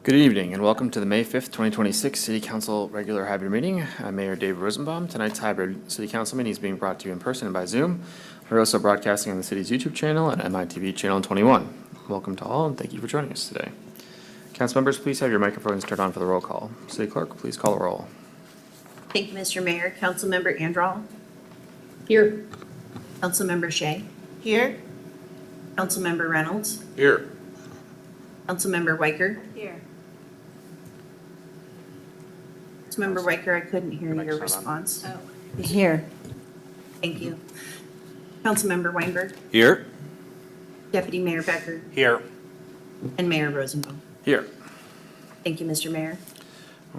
Good evening and welcome to the May 5th, 2026 City Council regular hybrid meeting. I'm Mayor Dave Rosenbaum. Tonight's hybrid City Council meeting is being brought to you in person and by Zoom. We're also broadcasting on the city's YouTube channel and MITV channel 21. Welcome to all and thank you for joining us today. Council members, please have your microphones turned on for the roll call. City Clerk, please call the roll. Thank you, Mr. Mayor. Councilmember Andral. Here. Councilmember Shea. Here. Councilmember Reynolds. Here. Councilmember Weicker. Here. Councilmember Weicker, I couldn't hear your Mic's not on. response. Oh. Here. Thank you. Councilmember Weinberg. Here. Deputy Mayor Becker. Here. And Mayor Rosenbaum. Here. Thank you, Mr. Mayor.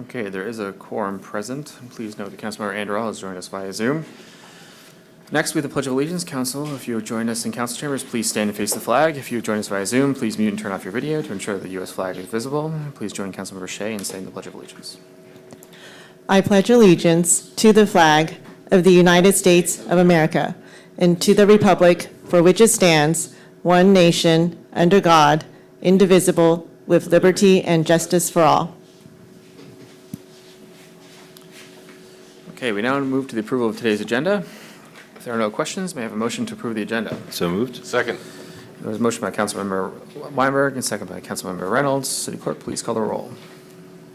Okay, there is a quorum present. Please note that Councilmember Andrell has joined us via Zoom. Next, we have the Pledge of Allegiance. Council, if you have joined us in council chambers, please stand and face the flag. If you have joined us via Zoom, please mute and turn off your video to ensure that the U.S. flag is visible. Please join Councilmember Shea in saying the Pledge of Allegiance. I pledge allegiance to the flag of the United States of America and to the republic for which it stands, one nation, under God, indivisible, with liberty and justice for all. Okay, we now move to the approval of today's agenda. If there are no questions, may I have a motion to approve the agenda? So moved. Second. There was a motion by Councilmember Weinberg and second by Councilmember Reynolds. City Clerk, please call the roll.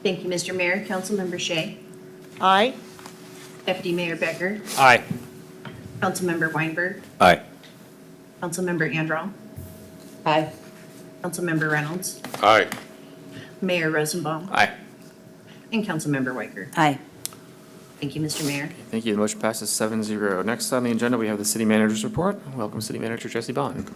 Thank you, Mr. Mayor. Councilmember Shea. Aye. Deputy Mayor Becker. Aye. Councilmember Weinberg. Aye. Councilmember Andral. Aye. Councilmember Reynolds. Aye. Mayor Rosenbaum. Aye. And Councilmember Weicker. Aye. Thank you, Mr. Mayor. Thank you. The motion passes 7-0. Next on the agenda, we have the City Manager's Report. Welcome, City Manager Jesse Bond.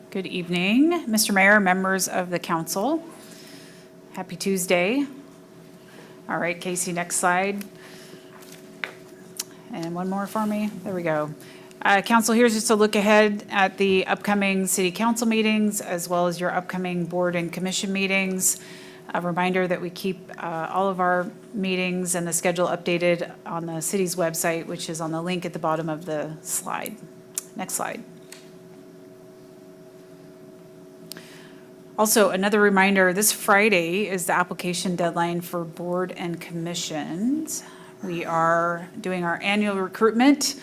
Good evening, Mr. Mayor, members of the council. Happy Tuesday. All right, Casey, next slide. And one more for me. There we go. Council, here's just a look ahead at the upcoming city council meetings as well as your upcoming board and commission meetings. A reminder that we keep all of our meetings and the schedule updated on the city's website, which is on the link at the bottom of the slide. Next slide. Also, another reminder, this Friday is the application deadline for board and commissions. We are doing our annual recruitment.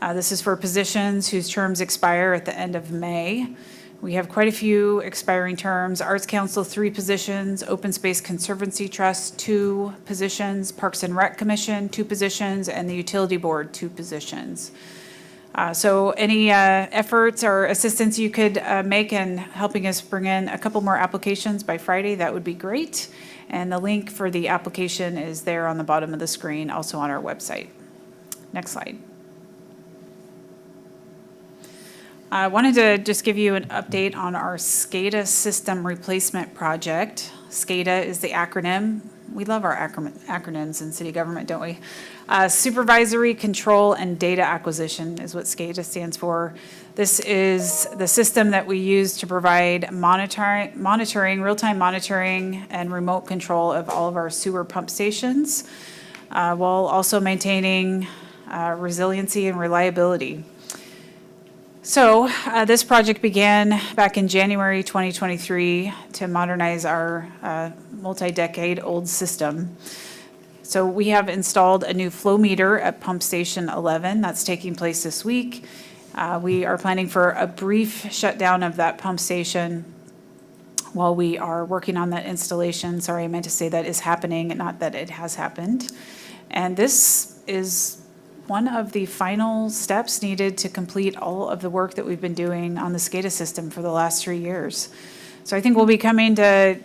This is for positions whose terms expire at the end of May. We have quite a few expiring terms. Arts Council, 3 positions. Open Space Conservancy Trust, 2 positions. Parks and Rec Commission, 2 positions. And the Utility Board, 2 positions. So any efforts or assistance you could make in helping us bring in a couple more applications by Friday, that would be great. And the link for the application is there on the bottom of the screen, also on our website. Next slide. I wanted to just give you an update on our SCADA system replacement project. SCADA is the acronym. We love our acronyms in city government, don't we? Supervisory Control and Data Acquisition is what SCADA stands for. This is the system that we use to provide monitoring, real-time monitoring and remote control of all of our sewer pump stations, while also maintaining resiliency and reliability. So this project began back in January 2023 to modernize our multi-decade old system. So we have installed a new flow meter at pump station 11. That's taking place this week. We are planning for a brief shutdown of that pump station while we are working on that installation. Sorry, I meant to say that is happening, not that it has happened. And this is one of the final steps needed to complete all of the work that we've been doing on the SCADA system for the last 3 years. So I think we'll be coming to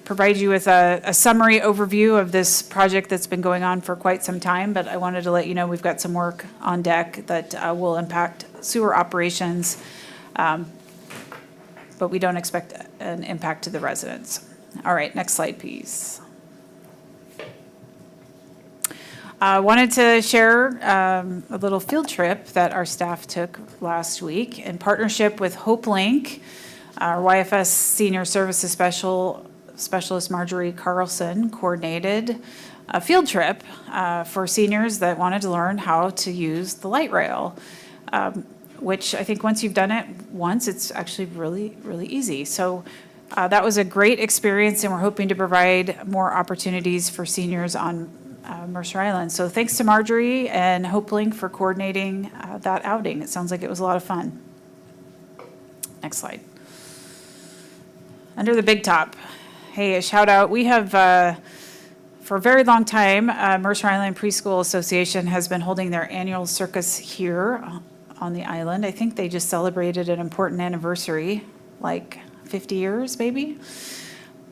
provide you with a summary overview of this project that's been going on for quite some time, but I wanted to let you know we've got some work on deck that will impact sewer operations, but we don't expect an impact to the residents. All right, next slide, please. I wanted to share a little field trip that our staff took last week in partnership with HopeLink. Our YFS Senior Services Specialist Marjorie Carlson coordinated a field trip for seniors that wanted to learn how to use the light rail. which I think once you've done it once, it's actually really, really easy. So that was a great experience, and we're hoping to provide more opportunities for seniors on Mercer Island. So thanks to Marjorie and HopeLink for coordinating that outing. It sounds like it was a lot of fun. Next slide. Under the big top, hey, a shout out. We have, for a very long time, Mercer Island Preschool Association has been holding their annual circus here on the island. I think they just celebrated an important anniversary, like 50 years maybe.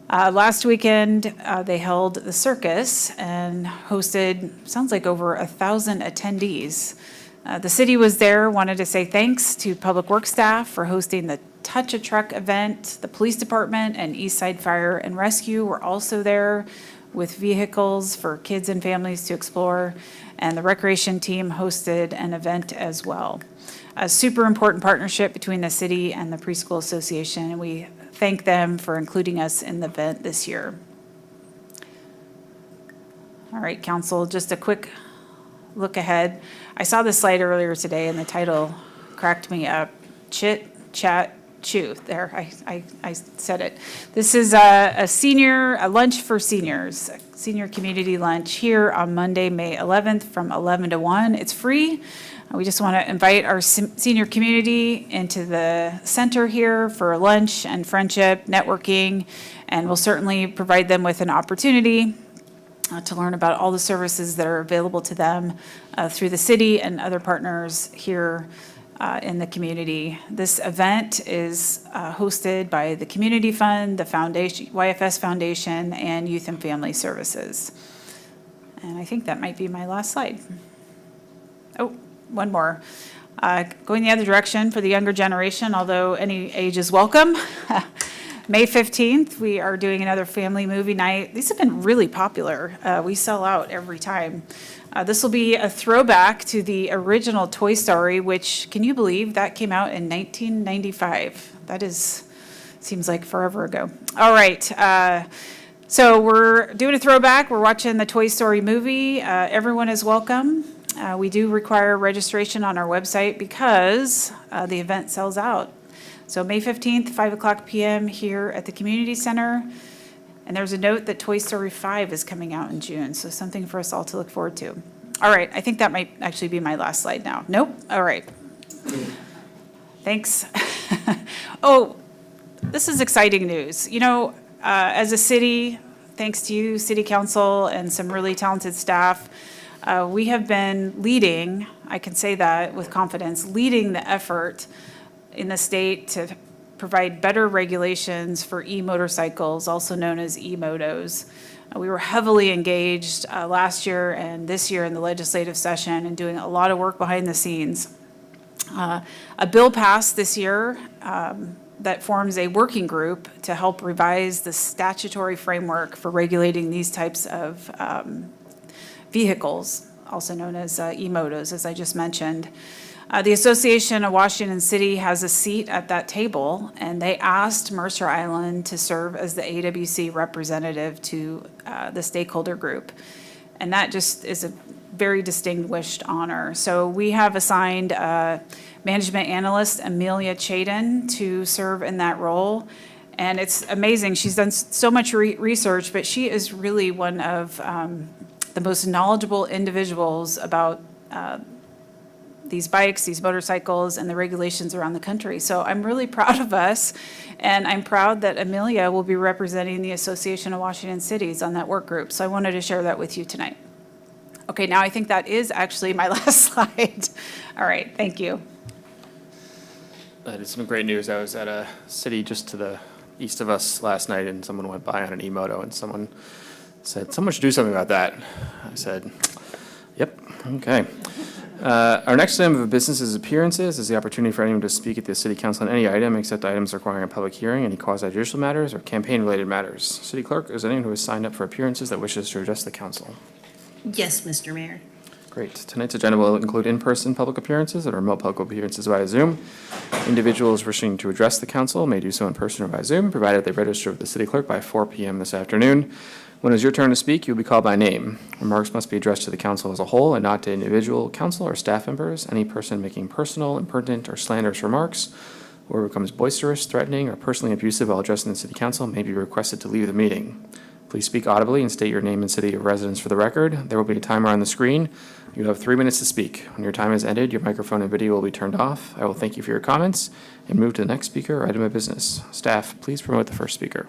Last weekend, they held the circus and hosted, sounds like over 1,000 attendees. The city was there, wanted to say thanks to Public Works staff for hosting the Touch a Truck event. The police department and Eastside Fire and Rescue were also there with vehicles for kids and families to explore. And the recreation team hosted an event as well. A super important partnership between the city and the Preschool Association, and we thank them for including us in the event this year. All right, council, just a quick look ahead. I saw this slide earlier today and the title cracked me up. Chit, Chat, Chew. There, I said it. This is a lunch for seniors, a senior community lunch here on Monday, May 11th from 11 to 1. It's free. We just want to invite our senior community into the center here for lunch and friendship, networking, and we'll certainly provide them with an opportunity to learn about all the services that are available to them through the city and other partners here in the community. This event is hosted by the Community Fund, the Foundation, YFS Foundation, and Youth and Family Services. And I think that might be my last slide. Oh, one more. Going the other direction for the younger generation, although any age is welcome. May 15th, we are doing another family movie night. These have been really popular. We sell out every time. This will be a throwback to the original Toy Story, which, can you believe, that came out in 1995? That seems like forever ago. All right, so we're doing a throwback. We're watching the Toy Story movie. Everyone is welcome. We do require registration on our website because the event sells out. So May 15th, 5:00 p.m. here at the Community Center. And there's a note that Toy Story 5 is coming out in June, so something for us all to look forward to. All right, I think that might actually be my last slide now. Nope? All right. Thanks. Oh, this is exciting news. You know, as a city, thanks to you, City Council, and some really talented staff, we have been leading, I can say that with confidence, leading the effort in the state to provide better regulations for e-motorcycles, also known as e-motos. We were heavily engaged last year and this year in the legislative session and doing a lot of work behind the scenes. A bill passed this year that forms a working group to help revise the statutory framework for regulating these types of vehicles, also known as e-motos, as I just mentioned. The Association of Washington City has a seat at that table, and they asked Mercer Island to serve as the AWC representative to the stakeholder group. And that just is a very distinguished honor. So we have assigned management analyst Amelia Chaden to serve in that role. And it's amazing. She's done so much research, but she is really one of the most knowledgeable individuals about these bikes, these motorcycles, and the regulations around the country. So I'm really proud of us, and I'm proud that Amelia will be representing the Association of Washington Cities on that work group. So I wanted to share that with you tonight. Okay, now I think that is actually my last slide. All right, thank you. That is some great news. I was at a city just to the east of us last night, and someone went by on an e-moto, and someone said, someone should do something about that. I said, yep, okay. Our next item of business is appearances. Is the opportunity for anyone to speak at the city council on any item except items requiring a public hearing, any quasi-judicial matters, or campaign-related matters. City clerk, is there anyone who has signed up for appearances that wishes to address the council? Yes, Mr. Mayor. Great. Tonight's agenda will include in-person public appearances and remote public appearances via Zoom. Individuals wishing to address the council may do so in person or by Zoom, provided they register with the city clerk by 4 p.m. this afternoon. When it is your turn to speak, you'll be called by name. Remarks must be addressed to the council as a whole and not to individual council or staff members. Any person making personal, impertinent, or slanderous remarks or becomes boisterous, threatening, or personally abusive while addressing the city council may be requested to leave the meeting. Please speak audibly and state your name and city of residence for the record. There will be a timer on the screen. You have 3 minutes to speak. When your time has ended, your microphone and video will be turned off. I will thank you for your comments and move to the next speaker or item of business. Staff, please promote the first speaker.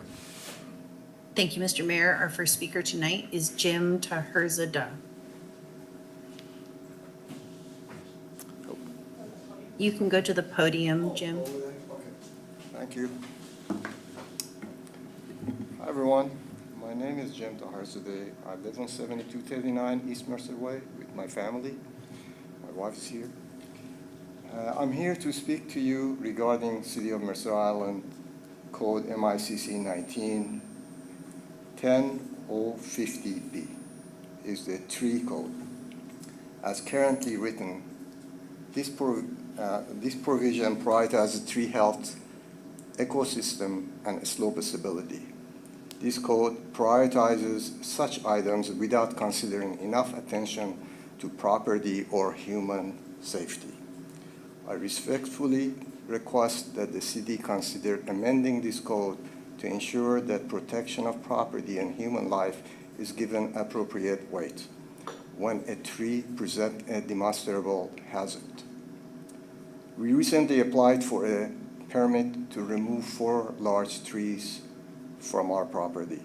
Thank you, Mr. Mayor. Our first speaker tonight is Jim Taherzadeh. You can go to the podium, Jim. Okay, thank you. Hi, everyone. My name is Jim Taherzadeh. I live on 7239 East Mercer Way with my family. My wife is here. I'm here to speak to you regarding City of Mercer Island Code MICC 19-10050B is the tree code. As currently written, this provision prioritizes tree health, ecosystem, and slope stability. This code prioritizes such items without considering enough attention to property or human safety. I respectfully request that the city consider amending this code to ensure that protection of property and human life is given appropriate weight when a tree presents a demonstrable hazard. We recently applied for a permit to remove 4 large trees from our property.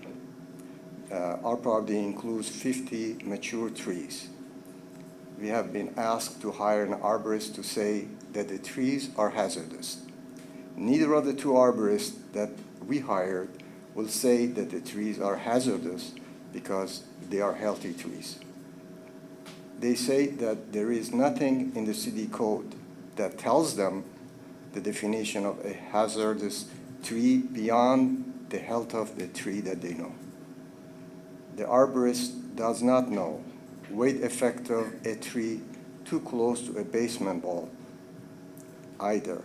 Our property includes 50 mature trees. We have been asked to hire an arborist to say that the trees are hazardous. Neither of the 2 arborists that we hired will say that the trees are hazardous because they are healthy trees. They say that there is nothing in the city code that tells them the definition of a hazardous tree beyond the health of the tree that they know. The arborist does not know weight effect of a tree too close to a basement wall either,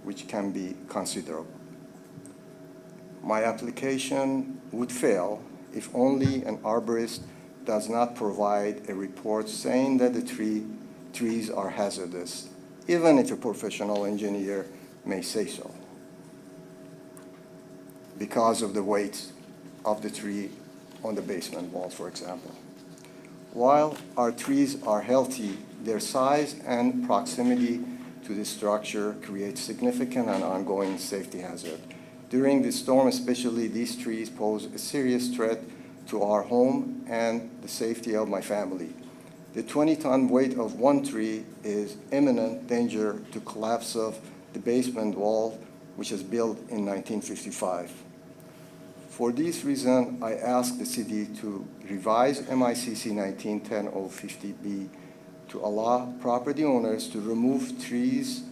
which can be considerable. My application would fail if only an arborist does not provide a report saying that the trees are hazardous, even if a professional engineer may say so, because of the weight of the tree on the basement wall, for example. While our trees are healthy, their size and proximity to the structure creates significant and ongoing safety hazard. During the storm especially, these trees pose a serious threat to our home and the safety of my family. The 20-ton weight of one tree is imminent danger to collapse of the basement wall, which was built in 1955. For this reason, I ask the city to revise MICC 19-10050B to allow property owners to remove trees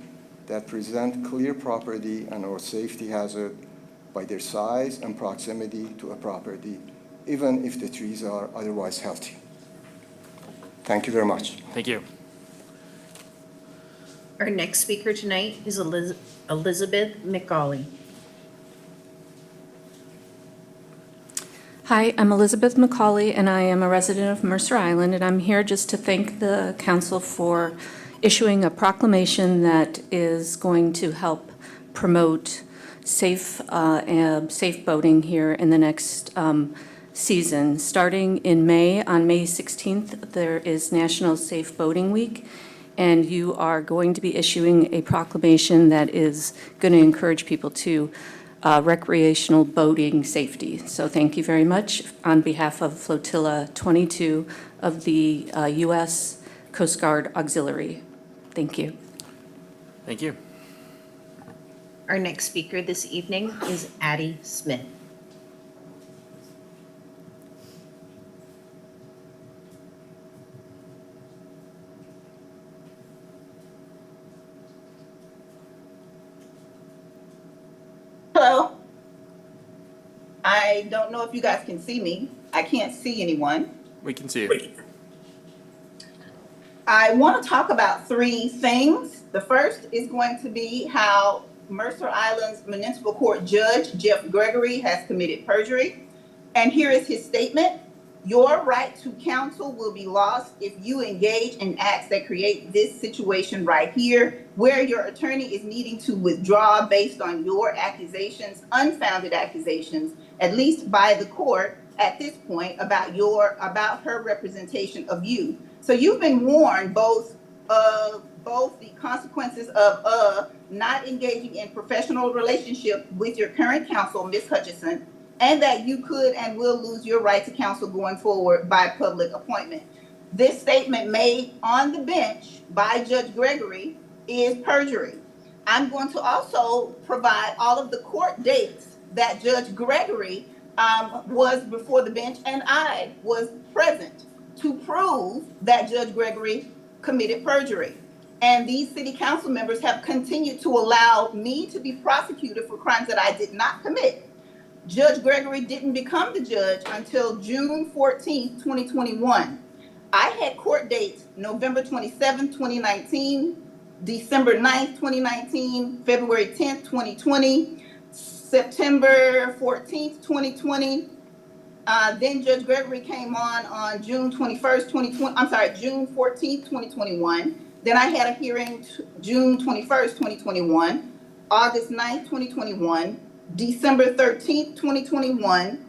that present clear property and or safety hazard by their size and proximity to a property, even if the trees are otherwise healthy. Thank you very much. Thank you. Our next speaker tonight is Elizabeth McCauley. Hi, I'm Elizabeth McCauley, and I am a resident of Mercer Island, and I'm here just to thank the council for issuing a proclamation that is going to help promote safe boating here in the next season. Starting in May, on May 16th, there is National Safe Boating Week, and you are going to be issuing a proclamation that is going to encourage people to recreational boating safety. So thank you very much on behalf of Flotilla 22 of the U.S. Coast Guard Auxiliary. Thank you. Thank you. Our next speaker this evening is Addie Smith. Hello. I don't know if you guys can see me. I can't see anyone. We can see you. I want to talk about three things. The first is going to be how Mercer Island's municipal court judge, Jeff Gregory, has committed perjury. And here is his statement. Your right to counsel will be lost if you engage in acts that create this situation right here, where your attorney is needing to withdraw based on your accusations, unfounded accusations, at least by the court at this point, about her representation of you. So you've been warned both the consequences of not engaging in professional relationship with your current counsel, Ms. Hutchison, and that you could and will lose your right to counsel going forward by public appointment. This statement made on the bench by Judge Gregory is perjury. I'm going to also provide all of the court dates that Judge Gregory was before the bench and I was present to prove that Judge Gregory committed perjury. And these city council members have continued to allow me to be prosecuted for crimes that I did not commit. Judge Gregory didn't become the judge until June 14th, 2021. I had court dates November 27th, 2019, December 9th, 2019, February 10th, 2020, September 14th, 2020. Then Judge Gregory came on June 21st, 2020. I'm sorry, June 14th, 2021. Then I had a hearing June 21st, 2021, August 9th, 2021, December 13th, 2021,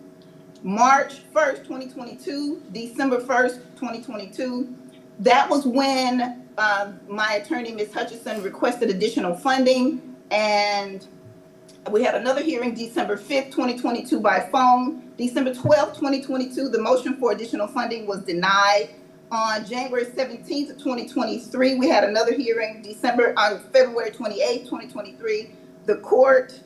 March 1st, 2022, December 1st, 2022. That was when my attorney, Ms. Hutchison, requested additional funding, and we had another hearing December 5th, 2022 by phone. December 12th, 2022, the motion for additional funding was denied. On January 17th, 2023, we had another hearing on February 28th, 2023. The court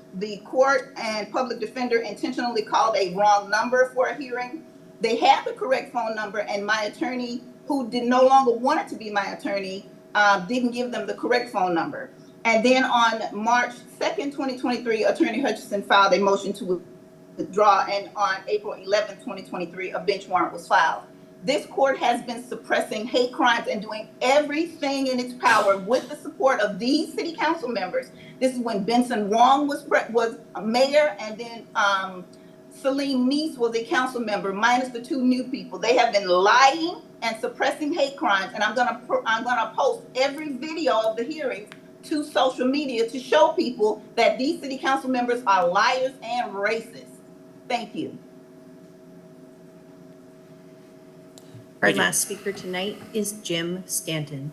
and public defender intentionally called a wrong number for a hearing. They had the correct phone number, and my attorney, who no longer wanted to be my attorney, didn't give them the correct phone number. And then on March 2nd, 2023, Attorney Hutchison filed a motion to withdraw, and on April 11th, 2023, a bench warrant was filed. This court has been suppressing hate crimes and doing everything in its power with the support of these city council members. This is when Benson Wong was mayor, and then Celine Neese was a council member, minus the two new people. They have been lying and suppressing hate crimes, and I'm gonna post every video of the hearings to social media to show people that these city council members are liars and racist. Thank you. Our last speaker tonight is Jim Stanton.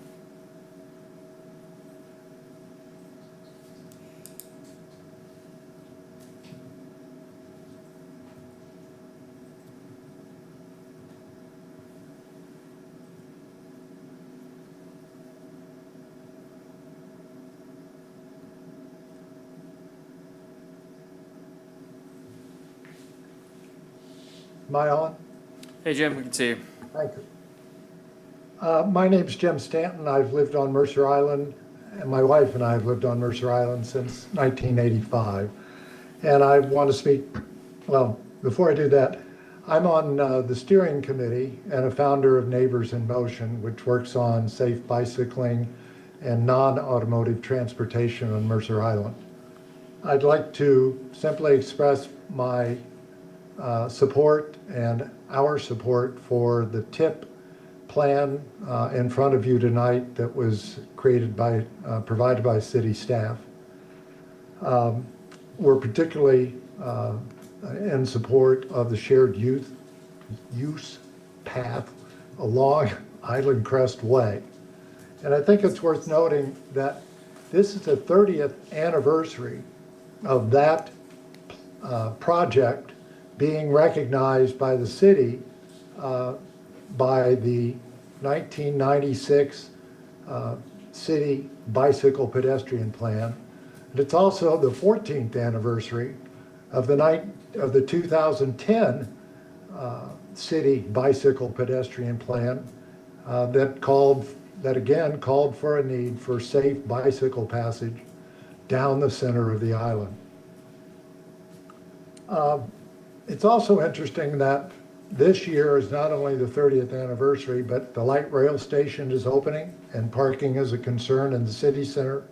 Am I on? Hey, Jim, we can see you. Thank you. My name's Jim Stanton. I've lived on Mercer Island, and my wife and I have lived on Mercer Island since 1985. And I want to speak, well, before I do that, I'm on the steering committee and a founder of Neighbors in Motion, which works on safe bicycling and non-automotive transportation on Mercer Island. I'd like to simply express my support and our support for the TIP plan in front of you tonight that was created by, provided by city staff. We're particularly in support of the shared use path along Island Crest Way. And I think it's worth noting that this is the 30th anniversary of that project being recognized by the city by the 1996 City Bicycle Pedestrian Plan. And it's also the 14th anniversary of the 2010 City Bicycle Pedestrian Plan that again called for a need for safe bicycle passage down the center of the island. It's also interesting that this year is not only the 30th anniversary, but the light rail station is opening and parking is a concern in the city center.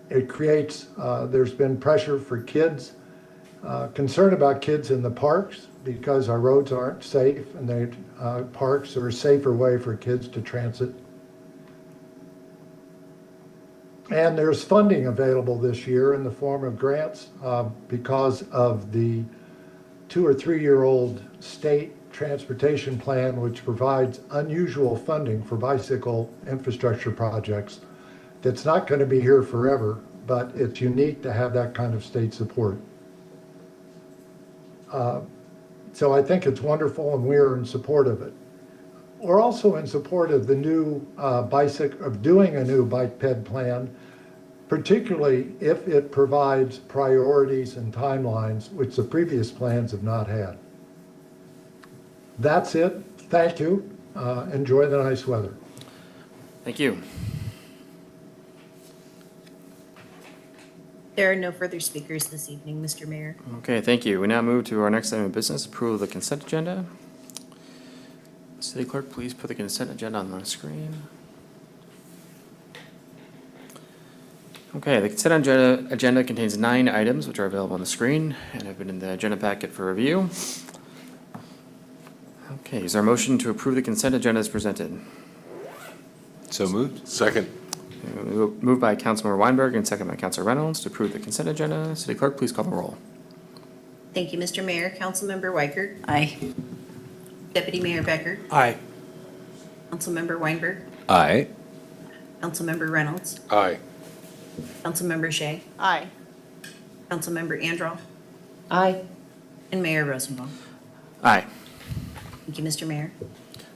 It creates, there's been pressure for kids, concern about kids in the parks because our roads aren't safe and parks are a safer way for kids to transit. And there's funding available this year in the form of grants because of the 2 or 3 year old state transportation plan, which provides unusual funding for bicycle infrastructure projects. That's not going to be here forever, but it's unique to have that kind of state support. So I think it's wonderful and we're in support of it. We're also in support of the new doing a new bike ped plan, particularly if it provides priorities and timelines, which the previous plans have not had. That's it. Thank you. Enjoy the nice weather. Thank you. There are no further speakers this evening, Mr. Mayor. Okay, thank you. We now move to our next item of business, approval of the consent agenda. City Clerk, please put the consent agenda on the screen. Okay, the consent agenda contains 9 items which are available on the screen and have been in the agenda packet for review. Okay, is there a motion to approve the consent agenda as presented? So moved. Second. Moved by Councilmember Weinberg and second by Councilor Reynolds to approve the consent agenda. City Clerk, please call the roll. Thank you, Mr. Mayor. Councilmember Weicker. Aye. Deputy Mayor Becker. Aye. Councilmember Weinberg. Aye. Councilmember Reynolds. Aye. Councilmember Shea. Aye. Councilmember Andral. Aye. And Mayor Rosenbaum. Aye. Thank you, Mr. Mayor.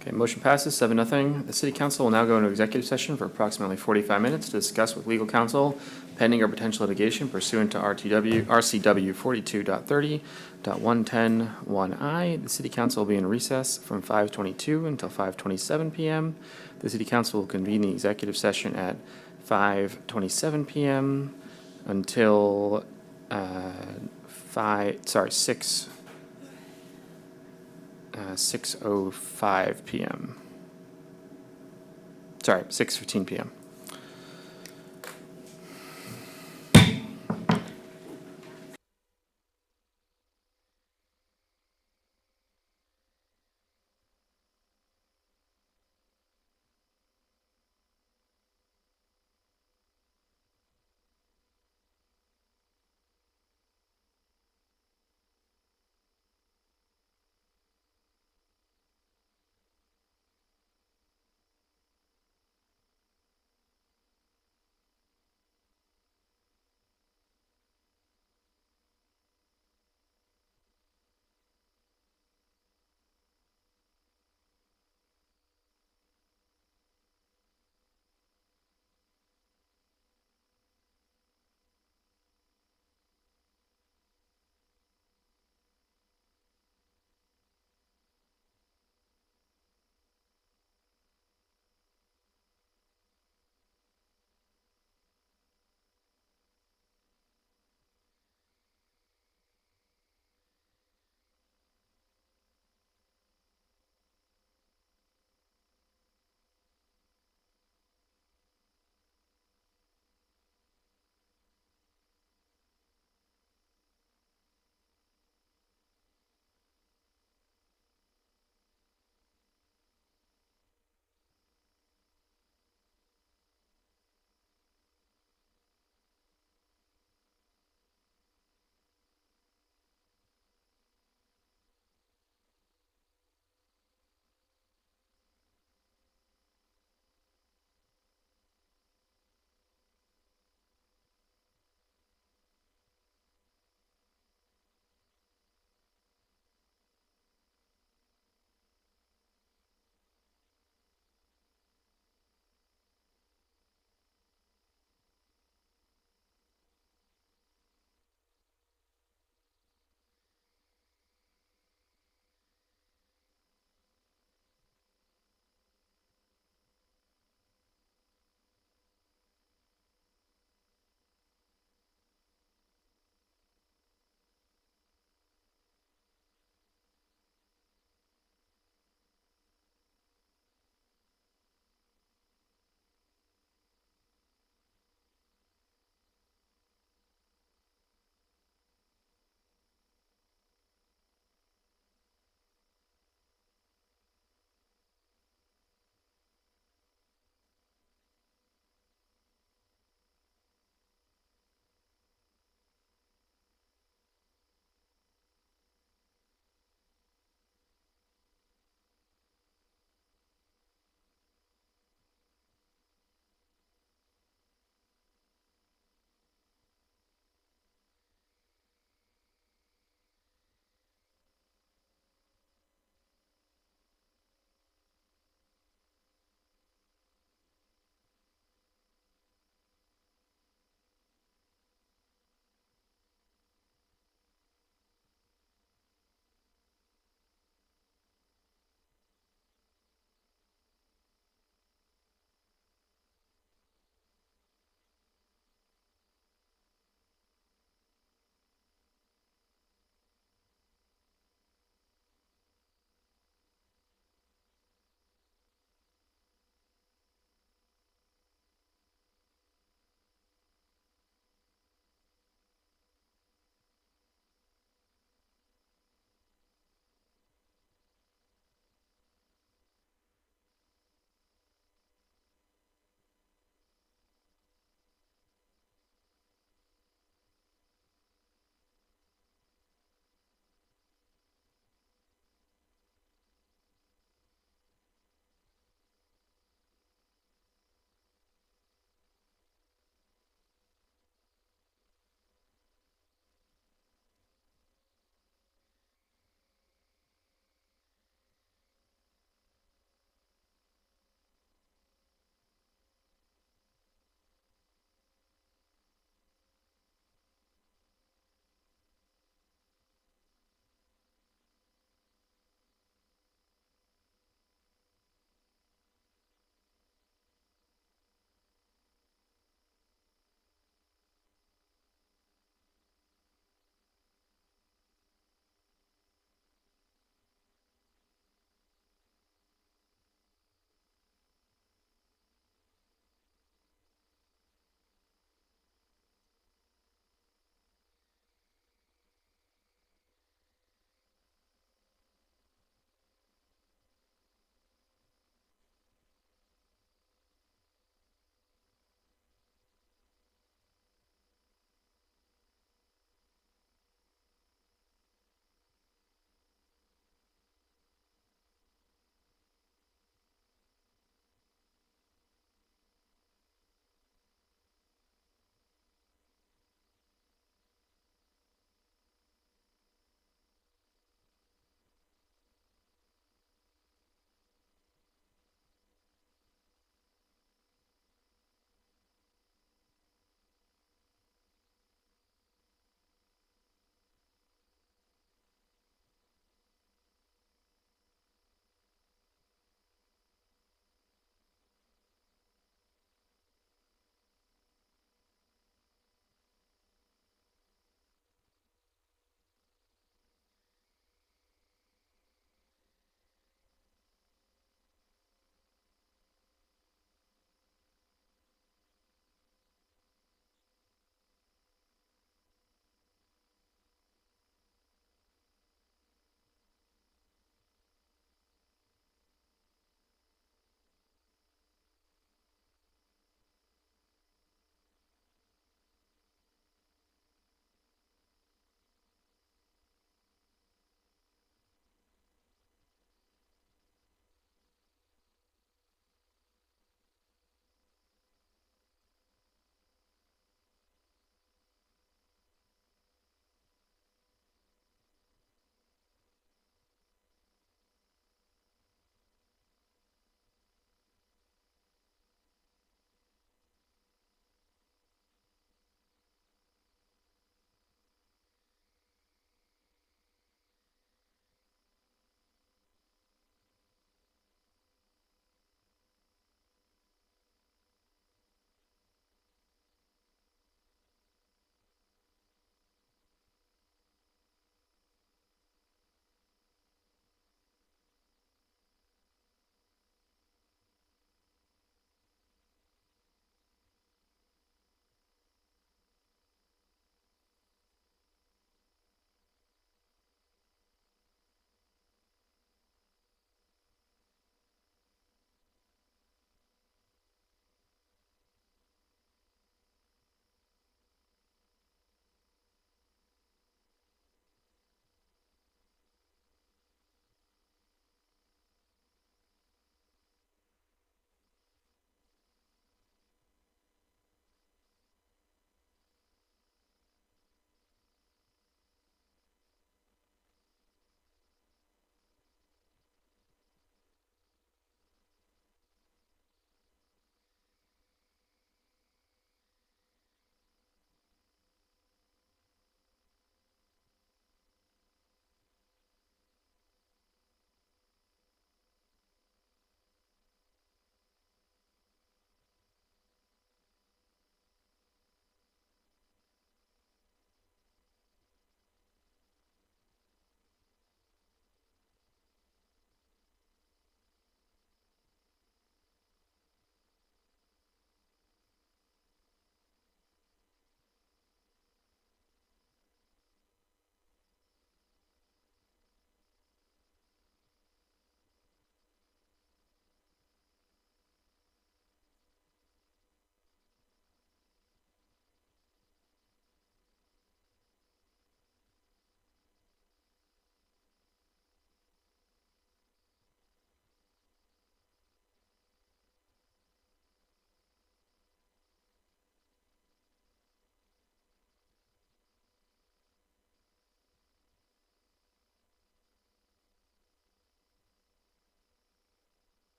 Okay, motion passes 7-0. The City Council will now go into executive session for approximately 45 minutes to discuss with legal counsel pending or potential litigation pursuant to RCW 42.30.110(1)I. The City Council will be in recess from 5:22 until 5:27 p.m. The City Council will convene the executive session at 5:27 p.m. until 6:05 p.m. Sorry, 6:15 p.m.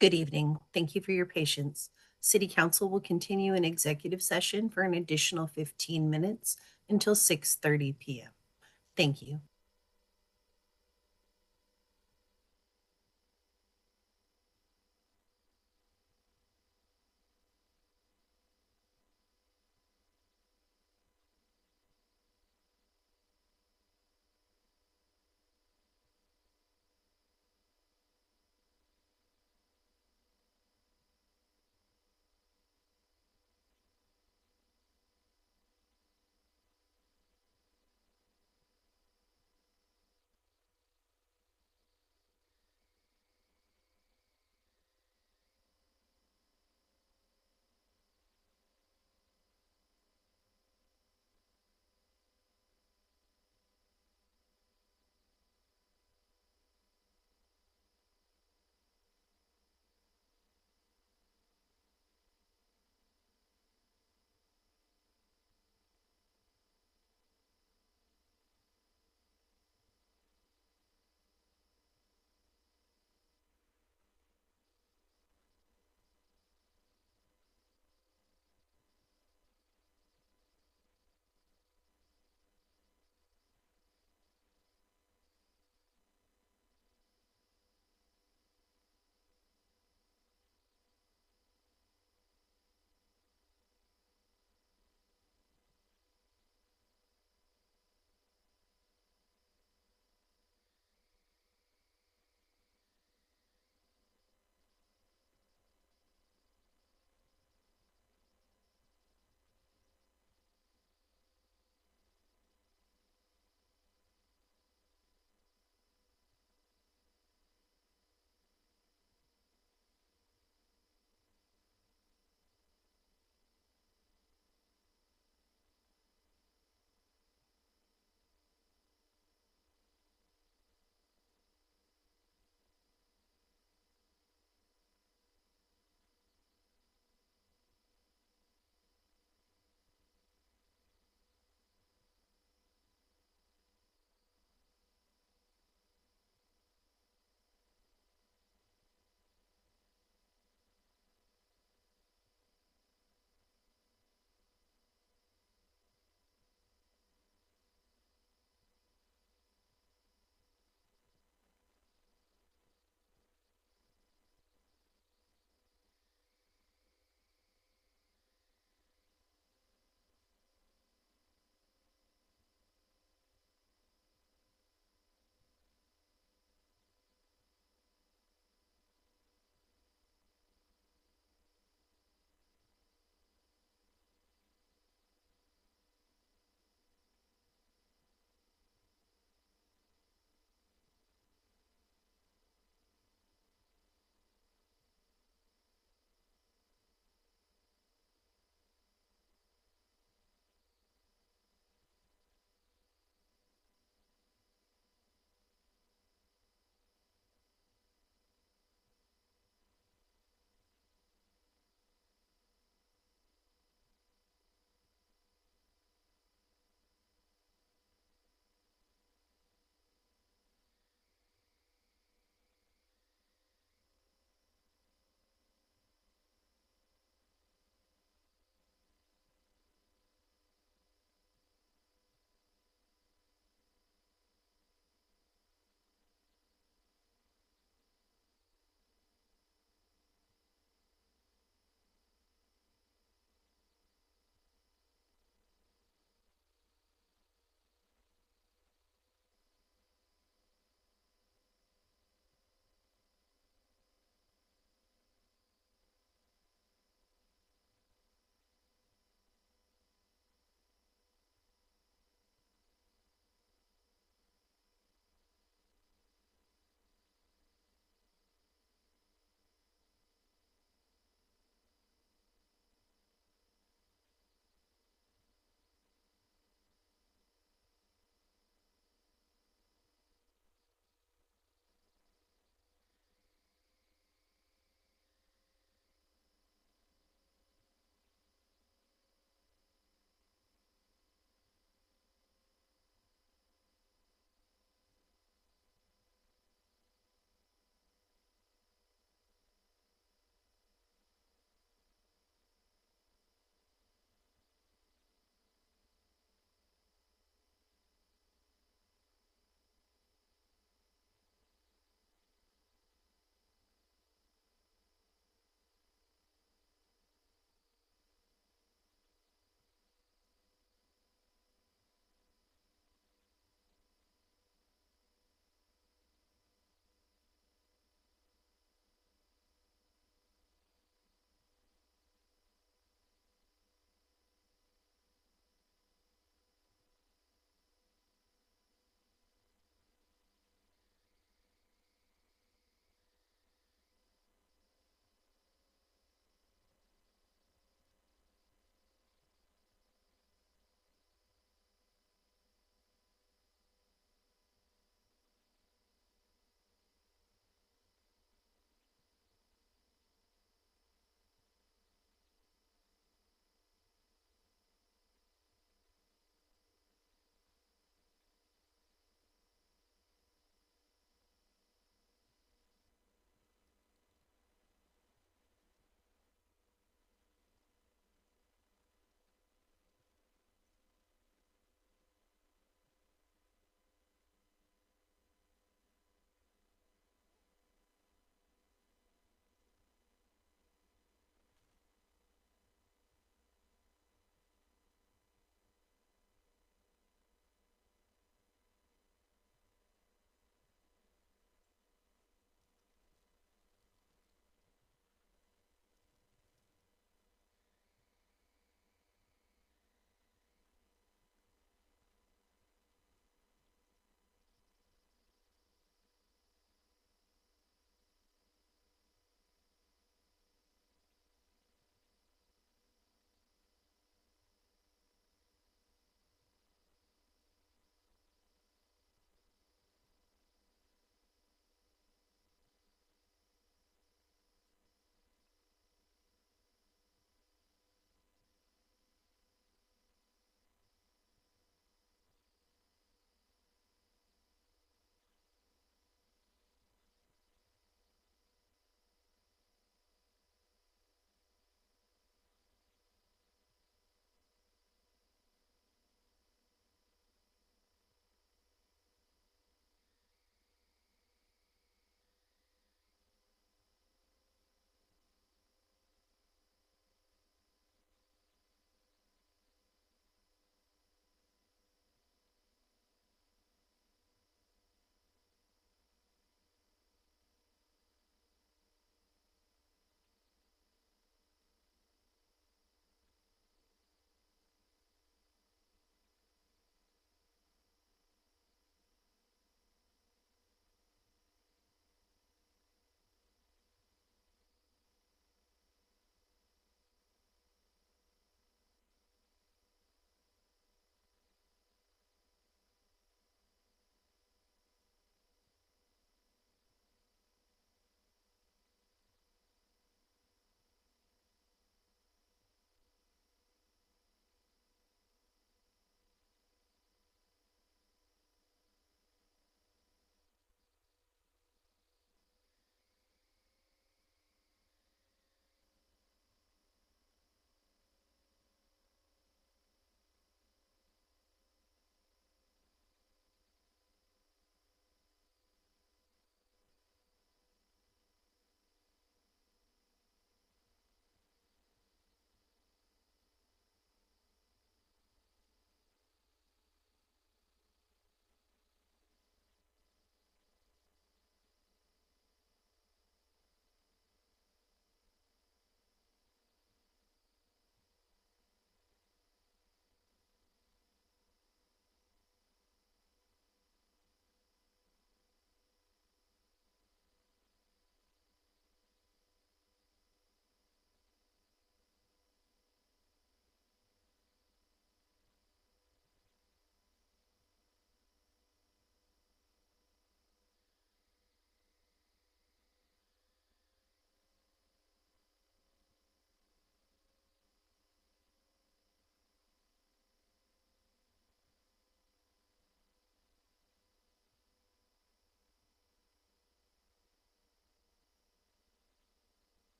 Good evening. Thank you for your patience. City Council will continue in executive session for an additional 15 minutes until 6:30 PM. Thank you.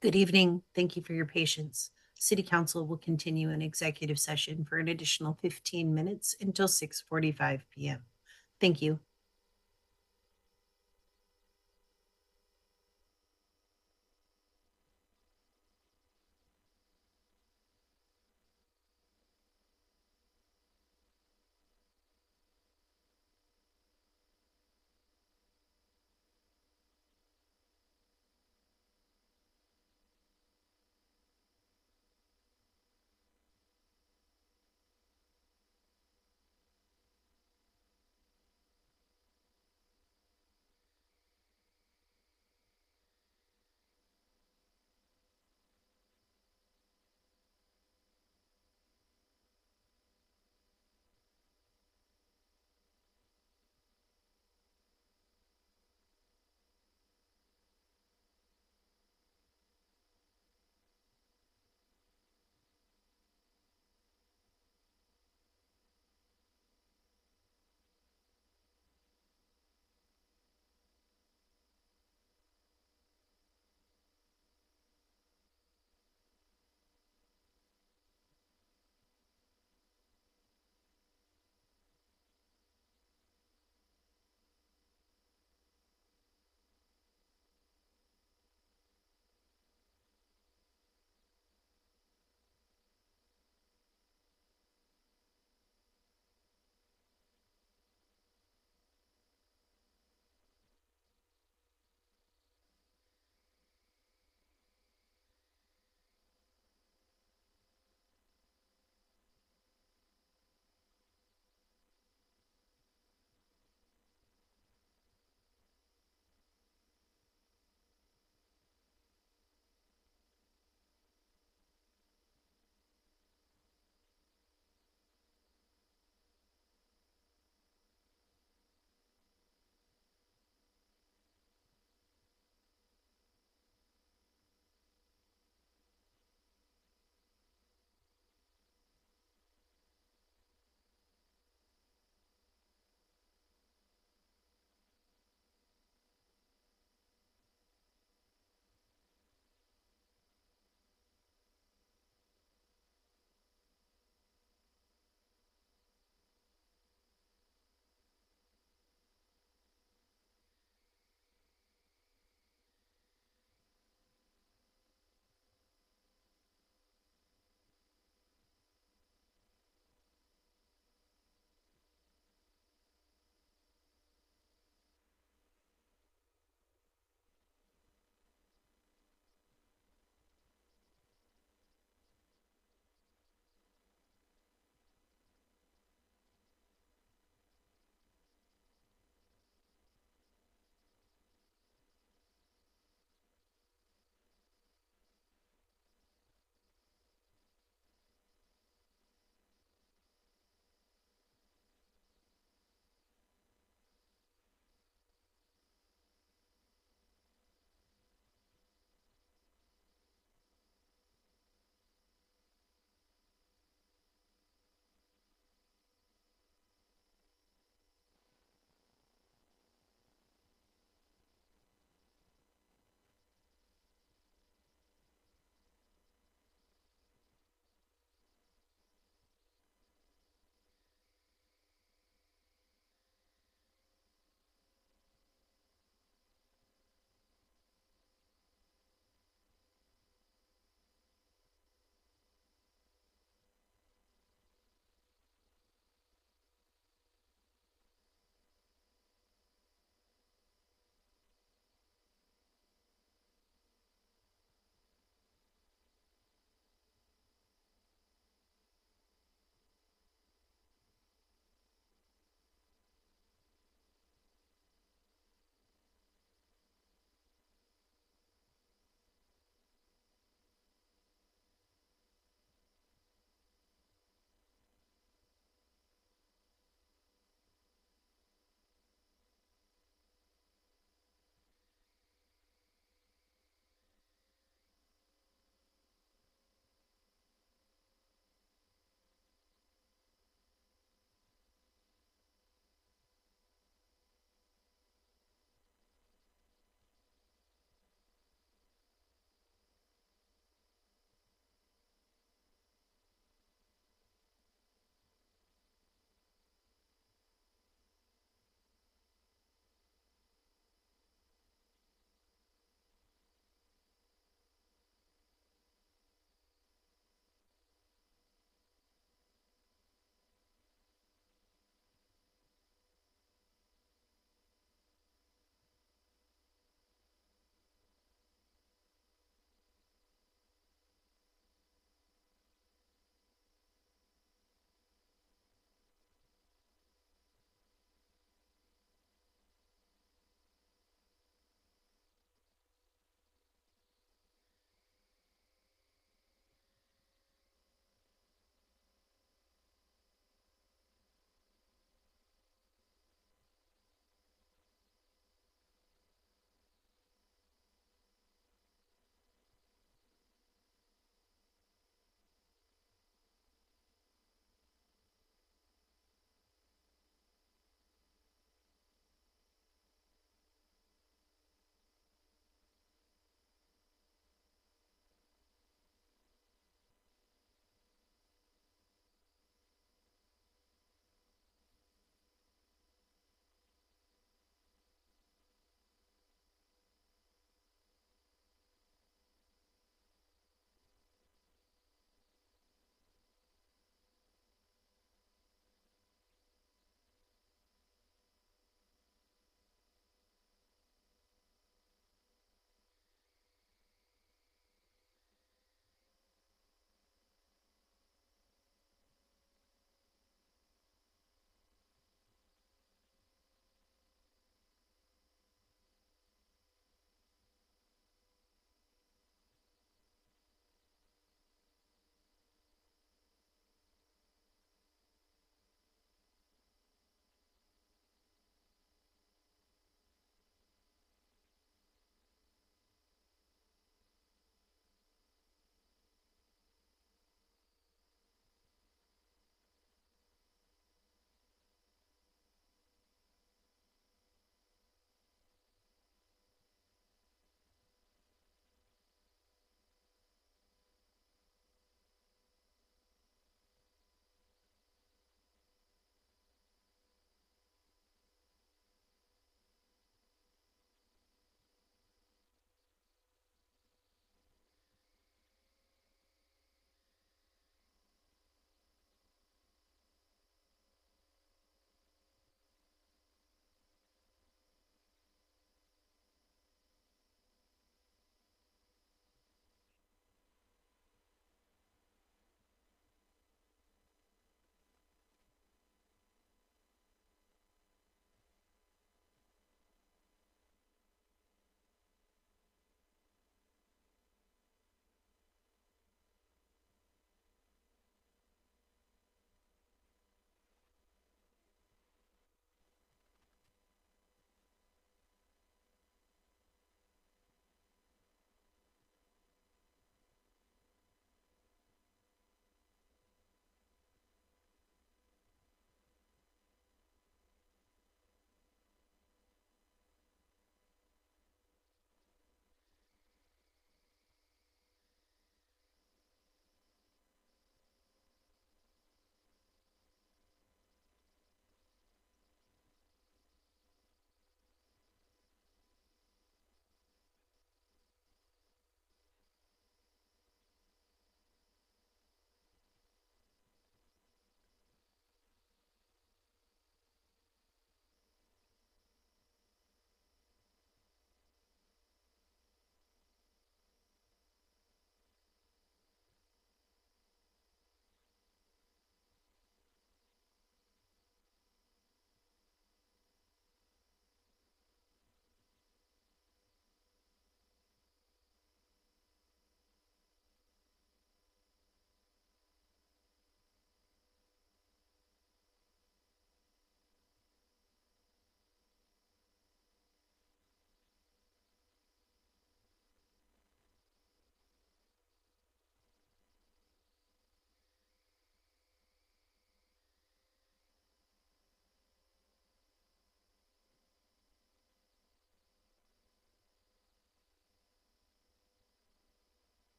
Good evening. Thank you for your patience. City Council will continue in executive session for an additional 15 minutes until 6:45 PM. Thank you.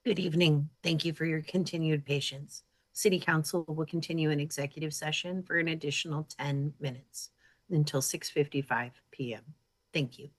Good evening. Thank you for your continued patience. City Council will continue in executive session for an additional 10 minutes until 6:55 PM. Thank you.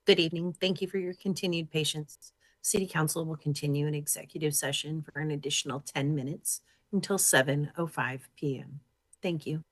Good evening. Thank you for your continued patience. City Council will continue in executive session for an additional 10 minutes until 7:05 PM. Thank you.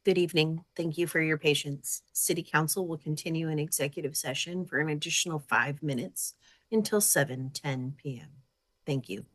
Good evening. Thank you for your patience. City Council will continue in executive session for an additional 5 minutes until 7:10 PM. Thank you.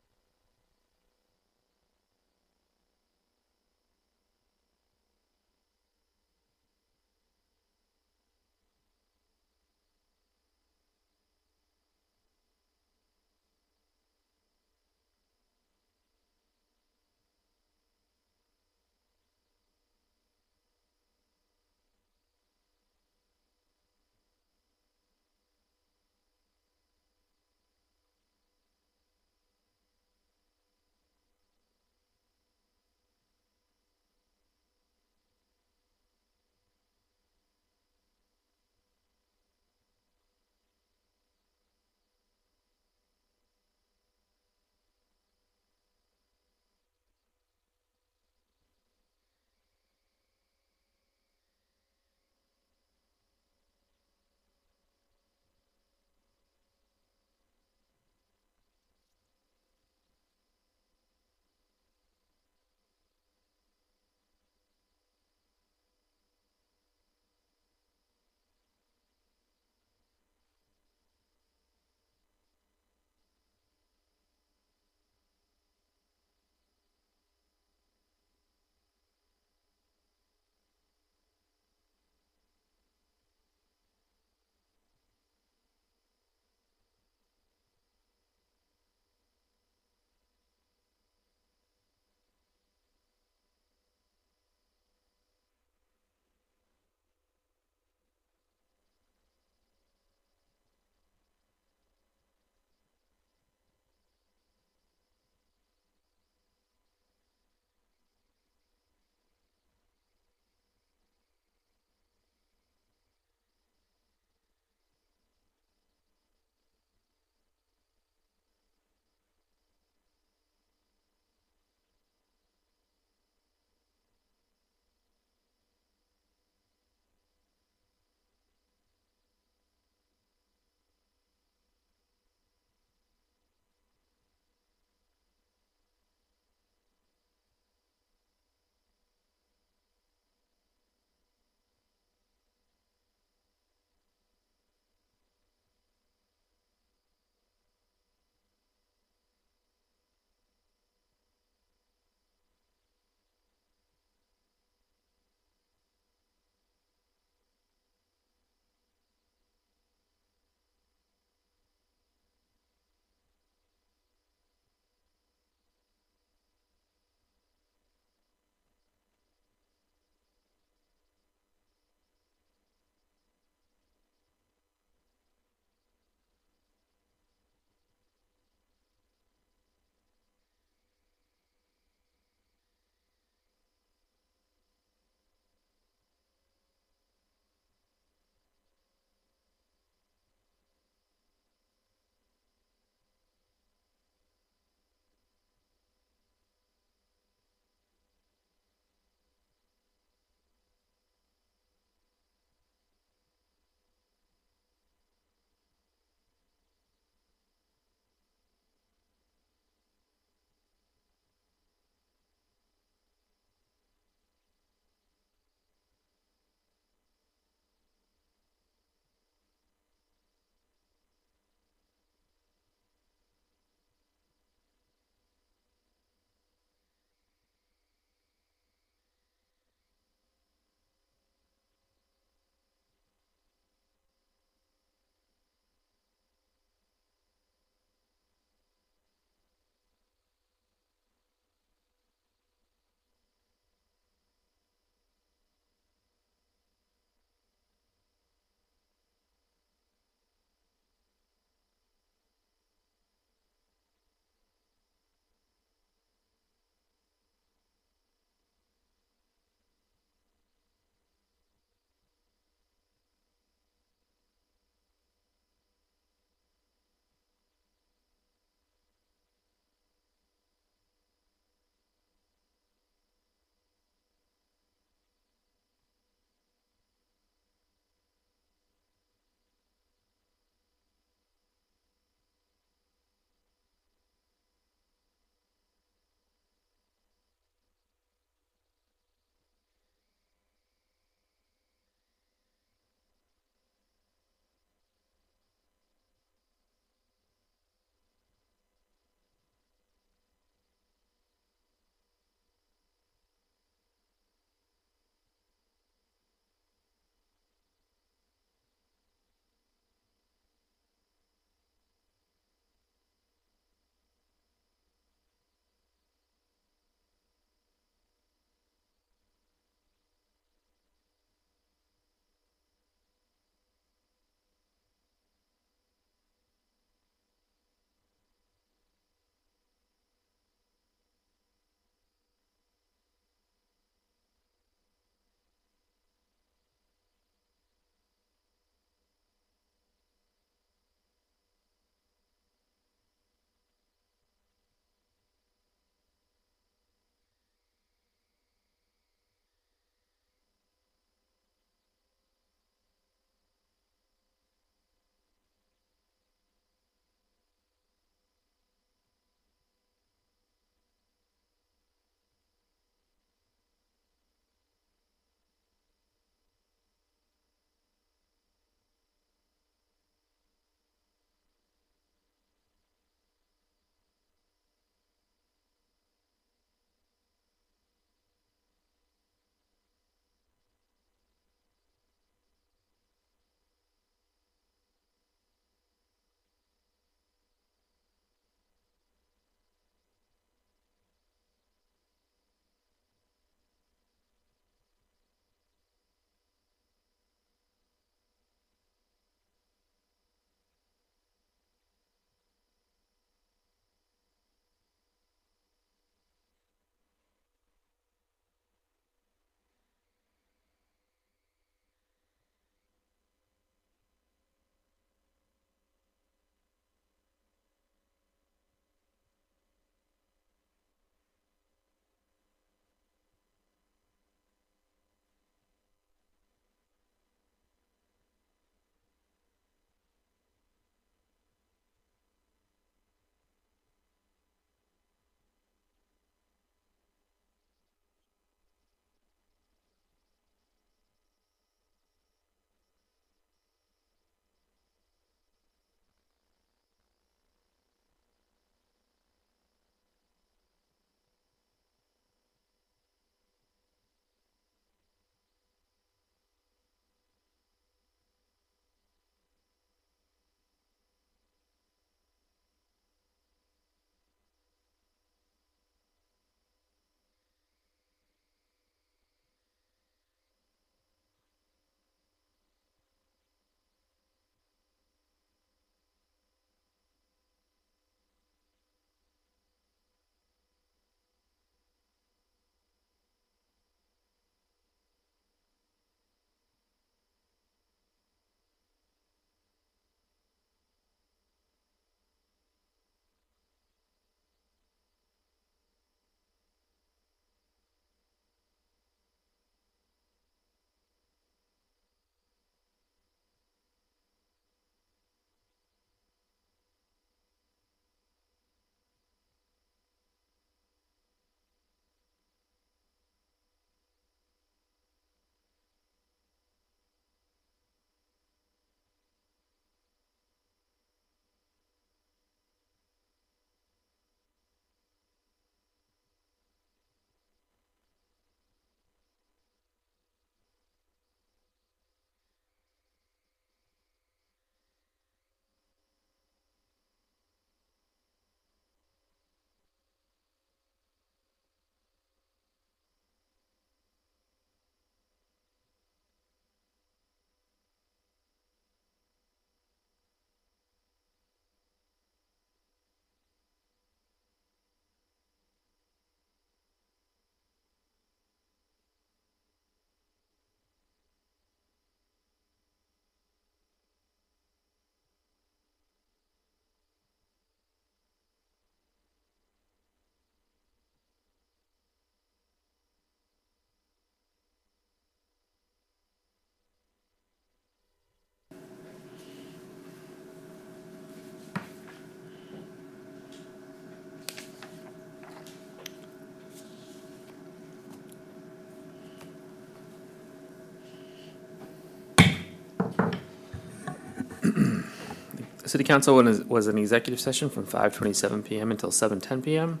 City Council was an executive session from 5:27 PM until 7:10 PM.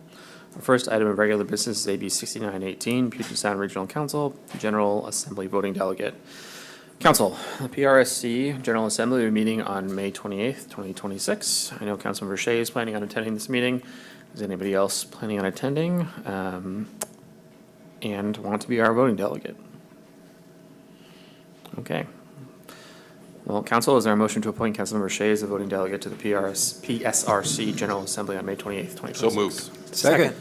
Our first item of regular business is AB 6918, Puget Sound Regional Council, General Assembly Voting Delegate. Council, the PRSC General Assembly will be meeting on May 28th, 2026. I know Councilmember Shea is planning on attending this meeting. Is anybody else planning on attending and want to be our voting delegate? Okay. Well, Council, is there a motion to appoint Councilmember Shea as a voting delegate to the PSRC General Assembly on May 28th, 2026? So moved. Second.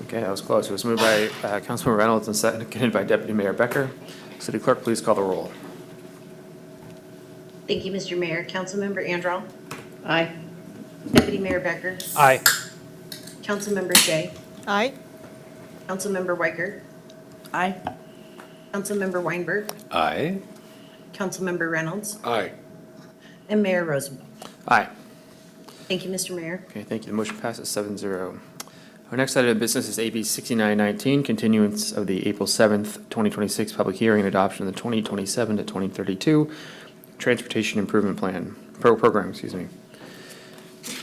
Okay, that was close. It was moved by Councilmember Reynolds and seconded by Deputy Mayor Becker. City Clerk, please call the roll. Thank you, Mr. Mayor. Councilmember Andral. Aye. Deputy Mayor Becker. Aye. Councilmember Shea. Aye. Councilmember Weicker. Aye. Councilmember Weinberg. Aye. Councilmember Reynolds. Aye. And Mayor Rosenbaum. Aye. Thank you, Mr. Mayor. Okay, thank you. The motion passes 7-0. Our next item of business is AB 6919, continuance of the April 7th, 2026 public hearing and adoption of the 2027 to 2032 Transportation Improvement Program, excuse me.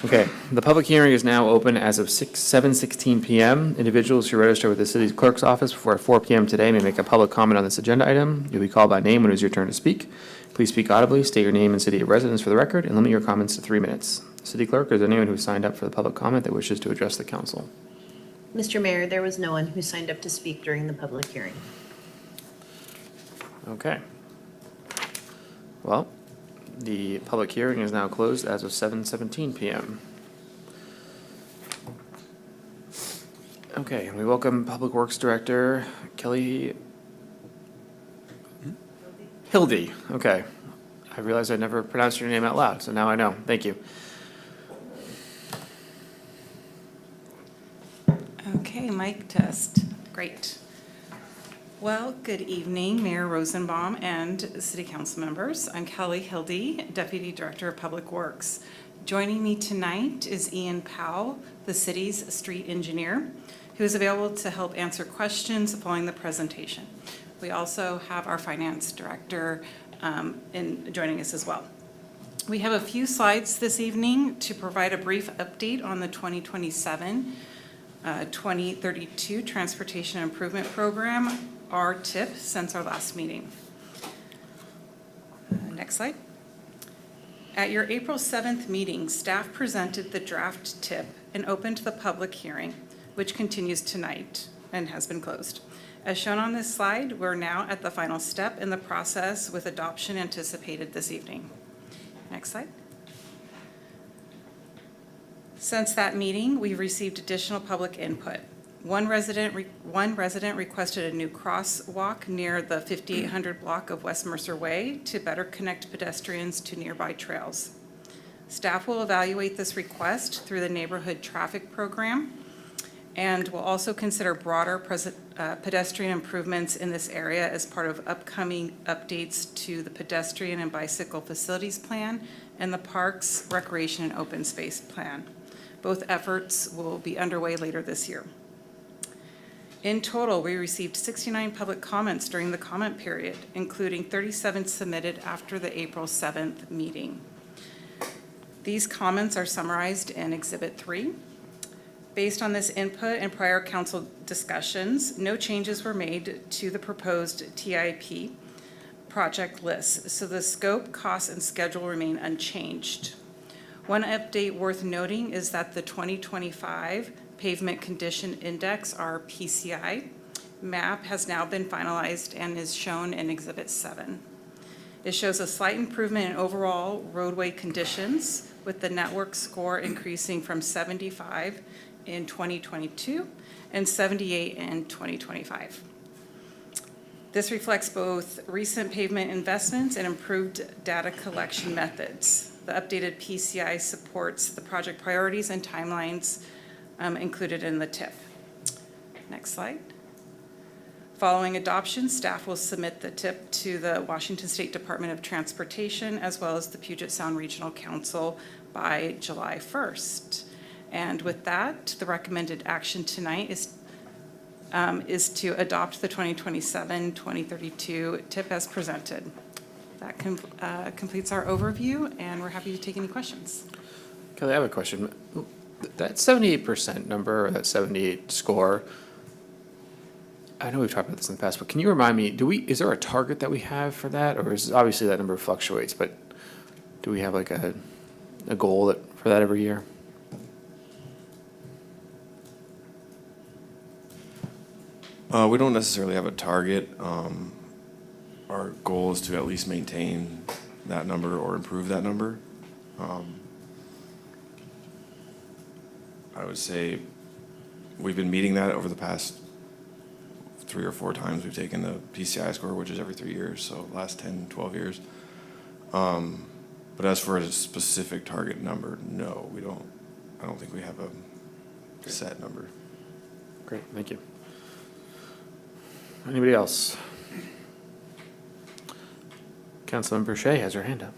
Okay, the public hearing is now open as of 7:16 PM. Individuals who register with the city's clerk's office before 4 PM today may make a public comment on this agenda item. You'll be called by name when it is your turn to speak. Please speak audibly, state your name and city of residence for the record, and limit your comments to 3 minutes. City Clerk, is there anyone who signed up for the public comment that wishes to address the council? Mr. Mayor, there was no one who signed up to speak during the public hearing. Okay. Well, the public hearing is now closed as of 7:17 PM. Okay, we welcome Public Works Director Kelly Hildy. Okay. I realized I never pronounced your name out loud, so now I know. Thank you. Okay, mic test. Great. Well, good evening, Mayor Rosenbaum and City Council members. I'm Kelly Hildy, Deputy Director of Public Works. Joining me tonight is Ian Powell, the city's street engineer, who is available to help answer questions following the presentation. We also have our finance director joining us as well. We have a few slides this evening to provide a brief update on the 2027-2032 Transportation Improvement Program, our TIP, since our last meeting. Next slide. At your April 7th meeting, staff presented the draft TIP and opened the public hearing, which continues tonight and has been closed. As shown on this slide, we're now at the final step in the process with adoption anticipated this evening. Next slide. Since that meeting, we've received additional public input. One resident requested a new crosswalk near the 5800 block of West Mercer Way to better connect pedestrians to nearby trails. Staff will evaluate this request through the neighborhood traffic program and will also consider broader pedestrian improvements in this area as part of upcoming updates to the pedestrian and bicycle facilities plan and the parks, recreation, and open space plan. Both efforts will be underway later this year. In total, we received 69 public comments during the comment period, including 37 submitted after the April 7th meeting. These comments are summarized in Exhibit 3. Based on this input and prior council discussions, no changes were made to the proposed TIP project list, so the scope, costs, and schedule remain unchanged. One update worth noting is that the 2025 Pavement Condition Index, our PCI, map has now been finalized and is shown in Exhibit 7. It shows a slight improvement in overall roadway conditions, with the network score increasing from 75 in 2022 and 78 in 2025. This reflects both recent pavement investments and improved data collection methods. The updated PCI supports the project priorities and timelines included in the TIP. Next slide. Following adoption, staff will submit the TIP to the Washington State Department of Transportation as well as the Puget Sound Regional Council by July 1st. And with that, the recommended action tonight is to adopt the 2027-2032 TIP as presented. That completes our overview, and we're happy to take any questions. Kelly, I have a question. That 78% number, or that 78 score, I know we've talked about this in the past, but can you remind me, is there a target that we have for that? Or is, obviously that number fluctuates, but do we have like a goal for that every year? We don't necessarily have a target. Our goal is to at least maintain that number or improve that number. I would say we've been meeting that over the past 3 or 4 times. We've taken the PCI score, which is every 3 years, so last 10, 12 years. But as for a specific target number, no, we don't. I don't think we have a set number. Great, thank you. Anybody else? Councilmember Shea has her hand up.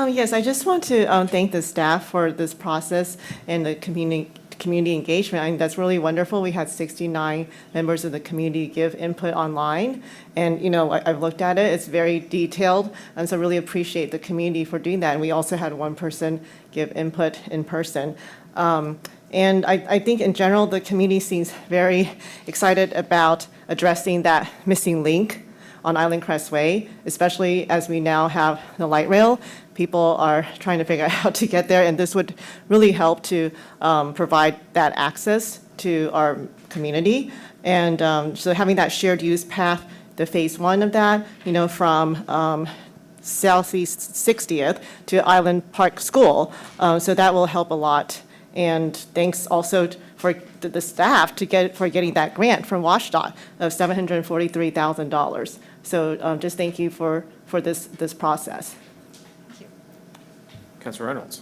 Yes, I just want to thank the staff for this process and the community engagement. I think that's really wonderful. We had 69 members of the community give input online. And, you know, I've looked at it. It's very detailed. And so I really appreciate the community for doing that. And we also had one person give input in person. And I think in general, the community seems very excited about addressing that missing link on Island Crest Way, especially as we now have the light rail. People are trying to figure out how to get there, and this would really help to provide that access to our community. And so having that shared use path, the phase 1 of that, you know, from Southeast 60th to Island Park School, so that will help a lot. And thanks also for the staff for getting that grant from WashDOT of $743,000. So just thank you for this process. Councilor Reynolds.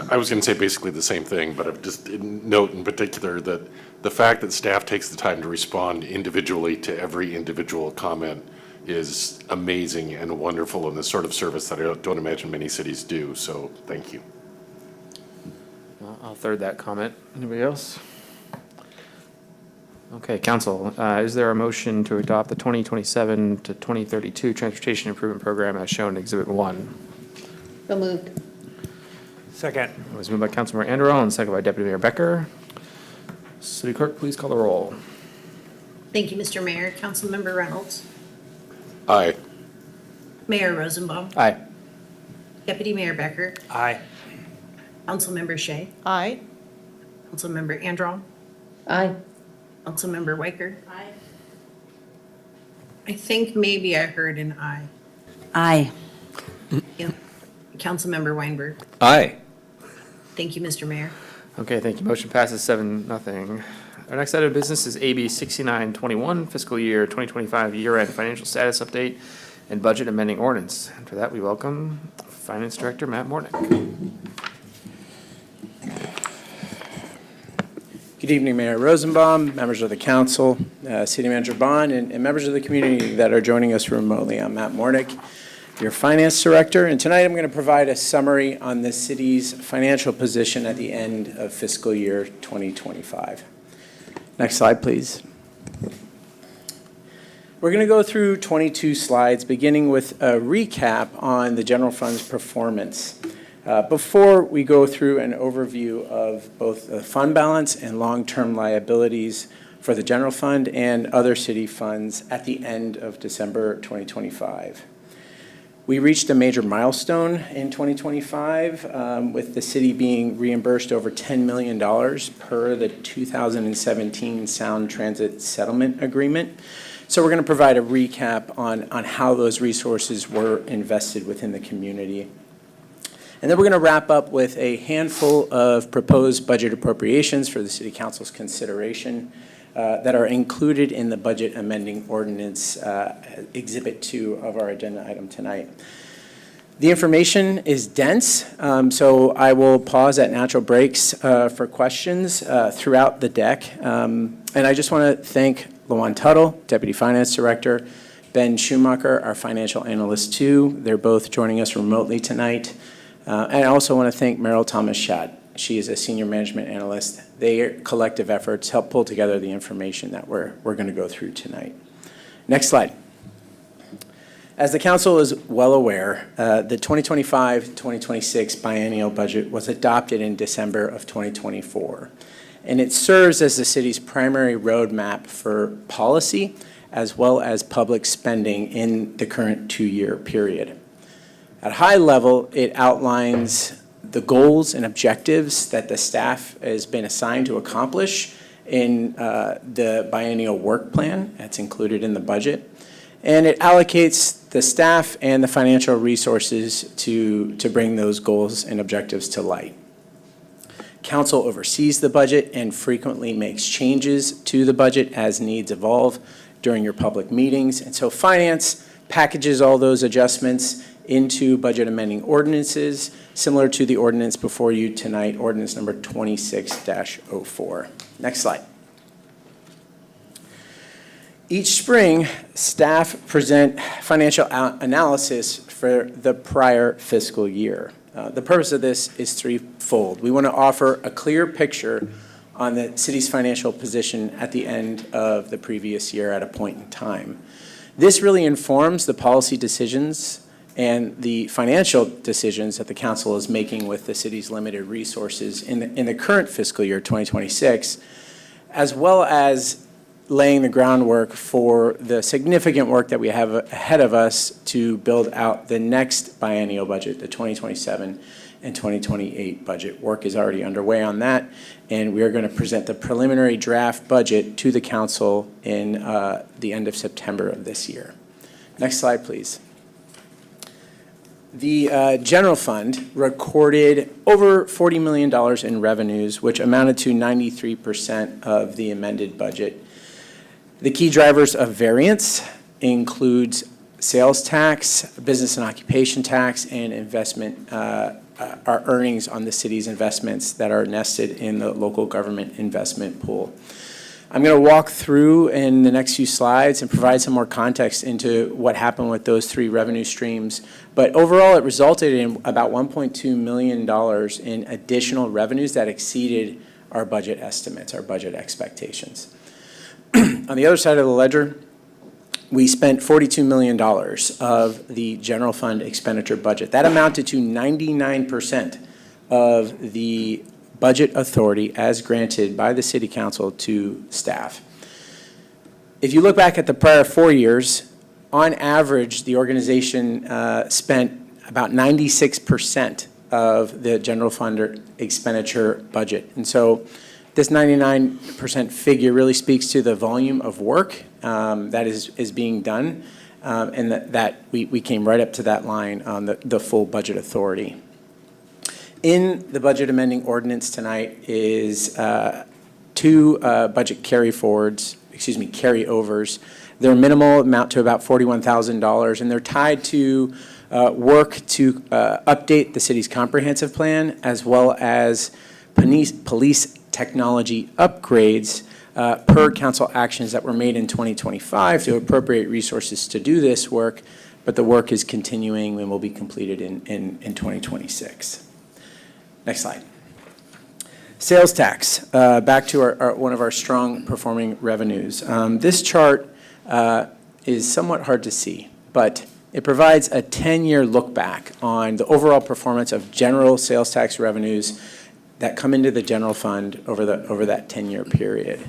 I was going to say basically the same thing, but I've just note in particular that the fact that staff takes the time to respond individually to every individual comment is amazing and wonderful, and the sort of service that I don't imagine many cities do. So thank you. I'll third that comment. Anybody else? Okay, council, is there a motion to adopt the 2027 to 2032 Transportation Improvement Program as shown in Exhibit 1? So moved. Second. It was moved by Councilmember Anderall and seconded by Deputy Mayor Becker. City Clerk, please call the roll. Thank you, Mr. Mayor. Councilmember Reynolds. Aye. Mayor Rosenbaum. Aye. Deputy Mayor Becker. Aye. Councilmember Shea. Aye. Councilmember Anderall. Aye. Councilmember Weicker. Aye. I think maybe I heard an aye. Aye. Yeah. Councilmember Weinberg. Aye. Thank you, Mr. Mayor. Okay, thank you. Motion passes 7-0. Our next item of business is AB 6921, fiscal year 2025 year-end financial status update and budget amending ordinance. And for that, we welcome Finance Director Matt Mornick. Good evening, Mayor Rosenbaum, members of the council, City Manager Bond, and members of the community that are joining us remotely. I'm Matt Mornick, your Finance Director, and tonight I'm going to provide a summary on the city's financial position at the end of fiscal year 2025. Next slide, please. We're going to go through 22 slides, beginning with a recap on the general fund's performance. Before we go through an overview of both the fund balance and long-term liabilities for the general fund and other city funds at the end of December 2025. We reached a major milestone in 2025 with the city being reimbursed over $10 million per the 2017 Sound Transit Settlement Agreement. So we're going to provide a recap on how those resources were invested within the community. And then we're going to wrap up with a handful of proposed budget appropriations for the City Council's consideration that are included in the budget amending ordinance Exhibit 2 of our agenda item tonight. The information is dense, so I will pause at natural breaks for questions throughout the deck. And I just want to thank Lawan Tuttle, Deputy Finance Director, Ben Schumacher, our financial analyst too. They're both joining us remotely tonight. And I also want to thank Meryl Thomas-Schad. She is a senior management analyst. Their collective efforts help pull together the information that we're going to go through tonight. Next slide. As the council is well aware, the 2025-2026 biennial budget was adopted in December of 2024, and it serves as the city's primary roadmap for policy as well as public spending in the current two-year period. At a high level, it outlines the goals and objectives that the staff has been assigned to accomplish in the biennial work plan that's included in the budget. And it allocates the staff and the financial resources to bring those goals and objectives to light. Council oversees the budget and frequently makes changes to the budget as needs evolve during your public meetings. And so finance packages all those adjustments into budget amending ordinances, similar to the ordinance before you tonight, ordinance number 26-04. Next slide. Each spring, staff present financial analysis for the prior fiscal year. The purpose of this is threefold. We want to offer a clear picture on the city's financial position at the end of the previous year at a point in time. This really informs the policy decisions and the financial decisions that the council is making with the city's limited resources in the current fiscal year, 2026, as well as laying the groundwork for the significant work that we have ahead of us to build out the next biennial budget, the 2027 and 2028 budget. Work is already underway on that, and we are going to present the preliminary draft budget to the council in the end of September of this year. Next slide, please. The general fund recorded over $40 million in revenues, which amounted to 93% of the amended budget. The key drivers of variance includes sales tax, business and occupation tax, and investment, our earnings on the city's investments that are nested in the local government investment pool. I'm going to walk through in the next few slides and provide some more context into what happened with those three revenue streams. But overall, it resulted in about $1.2 million in additional revenues that exceeded our budget estimates, our budget expectations. On the other side of the ledger, we spent $42 million of the general fund expenditure budget. That amounted to 99% of the budget authority as granted by the city council to staff. If you look back at the prior 4 years, on average, the organization spent about 96% of the general fund expenditure budget. And so this 99% figure really speaks to the volume of work that is being done, and that we came right up to that line on the full budget authority. In the budget amending ordinance tonight is two budget carryovers. They're minimal, amount to about $41,000, and they're tied to work to update the city's comprehensive plan, as well as police technology upgrades per council actions that were made in 2025 to appropriate resources to do this work, but the work is continuing and will be completed in 2026. Next slide. Sales tax, back to one of our strong performing revenues. This chart is somewhat hard to see, but it provides a 10-year look back on the overall performance of general sales tax revenues that come into the general fund over that 10-year period.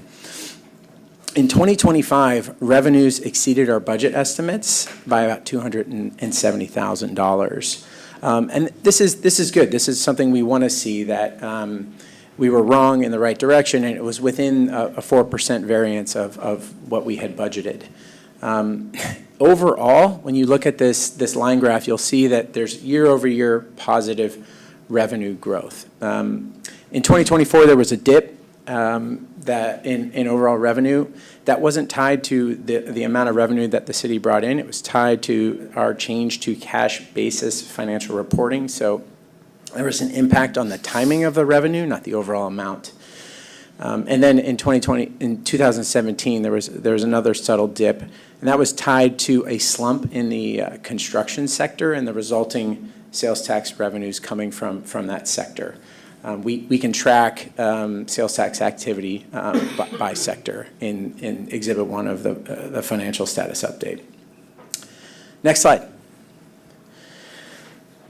In 2025, revenues exceeded our budget estimates by about $270,000. And this is good. This is something we want to see, that we were wrong in the right direction, and it was within a 4% variance of what we had budgeted. Overall, when you look at this line graph, you'll see that there's year-over-year positive revenue growth. In 2024, there was a dip that in overall revenue. That wasn't tied to the amount of revenue that the city brought in. It was tied to our change to cash basis financial reporting. So there was an impact on the timing of the revenue, not the overall amount. And then in 2017, there was another subtle dip, and that was tied to a slump in the construction sector and the resulting sales tax revenues coming from that sector. We can track sales tax activity by sector in Exhibit 1 of the financial status update. Next slide.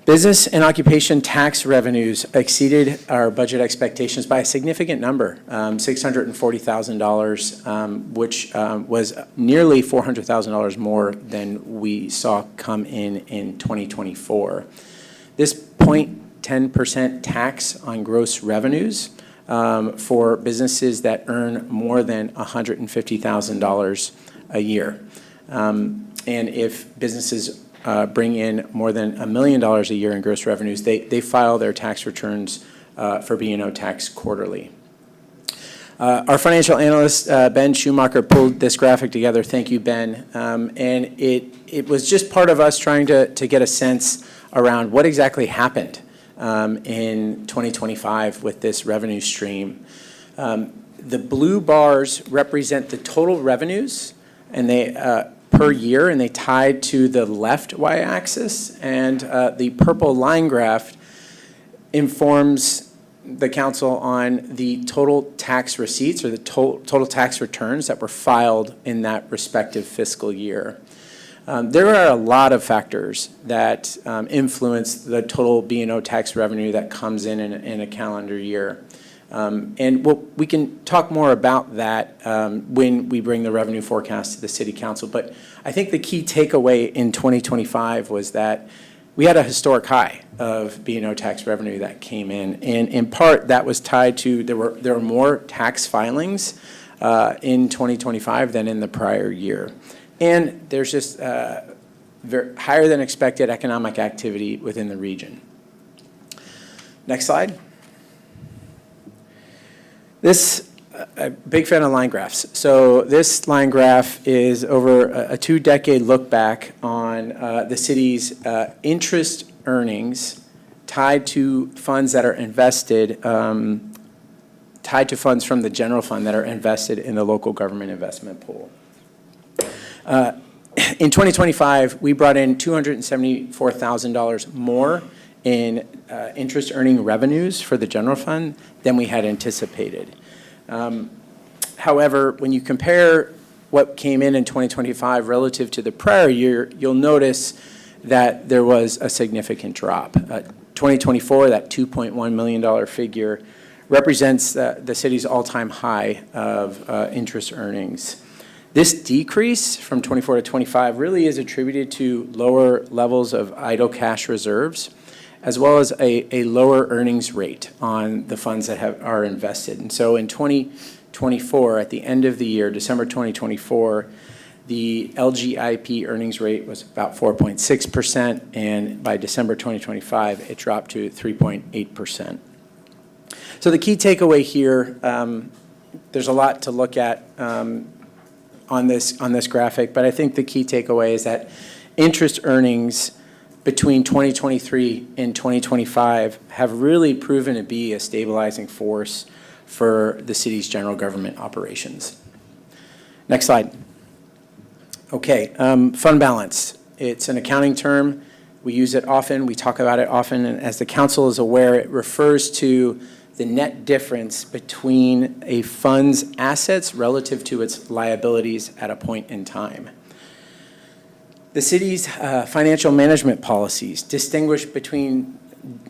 Business and occupation tax revenues exceeded our budget expectations by a significant number, $640,000, which was nearly $400,000 more than we saw come in 2024. This 0.10% tax on gross revenues for businesses that earn more than $150,000 a year. And if businesses bring in more than $1 million a year in gross revenues, they file their tax returns for B&O tax quarterly. Our financial analyst, Ben Schumacher, pulled this graphic together. Thank you, Ben. And it was just part of us trying to get a sense around what exactly happened in 2025 with this revenue stream. The blue bars represent the total revenues, and they per year, and they tied to the left y-axis, and the purple line graph informs the council on the total tax receipts or the total tax returns that were filed in that respective fiscal year. There are a lot of factors that influence the total B&O tax revenue that comes in a calendar year. And we can talk more about that when we bring the revenue forecast to the City Council. But I think the key takeaway in 2025 was that we had a historic high of B&O tax revenue that came in. And in part, that was tied to there were more tax filings in 2025 than in the prior year. And there's just higher than expected economic activity within the region. Next slide. This, a big fan of line graphs. So this line graph is over a 2-decade look back on the city's interest earnings tied to funds that are invested, tied to funds from the general fund that are invested in the local government investment pool. In 2025, we brought in $274,000 more in interest earning revenues for the general fund than we had anticipated. However, when you compare what came in 2025 relative to the prior year, you'll notice that there was a significant drop. 2024, that $2.1 million figure, represents the city's all-time high of interest earnings. This decrease from 24 to 25 really is attributed to lower levels of idle cash reserves, as well as a lower earnings rate on the funds that are invested. And so in 2024, at the end of the year, December 2024, the LGIP earnings rate was about 4.6%, and by December 2025, it dropped to 3.8%. So the key takeaway here, there's a lot to look at on this graphic, but I think the key takeaway is that interest earnings between 2023 and 2025 have really proven to be a stabilizing force for the city's general government operations. Next slide. Okay, fund balance. It's an accounting term. We use it often. We talk about it often. And as the council is aware, it refers to the net difference between a fund's assets relative to its liabilities at a point in time. The city's financial management policies distinguish between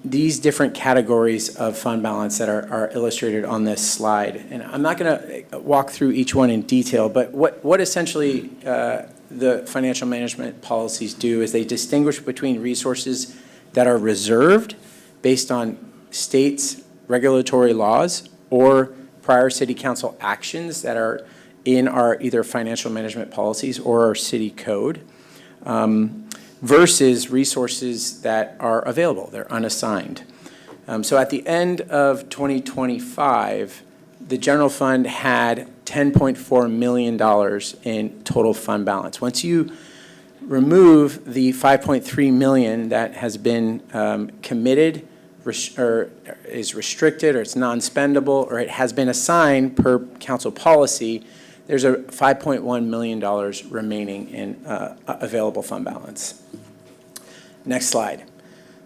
these different categories of fund balance that are illustrated on this slide. And I'm not going to walk through each one in detail, but what essentially the financial management policies do is they distinguish between resources that are reserved based on states' regulatory laws or prior city council actions that are in our either financial management policies or our city code, versus resources that are available, they're unassigned. So at the end of 2025, the general fund had $10.4 million in total fund balance. Once you remove the $5.3 million that has been committed, or is restricted, or it's non-spendable, or it has been assigned per council policy, there's a $5.1 million remaining in available fund balance. Next slide.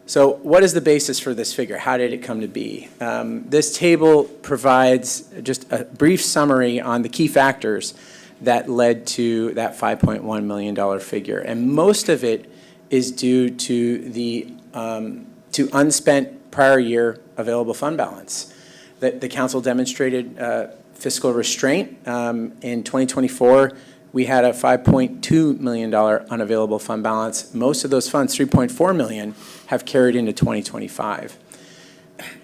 So what is the basis for this figure? How did it come to be? This table provides just a brief summary on the key factors that led to that $5.1 million figure. And most of it is due to the to unspent prior year available fund balance. The council demonstrated fiscal restraint. In 2024, we had a $5.2 million unavailable fund balance. Most of those funds, $3.4 million, have carried into 2025.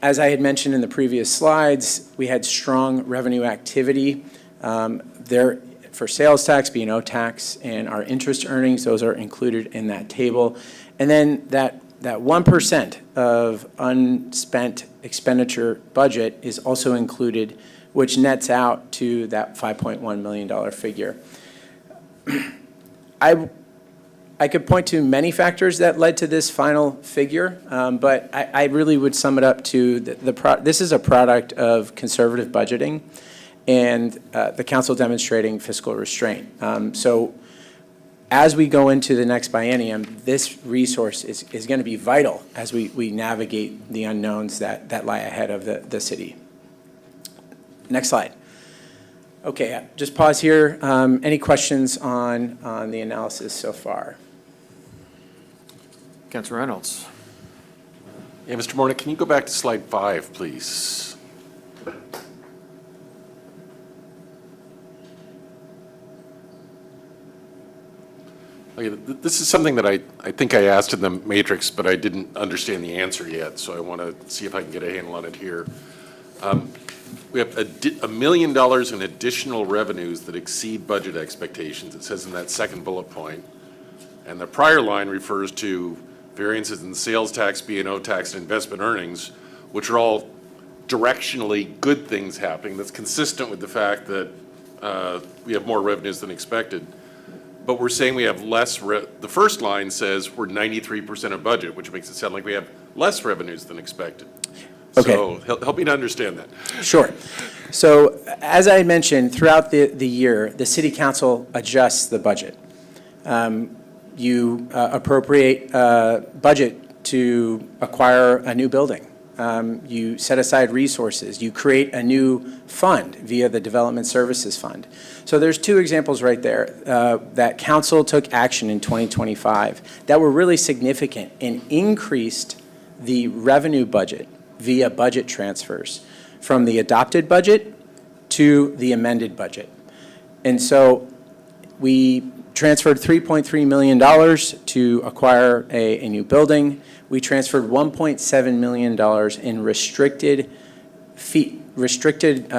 As I had mentioned in the previous slides, we had strong revenue activity there for sales tax, B&O tax, and our interest earnings. Those are included in that table. And then that 1% of unspent expenditure budget is also included, which nets out to that $5.1 million figure. I could point to many factors that led to this final figure, but I really would sum it up to this is a product of conservative budgeting and the council demonstrating fiscal restraint. So as we go into the next biennium, this resource is going to be vital as we navigate the unknowns that lie ahead of the city. Next slide. Okay, just pause here. Any questions on the analysis so far? Councilor Reynolds. Yeah, Mr. Mornick, can you go back to slide 5, please? Okay, this is something that I think I asked in the matrix, but I didn't understand the answer yet, so I want to see if I can get a handle on it here. We have $1 million in additional revenues that exceed budget expectations. It says in that second bullet point. And the prior line refers to variances in sales tax, B&O tax, and investment earnings, which are all directionally good things happening. That's consistent with the fact that we have more revenues than expected. But we're saying we have less, the first line says we're 93% of budget, which makes it sound like we have less revenues than expected. Okay. So help me to understand that. Sure. So as I mentioned, throughout the year, the city council adjusts the budget. You appropriate budget to acquire a new building. You set aside resources. You create a new fund via the Development Services Fund. So there's two examples right there that council took action in 2025 that were really significant and increased the revenue budget via budget transfers from the adopted budget to the amended budget. And so we transferred $3.3 million to acquire a new building. We transferred $1.7 million in restricted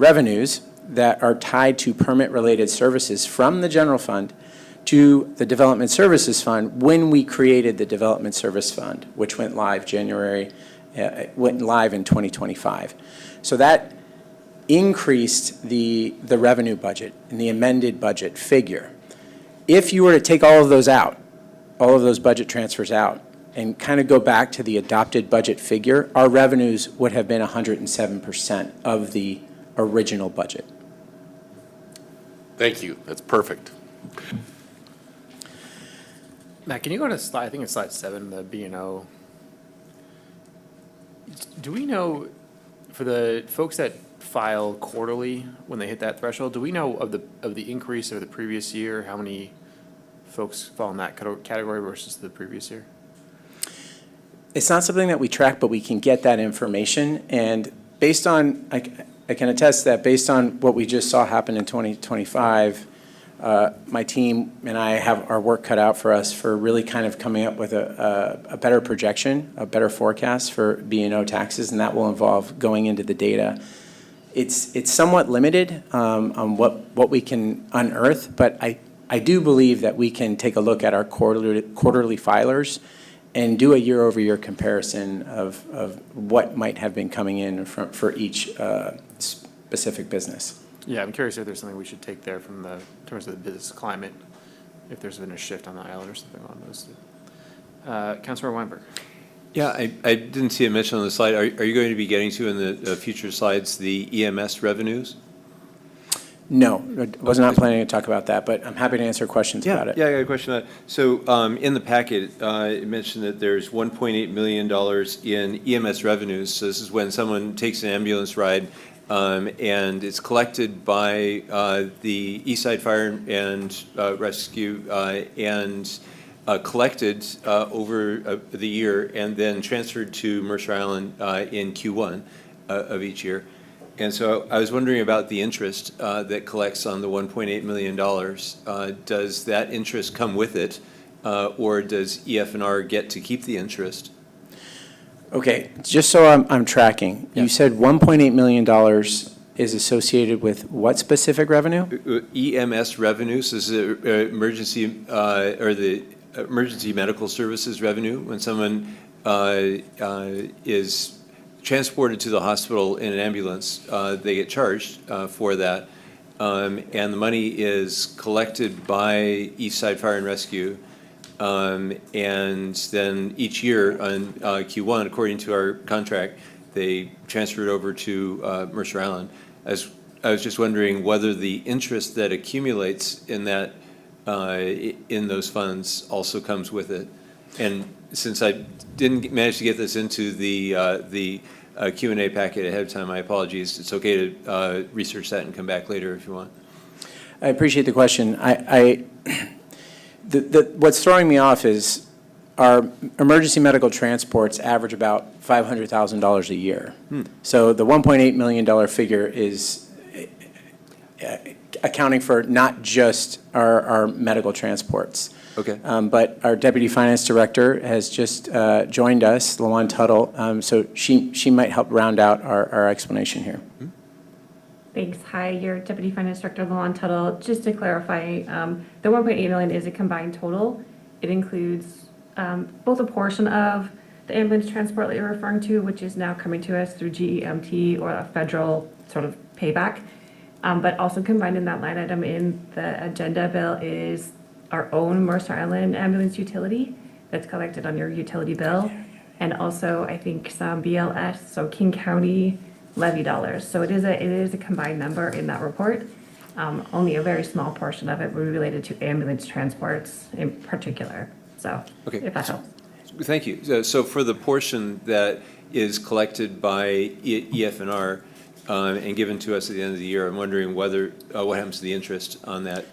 revenues that are tied to permit-related services from the general fund to the Development Services Fund when we created the Development Service Fund, which went live went live in 2025. So that increased the revenue budget and the amended budget figure. If you were to take all of those out, all of those budget transfers out, and kind of go back to the adopted budget figure, our revenues would have been 107% of the original budget. Thank you. That's perfect. Matt, can you go to slide, I think it's slide 7, the B&O. Do we know, for the folks that file quarterly when they hit that threshold, do we know of the increase over the previous year, how many folks fall in that category versus the previous year? It's not something that we track, but we can get that information. And based on, I can attest that based on what we just saw happen in 2025, my team and I have our work cut out for us for really kind of coming up with a better projection, a better forecast for B&O taxes, and that will involve going into the data. It's somewhat limited on what we can unearth, but I do believe that we can take a look at our quarterly filers and do a year-over-year comparison of what might have been coming in for each specific business. Yeah, I'm curious if there's something we should take there from in terms of the business climate, if there's been a shift on the island or something on those two. Councilor Weinberg. Yeah, I didn't see it mentioned on the slide. Are you going to be getting to in the future slides the EMS revenues? No, I was not planning to talk about that, but I'm happy to answer questions about it. Yeah, I got a question on that. So in the packet, it mentioned that there's $1.8 million in EMS revenues. So this is when someone takes an ambulance ride and it's collected by the Eastside Fire and Rescue and collected over the year and then transferred to Mercer Island in Q1 of each year. And so I was wondering about the interest that collects on the $1.8 million. Does that interest come with it, or does EF&R get to keep the interest? Okay, just so I'm tracking, you said $1.8 million is associated with what specific revenue? EMS revenues is the emergency or the emergency medical services revenue. When someone is transported to the hospital in an ambulance, they get charged for that. And the money is collected by Eastside Fire and Rescue. And then each year on Q1, according to our contract, they transfer it over to Mercer Island. I was just wondering whether the interest that accumulates in that in those funds also comes with it. And since I didn't manage to get this into the Q&A packet ahead of time, my apologies. It's okay to research that and come back later if you want. I appreciate the question. What's throwing me off is our emergency medical transports average about $500,000 a year. So the $1.8 million figure is accounting for not just our medical transports. Okay. But our Deputy Finance Director has just joined us, LaJuan Tuttle, so she might help round out our explanation here. Thanks. Hi, your Deputy Finance Director, LaJuan Tuttle. Just to clarify, the $1.8 million is a combined total. It includes both a portion of the ambulance transport that you're referring to, which is now coming to us through GEMT or a federal sort of payback, but also combined in that line item in the agenda bill is our own Mercer Island ambulance utility that's collected on your utility bill, and also I think some BLS, so King County levy dollars. So it is a combined number in that report. Only a very small portion of it will be related to ambulance transports in particular. So Okay. if that helps. Thank you. So for the portion that is collected by EF&R and given to us at the end of the year, I'm wondering whether what happens to the interest on that?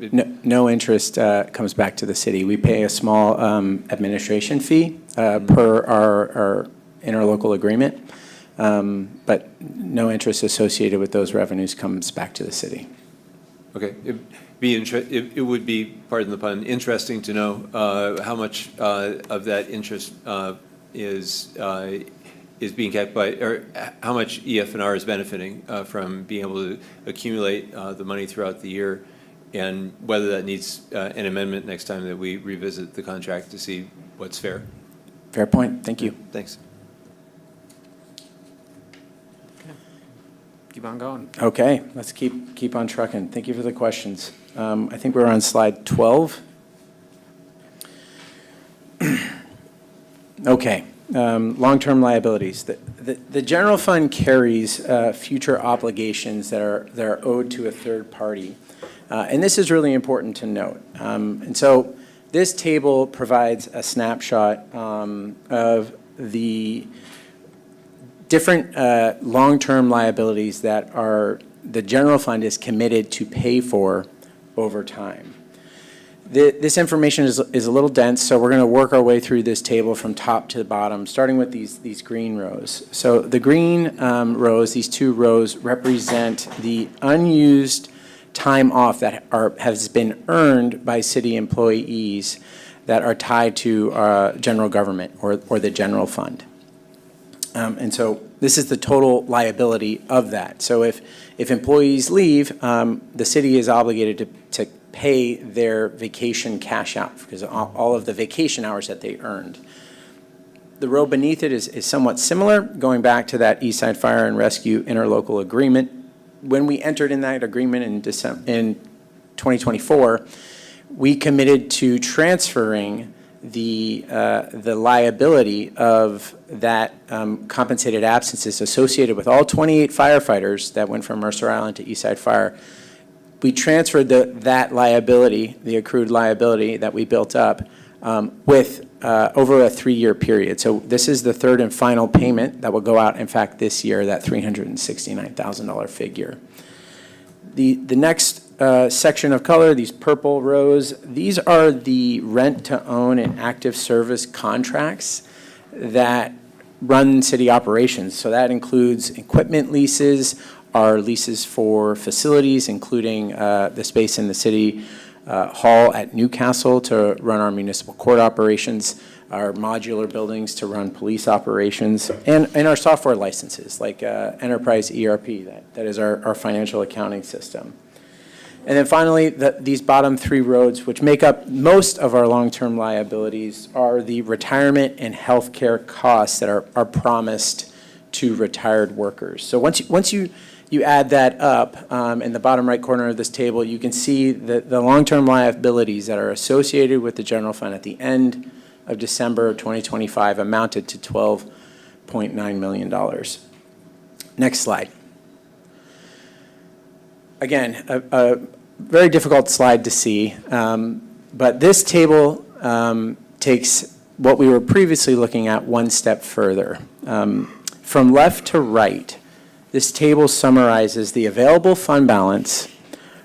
No interest comes back to the city. We pay a small administration fee per our interlocal agreement, but no interest associated with those revenues comes back to the city. Okay. It would be, pardon the pun, interesting to know how much of that interest is being kept by, or how much EF&R is benefiting from being able to accumulate the money throughout the year, and whether that needs an amendment next time that we revisit the contract to see what's fair. Fair point. Thank you. Thanks. Keep on going. Okay, let's keep on trucking. Thank you for the questions. I think we're on slide 12. Okay, long-term liabilities. The general fund carries future obligations that are owed to a third party. And this is really important to note. And so this table provides a snapshot of the different long-term liabilities that the general fund is committed to pay for over time. This information is a little dense, so we're going to work our way through this table from top to bottom, starting with these green rows. So the green rows, these two rows, represent the unused time off that has been earned by city employees that are tied to general government or the general fund. And so this is the total liability of that. So if employees leave, the city is obligated to pay their vacation cash out because all of the vacation hours that they earned. The row beneath it is somewhat similar, going back to that Eastside Fire and Rescue interlocal agreement. When we entered in that agreement in 2024, we committed to transferring the liability of that compensated absences associated with all 28 firefighters that went from Mercer Island to Eastside Fire we transferred that liability, the accrued liability that we built up, with over a 3-year period. So this is the third and final payment that will go out, in fact, this year, that $369,000 figure. The next section of color, these purple rows, these are the rent-to-own and active service contracts that run city operations. So that includes equipment leases, our leases for facilities, including the space in the city hall at Newcastle to run our municipal court operations, our modular buildings to run police operations, and our software licenses like Enterprise ERP, that is our financial accounting system. And then finally, these bottom 3 rows, which make up most of our long-term liabilities, are the retirement and healthcare costs that are promised to retired workers. So once you add that up, in the bottom right corner of this table, you can see that the long-term liabilities that are associated with the general fund at the end of December 2025 amounted to $12.9 million. Next slide. Again, a very difficult slide to see, but this table takes what we were previously looking at one step further. From left to right, this table summarizes the available fund balance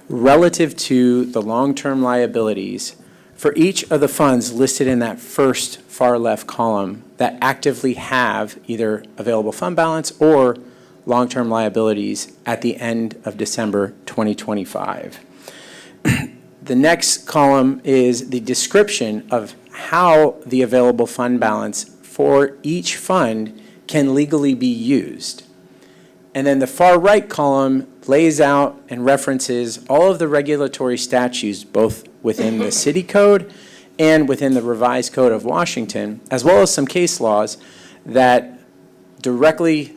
relative to the long-term liabilities for each of the funds listed in that first far left column that actively have either available fund balance or long-term liabilities at the end of December 2025. The next column is the description of how the available fund balance for each fund can legally be used. And then the far right column lays out and references all of the regulatory statutes, both within the city code and within the revised code of Washington, as well as some case laws that directly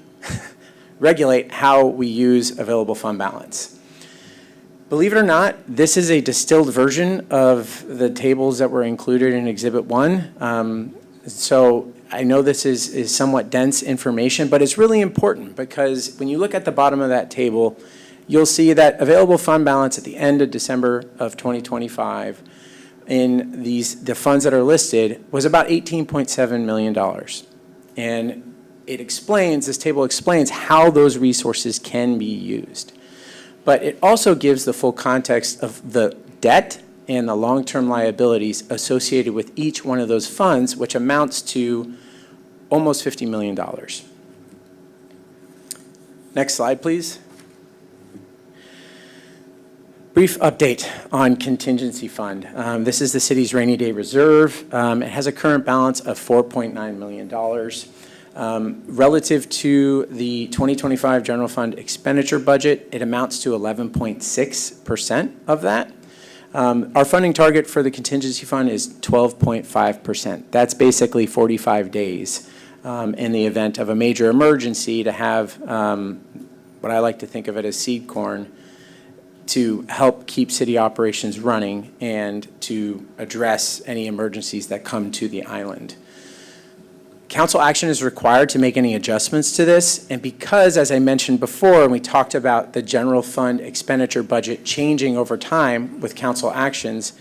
regulate how we use available fund balance. Believe it or not, this is a distilled version of the tables that were included in Exhibit 1. So I know this is somewhat dense information, but it's really important because when you look at the bottom of that table, you'll see that available fund balance at the end of December of 2025 in the funds that are listed was about $18.7 million. And this table explains how those resources can be used. But it also gives the full context of the debt and the long-term liabilities associated with each one of those funds, which amounts to almost $50 million. Next slide, please. Brief update on contingency fund. This is the city's rainy day reserve. It has a current balance of $4.9 million. Relative to the 2025 general fund expenditure budget, it amounts to 11.6% of that. Our funding target for the contingency fund is 12.5%. That's basically 45 days in the event of a major emergency to have what I like to think of it as seed corn to help keep city operations running and to address any emergencies that come to the island. Council action is required to make any adjustments to this, and because, as I mentioned before, and we talked about the general fund expenditure budget changing over time with council actions,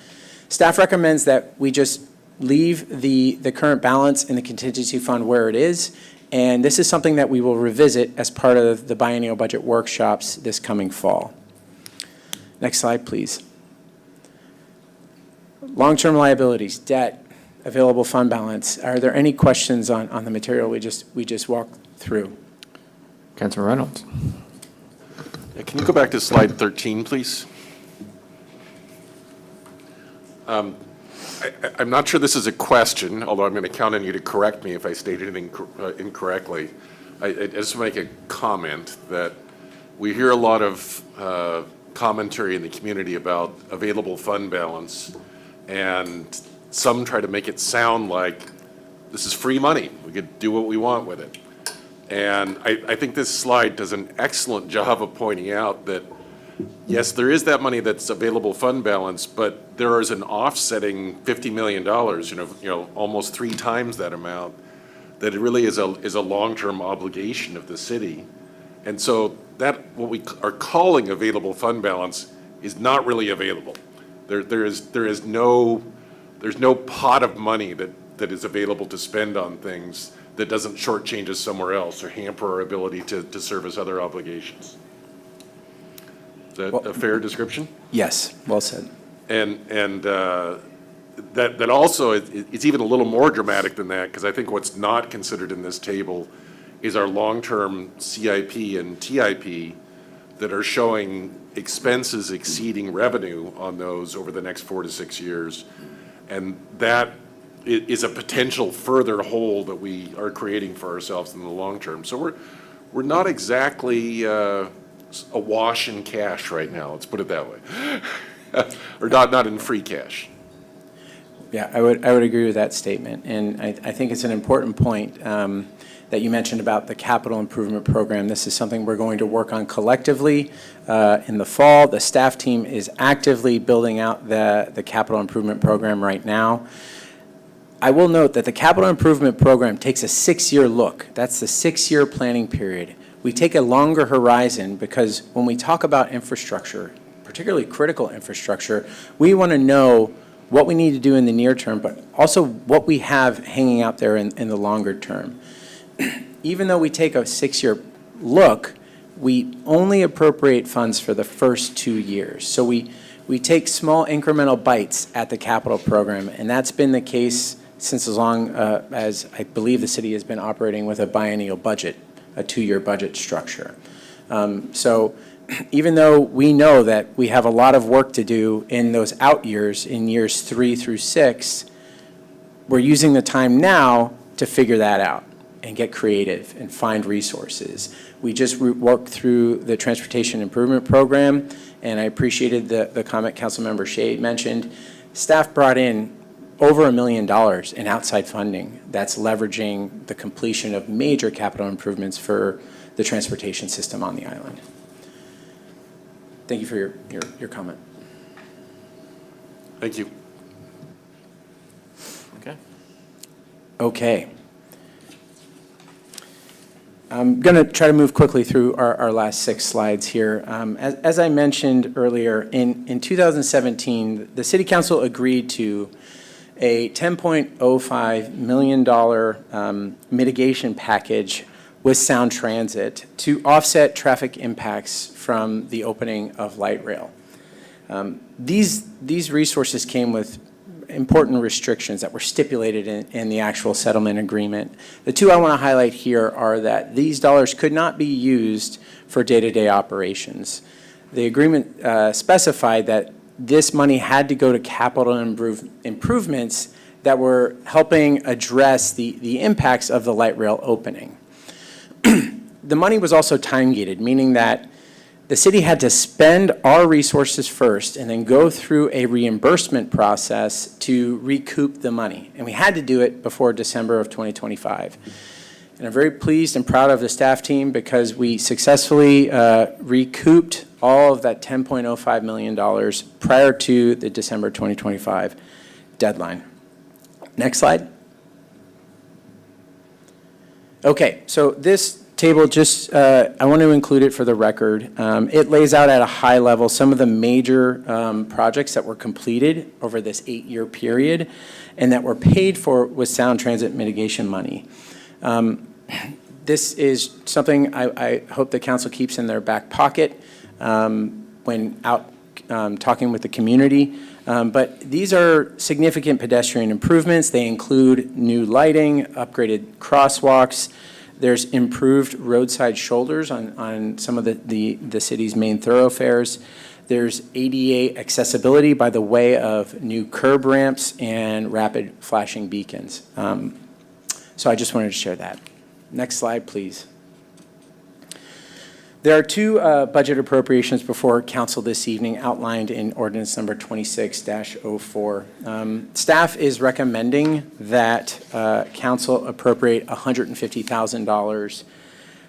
staff recommends that we just leave the current balance in the contingency fund where it is, and this is something that we will revisit as part of the biennial budget workshops this coming fall. Next slide, please. Long-term liabilities, debt, available fund balance. Are there any questions on the material we just walked through? Councilman Reynolds. Yeah, can you go back to slide 13, please? I'm not sure this is a question, although I'm going to count on you to correct me if I stated it incorrectly. I just make a comment that we hear a lot of commentary in the community about available fund balance, and some try to make it sound like this is free money. We could do what we want with it. And I think this slide does an excellent job of pointing out that, yes, there is that money that's available fund balance, but there is an offsetting $50 million, almost 3 times that amount, that it really is a long-term obligation of the city. And so that, what we are calling available fund balance, is not really available. There's no pot of money that is available to spend on things that doesn't shortchange us somewhere else or hamper our ability to service other obligations. Is that a fair description? Yes, well said. And that also, it's even a little more dramatic than that, because I think what's not considered in this table is our long-term CIP and TIP that are showing expenses exceeding revenue on those over the next 4 to 6 years. And that is a potential further hole that we are creating for ourselves in the long term. So we're not exactly awash in cash right now, let's put it that way. Or not in free cash. Yeah, I would agree with that statement. And I think it's an important point that you mentioned about the capital improvement program. This is something we're going to work on collectively in the fall. The staff team is actively building out the capital improvement program right now. I will note that the capital improvement program takes a 6-year look. That's the 6-year planning period. We take a longer horizon because when we talk about infrastructure, particularly critical infrastructure, we want to know what we need to do in the near term, but also what we have hanging out there in the longer term. Even though we take a 6-year look, we only appropriate funds for the first 2 years. So we take small incremental bites at the capital program, and that's been the case since as long as I believe the city has been operating with a biennial budget, a 2-year budget structure. So even though we know that we have a lot of work to do in those out years, in years 3 through 6, we're using the time now to figure that out and get creative and find resources. We just worked through the Transportation Improvement Program, and I appreciated the comment Councilmember Shea mentioned. Staff brought in over $1 million in outside funding that's leveraging the completion of major capital improvements for the transportation system on the island. Thank you for your comment. Thank you. Okay. Okay. I'm going to try to move quickly through our last 6 slides here. As I mentioned earlier, in 2017, the City Council agreed to a $10.05 million mitigation package with Sound Transit to offset traffic impacts from the opening of light rail. These resources came with important restrictions that were stipulated in the actual settlement agreement. The 2 I want to highlight here are that these dollars could not be used for day-to-day operations. The agreement specified that this money had to go to capital improvements that were helping address the impacts of the light rail opening. The money was also time-gated, meaning that the city had to spend our resources first and then go through a reimbursement process to recoup the money. And we had to do it before December of 2025. And I'm very pleased and proud of the staff team because we successfully recouped all of that $10.05 million prior to the December 2025 deadline. Next slide. Okay, so this table, just I want to include it for the record. It lays out at a high level some of the major projects that were completed over this 8-year period and that were paid for with Sound Transit mitigation money. This is something I hope the council keeps in their back pocket when out talking with the community. But these are significant pedestrian improvements. They include new lighting, upgraded crosswalks. There's improved roadside shoulders on some of the city's main thoroughfares. There's ADA accessibility by the way of new curb ramps and rapid flashing beacons. So I just wanted to share that. Next slide, please. There are 2 budget appropriations before council this evening outlined in ordinance number 26-04. Staff is recommending that council appropriate $150,000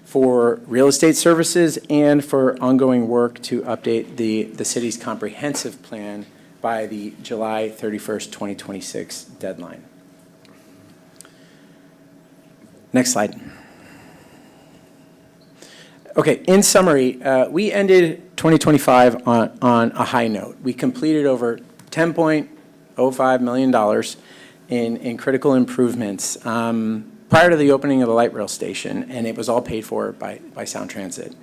for real estate services and for ongoing work to update the city's comprehensive plan by the July 31st, 2026 deadline. Next slide. Okay, in summary, we ended 2025 on a high note. We completed over $10.05 million in critical improvements prior to the opening of the light rail station, and it was all paid for by Sound Transit.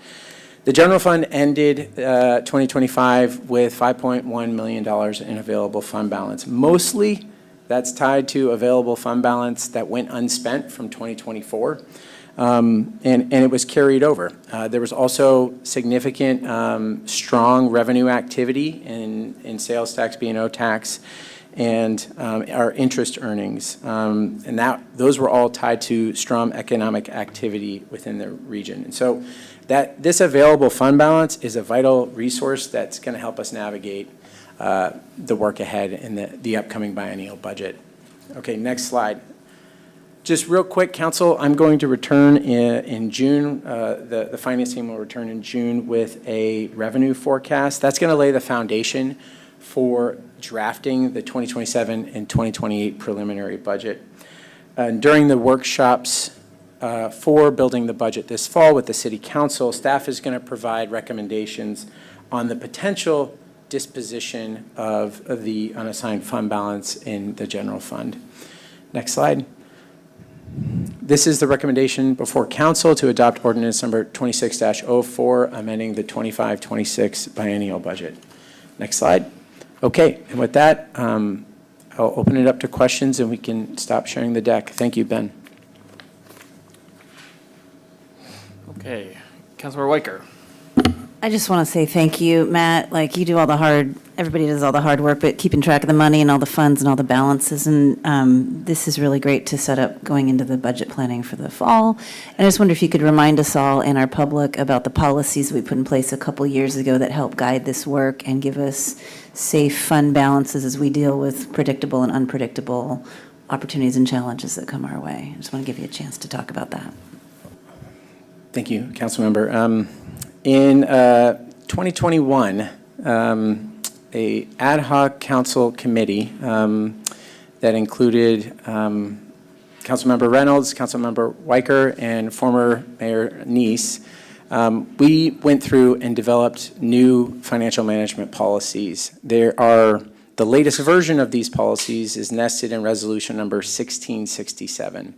The general fund ended 2025 with $5.1 million in available fund balance. Mostly that's tied to available fund balance that went unspent from 2024, and it was carried over. There was also significant strong revenue activity in sales tax, B&O tax, and our interest earnings. And those were all tied to strong economic activity within the region. And so this available fund balance is a vital resource that's going to help us navigate the work ahead in the upcoming biennial budget. Okay, next slide. Just real quick, Council, I'm going to return in June. The finance team will return in June with a revenue forecast. That's going to lay the foundation for drafting the 2027 and 2028 preliminary budget. During the workshops for building the budget this fall with the City Council, staff is going to provide recommendations on the potential disposition of the unassigned fund balance in the general fund. Next slide. This is the recommendation before Council to adopt ordinance number 26-04, amending the 25-26 biennial budget. Next slide. Okay, and with that, I'll open it up to questions and we can stop sharing the deck. Thank you, Ben. Okay, Councilmember Weicker. I just want to say thank you, Matt. Like, you do all the hard, everybody does all the hard work, but keeping track of the money and all the funds and all the balances. And this is really great to set up going into the budget planning for the fall. And I just wonder if you could remind us all and our public about the policies we put in place a couple years ago that help guide this work and give us safe fund balances as we deal with predictable and unpredictable opportunities and challenges that come our way. I just want to give you a chance to talk about that. Thank you, Councilmember. In 2021, a ad hoc council committee that included Councilmember Reynolds, Councilmember Weicker, and former Mayor Neese, we went through and developed new financial management policies. The latest version of these policies is nested in resolution number 1667.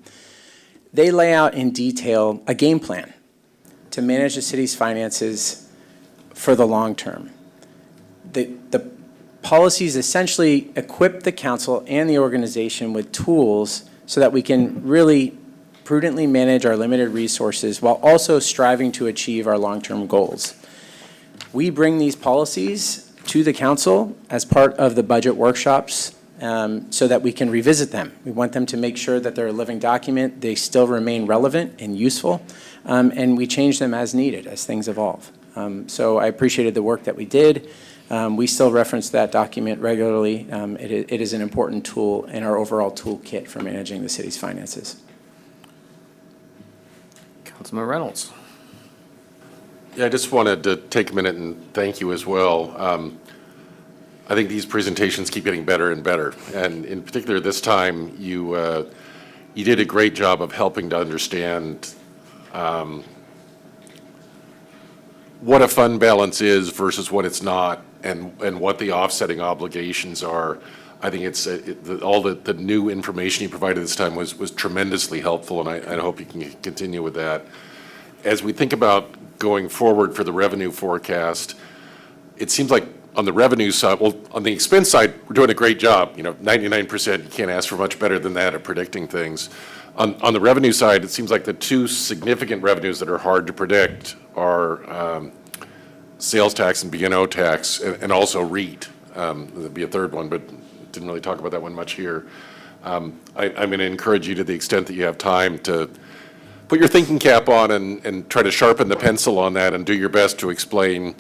They lay out in detail a game plan to manage the city's finances for the long term. The policies essentially equip the council and the organization with tools so that we can really prudently manage our limited resources while also striving to achieve our long-term goals. We bring these policies to the council as part of the budget workshops so that we can revisit them. We want them to make sure that they're a living document, they still remain relevant and useful, and we change them as needed as things evolve. So I appreciated the work that we did. We still reference that document regularly. It is an important tool in our overall toolkit for managing the city's finances. Councilmember Reynolds. Yeah, I just wanted to take a minute and thank you as well. I think these presentations keep getting better and better. And in particular, this time, you did a great job of helping to understand what a fund balance is versus what it's not, and what the offsetting obligations are. I think it's all the new information you provided this time was tremendously helpful, and I hope you can continue with that. As we think about going forward for the revenue forecast, it seems like on the revenue side, well, on the expense side, we're doing a great job. 99%, you can't ask for much better than that at predicting things. On the revenue side, it seems like the two significant revenues that are hard to predict are sales tax and B&O tax, and also REIT. There'd be a third one, but didn't really talk about that one much here. I'm going to encourage you, to the extent that you have time, to put your thinking cap on and try to sharpen the pencil on that and do your best to explain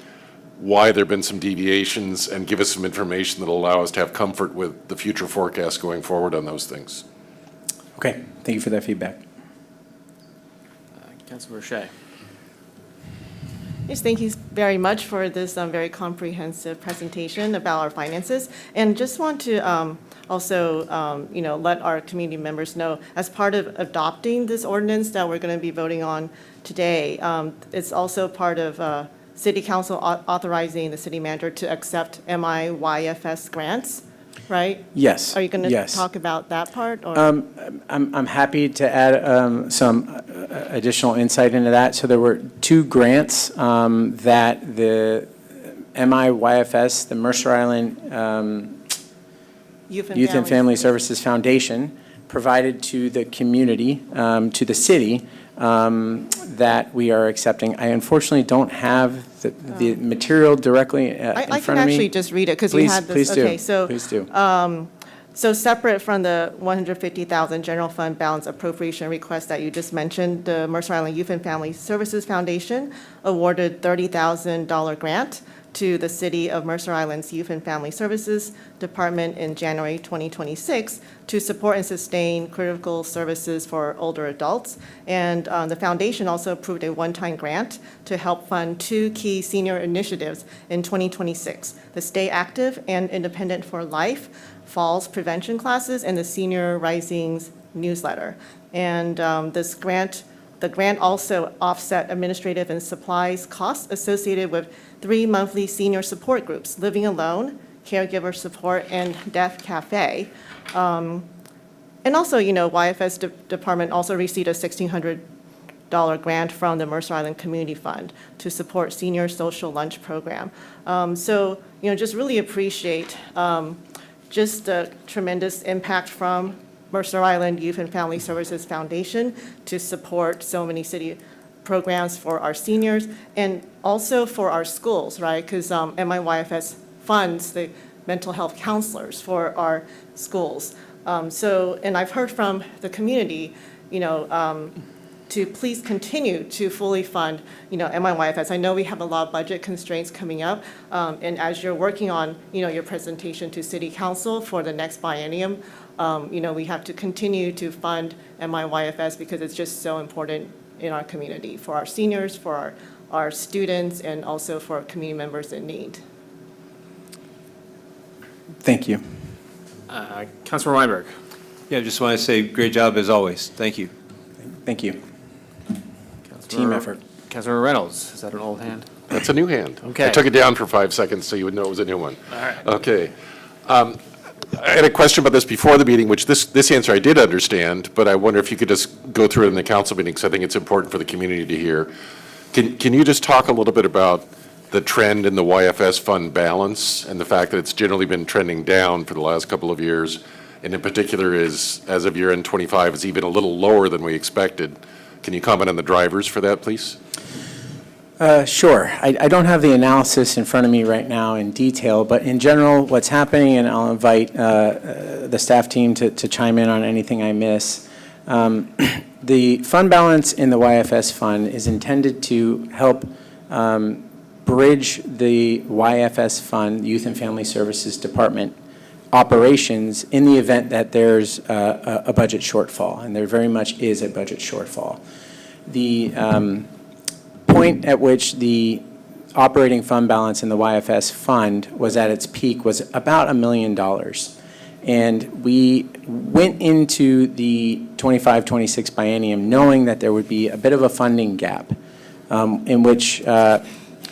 why there have been some deviations and give us some information that will allow us to have comfort with the future forecast going forward on those things. Okay, thank you for that feedback. Councilmember Shea. Yes, thank you very much for this very comprehensive presentation about our finances. And just want to also, let our community members know, as part of adopting this ordinance that we're going to be voting on today, it's also part of City Council authorizing the city manager to accept MIYFS grants, right? Yes. Are you going to yes. talk about that part? Or? I'm happy to add some additional insight into that. So there were 2 grants that the MIYFS, the Mercer Island Youth and Family Services Foundation, provided to the community, to the city, that we are accepting. I unfortunately don't have the material directly in front of me. I can actually just read it because we had this. Please do. Okay, so Please do. So separate from the $150,000 general fund balance appropriation request that you just mentioned, the Mercer Island Youth and Family Services Foundation awarded $30,000 grant to the City of Mercer Island's Youth and Family Services Department in January 2026 to support and sustain critical services for older adults. And the foundation also approved a one-time grant to help fund 2 key senior initiatives in 2026, the Stay Active and Independent for Life Falls Prevention Classes and the Senior Risings newsletter. And the grant also offset administrative and supplies costs associated with 3 monthly senior support groups, Living Alone, Caregiver Support, and Deaf Cafe. And also, YFS department also received a $1,600 grant from the Mercer Island Community Fund to support senior social lunch program. So, just really appreciate just the tremendous impact from Mercer Island Youth and Family Services Foundation to support so many city programs for our seniors and also for our schools, right? Because MIYFS funds the mental health counselors for our schools. And I've heard from the community, to please continue to fully fund, MIYFS. I know we have a lot of budget constraints coming up, and as you're working on, your presentation to City Council for the next biennium, we have to continue to fund MIYFS because it's just so important in our community for our seniors, for our students, and also for community members in need. Thank you. Councilor Weinberg. Yeah, I just want to say great job as always. Thank you. Thank you. Team effort. Councilor Reynolds, is that an old hand? That's a new hand. Okay. I took it down for 5 seconds so you would know it was a new one. All right. Okay. I had a question about this before the meeting, which this answer I did understand, but I wonder if you could just go through it in the council meeting, because I think it's important for the community to hear. Can you just talk a little bit about the trend in the YFS fund balance and the fact that it's generally been trending down for the last couple of years, and in particular is, as of year-end 25, is even a little lower than we expected? Can you comment on the drivers for that, please? Sure. I don't have the analysis in front of me right now in detail, but in general, what's happening, and I'll invite the staff team to chime in on anything I miss. The fund balance in the YFS fund is intended to help bridge the YFS fund, Youth and Family Services Department, operations in the event that there's a budget shortfall, and there very much is a budget shortfall. The point at which the operating fund balance in the YFS fund was at its peak was about $1 million. And we went into the 25-26 biennium knowing that there would be a bit of a funding gap in which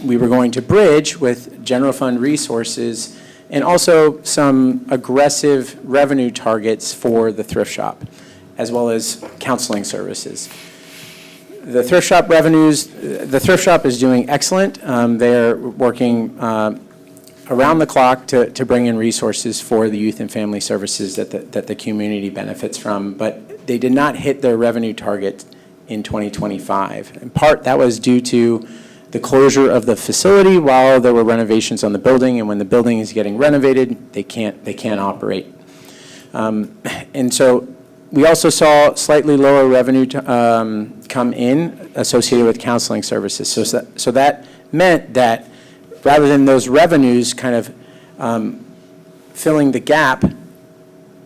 we were going to bridge with general fund resources and also some aggressive revenue targets for the thrift shop, as well as counseling services. The thrift shop revenues, the thrift shop is doing excellent. They're working around the clock to bring in resources for the youth and family services that the community benefits from, but they did not hit their revenue target in 2025. In part, that was due to the closure of the facility while there were renovations on the building, and when the building is getting renovated, they can't operate. And so we also saw slightly lower revenue come in associated with counseling services. So that meant that rather than those revenues kind of filling the gap,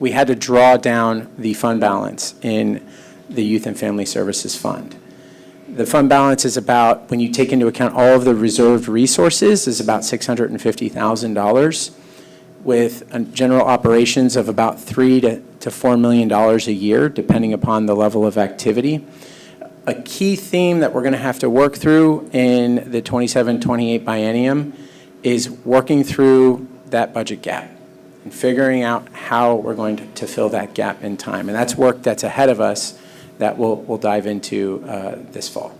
we had to draw down the fund balance in the Youth and Family Services Fund. The fund balance is about, when you take into account all of the reserved resources, is about $650,000, with general operations of about $3 to $4 million a year, depending upon the level of activity. a key theme that we're going to have to work through in the 27-28 biennium is working through that budget gap and figuring out how we're going to fill that gap in time. And that's work that's ahead of us that we'll dive into this fall.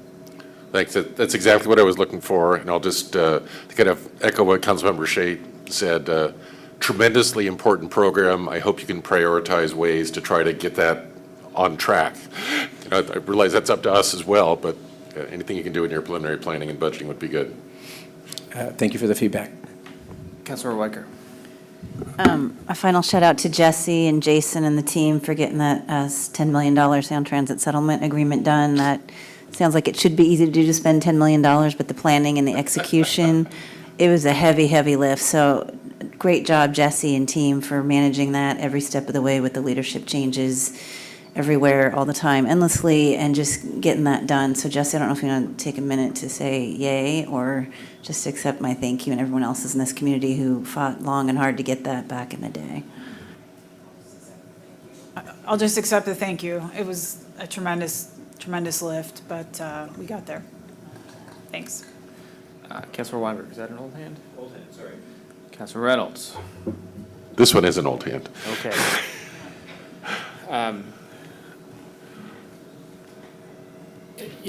Thanks. That's exactly what I was looking for. And I'll just kind of echo what Councilmember Shea said. Tremendously important program. I hope you can prioritize ways to try to get that on track. I realize that's up to us as well, but anything you can do in your preliminary planning and budgeting would be good. Thank you for the feedback. Councilor Weicker. A final shout out to Jesse and Jason and the team for getting that $10 million Sound Transit settlement agreement done. That sounds like it should be easy to do, to spend $10 million, but the planning and the execution, it was a heavy, heavy lift. So great job, Jesse and team, for managing that every step of the way with the leadership changes everywhere, all the time, endlessly, and just getting that done. So Jesse, I don't know if you want to take a minute to say yay or just accept my thank you and everyone else's in this community who fought long and hard to get that back in the day. I'll just accept the thank you. It was a tremendous lift, but we got there. Thanks. Councilor Weinberg, is that an old hand? Old hand, sorry. Councilor Reynolds. This one is an old hand. Okay.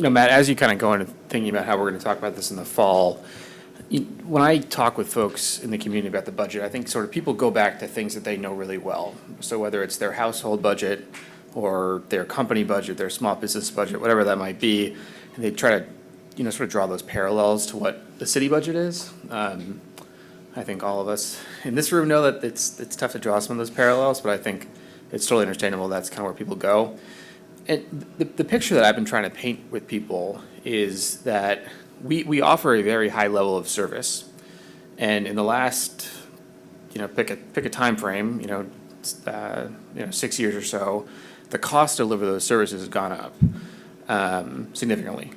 Matt, as you kind of go into thinking about how we're going to talk about this in the fall, when I talk with folks in the community about the budget, I think sort of people go back to things that they know really well. So whether it's their household budget or their company budget, their small business budget, whatever that might be, and they try to, sort of draw those parallels to what the city budget is. I think all of us in this room know that it's tough to draw some of those parallels, but I think it's totally understandable. That's kind of where people go. And the picture that I've been trying to paint with people is that we offer a very high level of service. And in the last, pick a time frame, 6 years or so, the cost to deliver those services has gone up significantly.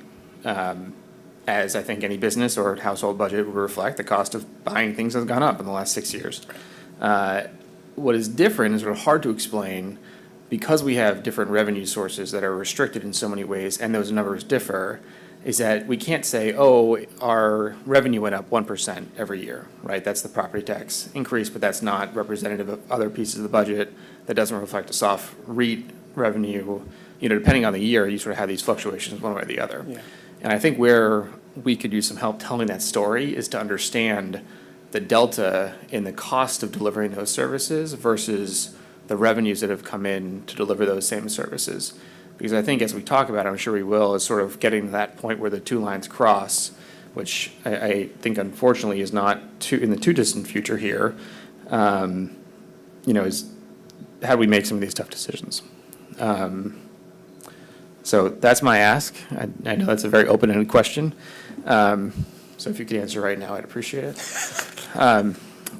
As I think any business or household budget would reflect, the cost of buying things has gone up in the last 6 years. What is different is sort of hard to explain because we have different revenue sources that are restricted in so many ways, and those numbers differ, is that we can't say, oh, our revenue went up 1% every year, right? That's the property tax increase, but that's not representative of other pieces of the budget. That doesn't reflect a soft REIT revenue. Depending on the year, you sort of have these fluctuations one way or the other. Yeah. And I think where we could use some help telling that story is to understand the delta in the cost of delivering those services versus the revenues that have come in to deliver those same services. Because I think as we talk about it, I'm sure we will, is sort of getting to that point where the two lines cross, which I think unfortunately is not in the too distant future here, is how do we make some of these tough decisions? So that's my ask. I know that's a very open-ended question. So if you could answer right now, I'd appreciate it.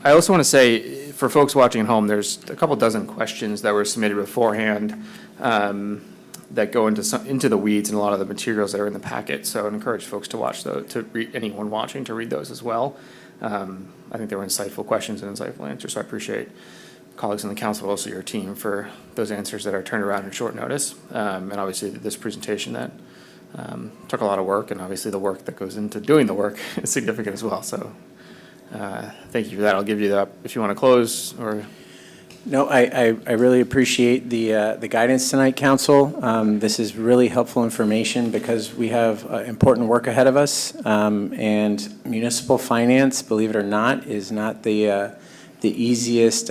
I also want to say, for folks watching at home, there's a couple dozen questions that were submitted beforehand that go into the weeds and a lot of the materials that are in the packet. So I'd encourage folks to watch those, anyone watching to read those as well. I think they were insightful questions and insightful answers, so I appreciate colleagues on the council, but also your team for those answers that are turned around in short notice. And obviously this presentation that took a lot of work, and obviously the work that goes into doing the work is significant as well. So thank you for that. I'll give you that if you want to close or. No, I really appreciate the guidance tonight, Council. This is really helpful information because we have important work ahead of us. And municipal finance, believe it or not, is not the easiest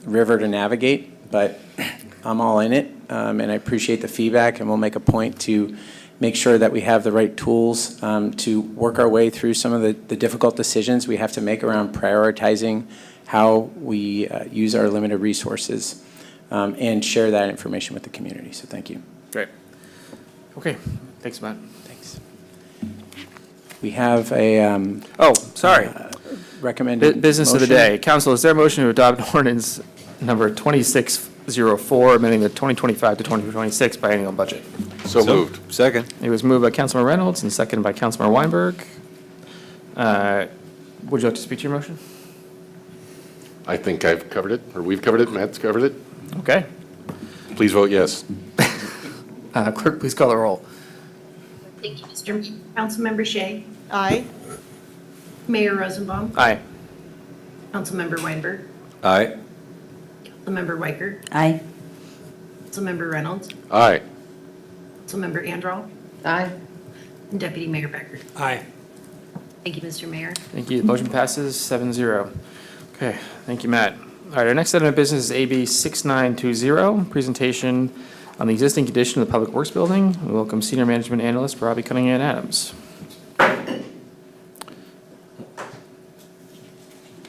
river to navigate, but I'm all in it. And I appreciate the feedback, and we'll make a point to make sure that we have the right tools to work our way through some of the difficult decisions we have to make around prioritizing how we use our limited resources and share that information with the community. So thank you. Great. Okay. Thanks, Matt. Thanks. We have a recommended business motion. of the day. Council, is there a motion to adopt ordinance number 2604, amending the 2025 to 2026 biennial budget? So moved. Second. It was moved by Councilman Reynolds and seconded by Councilman Weinberg. Would you like to speak to your motion? I think I've covered it, or we've covered it, Matt's covered it. Okay. Please vote yes. Clerk, please call the roll. Thank you, Mr. Mayor. Councilmember Shea, Aye. Mayor Rosenbaum, Aye. Councilmember Weinberg, Aye. Councilmember Weicker, Aye. Councilmember Reynolds, Aye. Councilmember Andral, Aye. and Deputy Mayor Becker. Aye. Thank you, Mr. Mayor. Thank you. The motion passes 7-0. Okay, thank you, Matt. All right, our next item of business is AB 6920, presentation on the existing condition of the Public Works Building. We welcome Senior Management Analyst Robbie Cunningham Adams.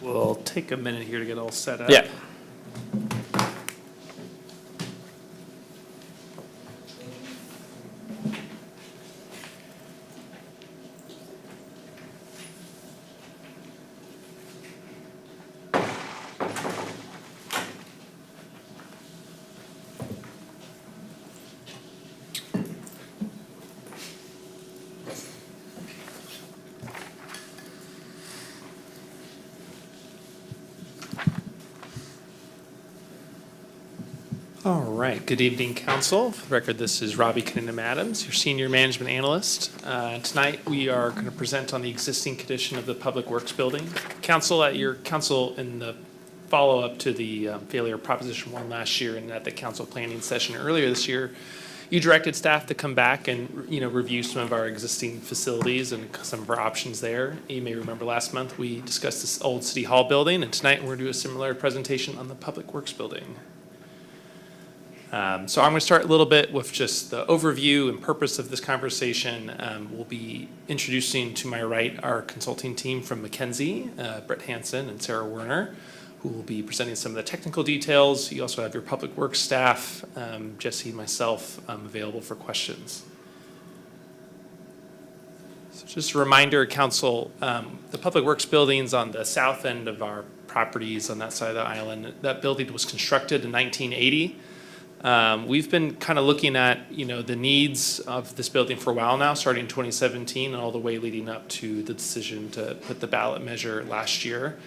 We'll take a minute here to get all set up. Yeah. All right, good evening, council. For the record, this is Robbie Cunningham Adams, your senior management analyst. Tonight, we are going to present on the existing condition of the Public Works Building. Council, at your council in the follow-up to the failure of Proposition 1 last year and at the council planning session earlier this year, you directed staff to come back and, review some of our existing facilities and some of our options there. You may remember last month, we discussed this old City Hall building, and tonight we're going to do a similar presentation on the Public Works Building. So I'm going to start a little bit with just the overview and purpose of this conversation. We'll be introducing to my right our consulting team from McKinsey, Brett Hansen and Sarah Werner, who will be presenting some of the technical details. You also have your public works staff, Jesse and myself, available for questions. So just a reminder, council, the Public Works building's on the south end of our properties on that side of the island. That building was constructed in 1980. We've been kind of looking at, the needs of this building for a while now, starting in 2017 and all the way leading up to the decision to put the ballot measure last year.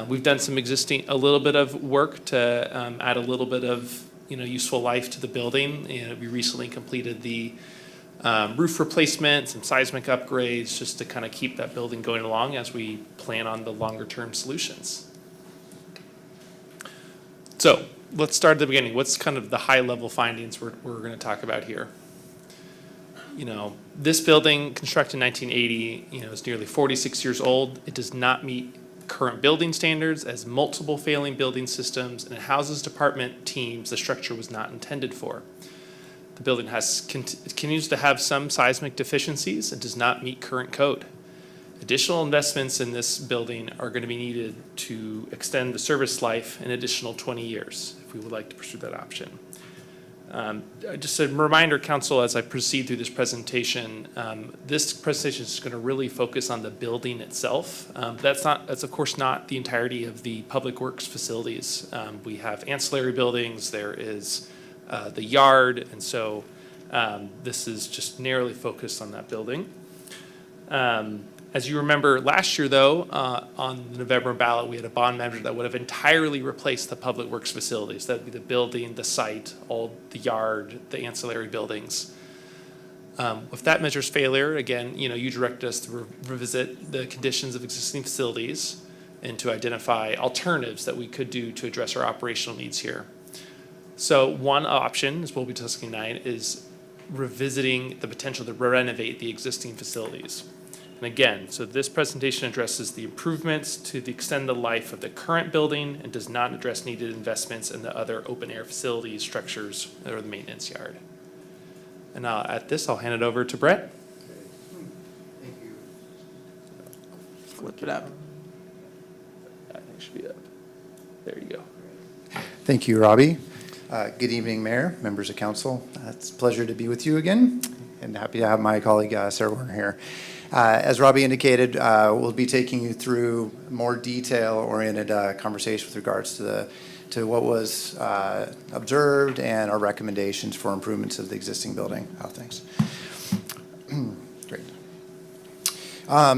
We've done a little bit of work to add a little bit of, useful life to the building. We recently completed the roof replacement, some seismic upgrades, just to kind of keep that building going along as we plan on the longer term solutions. So let's start at the beginning. What's kind of the high level findings we're going to talk about here? This building constructed in 1980, is nearly 46 years old. It does not meet current building standards, as multiple failing building systems, and it houses department teams the structure was not intended for. The building continues to have some seismic deficiencies and does not meet current code. Additional investments in this building are going to be needed to extend the service life an additional 20 years, if we would like to pursue that option. Just a reminder, council, as I proceed through this presentation is going to really focus on the building itself. That's of course not the entirety of the Public Works facilities. We have ancillary buildings, there is the yard, and so this is just narrowly focused on that building. As you remember last year, though, on the November ballot, we had a bond measure that would have entirely replaced the Public Works facilities. That would be the building, the site, all the yard, the ancillary buildings. With that measure's failure, again, you directed us to revisit the conditions of existing facilities and to identify alternatives that we could do to address our operational needs here. So one option, as we'll be discussing tonight, is revisiting the potential to renovate the existing facilities. And again, so this presentation addresses the improvements to extend the life of the current building and does not address needed investments in the other open-air facilities, structures, or the maintenance yard. And at this, I'll hand it over to Brett. Thank you. Flip it up. I think it should be up. There you go. Thank you, Robbie. Good evening, Mayor, members of council. It's a pleasure to be with you again, and happy to have my colleague Sarah Werner here. As Robbie indicated, we'll be taking you through more detail-oriented conversation with regards to what was observed and our recommendations for improvements of the existing building. Thanks. Great.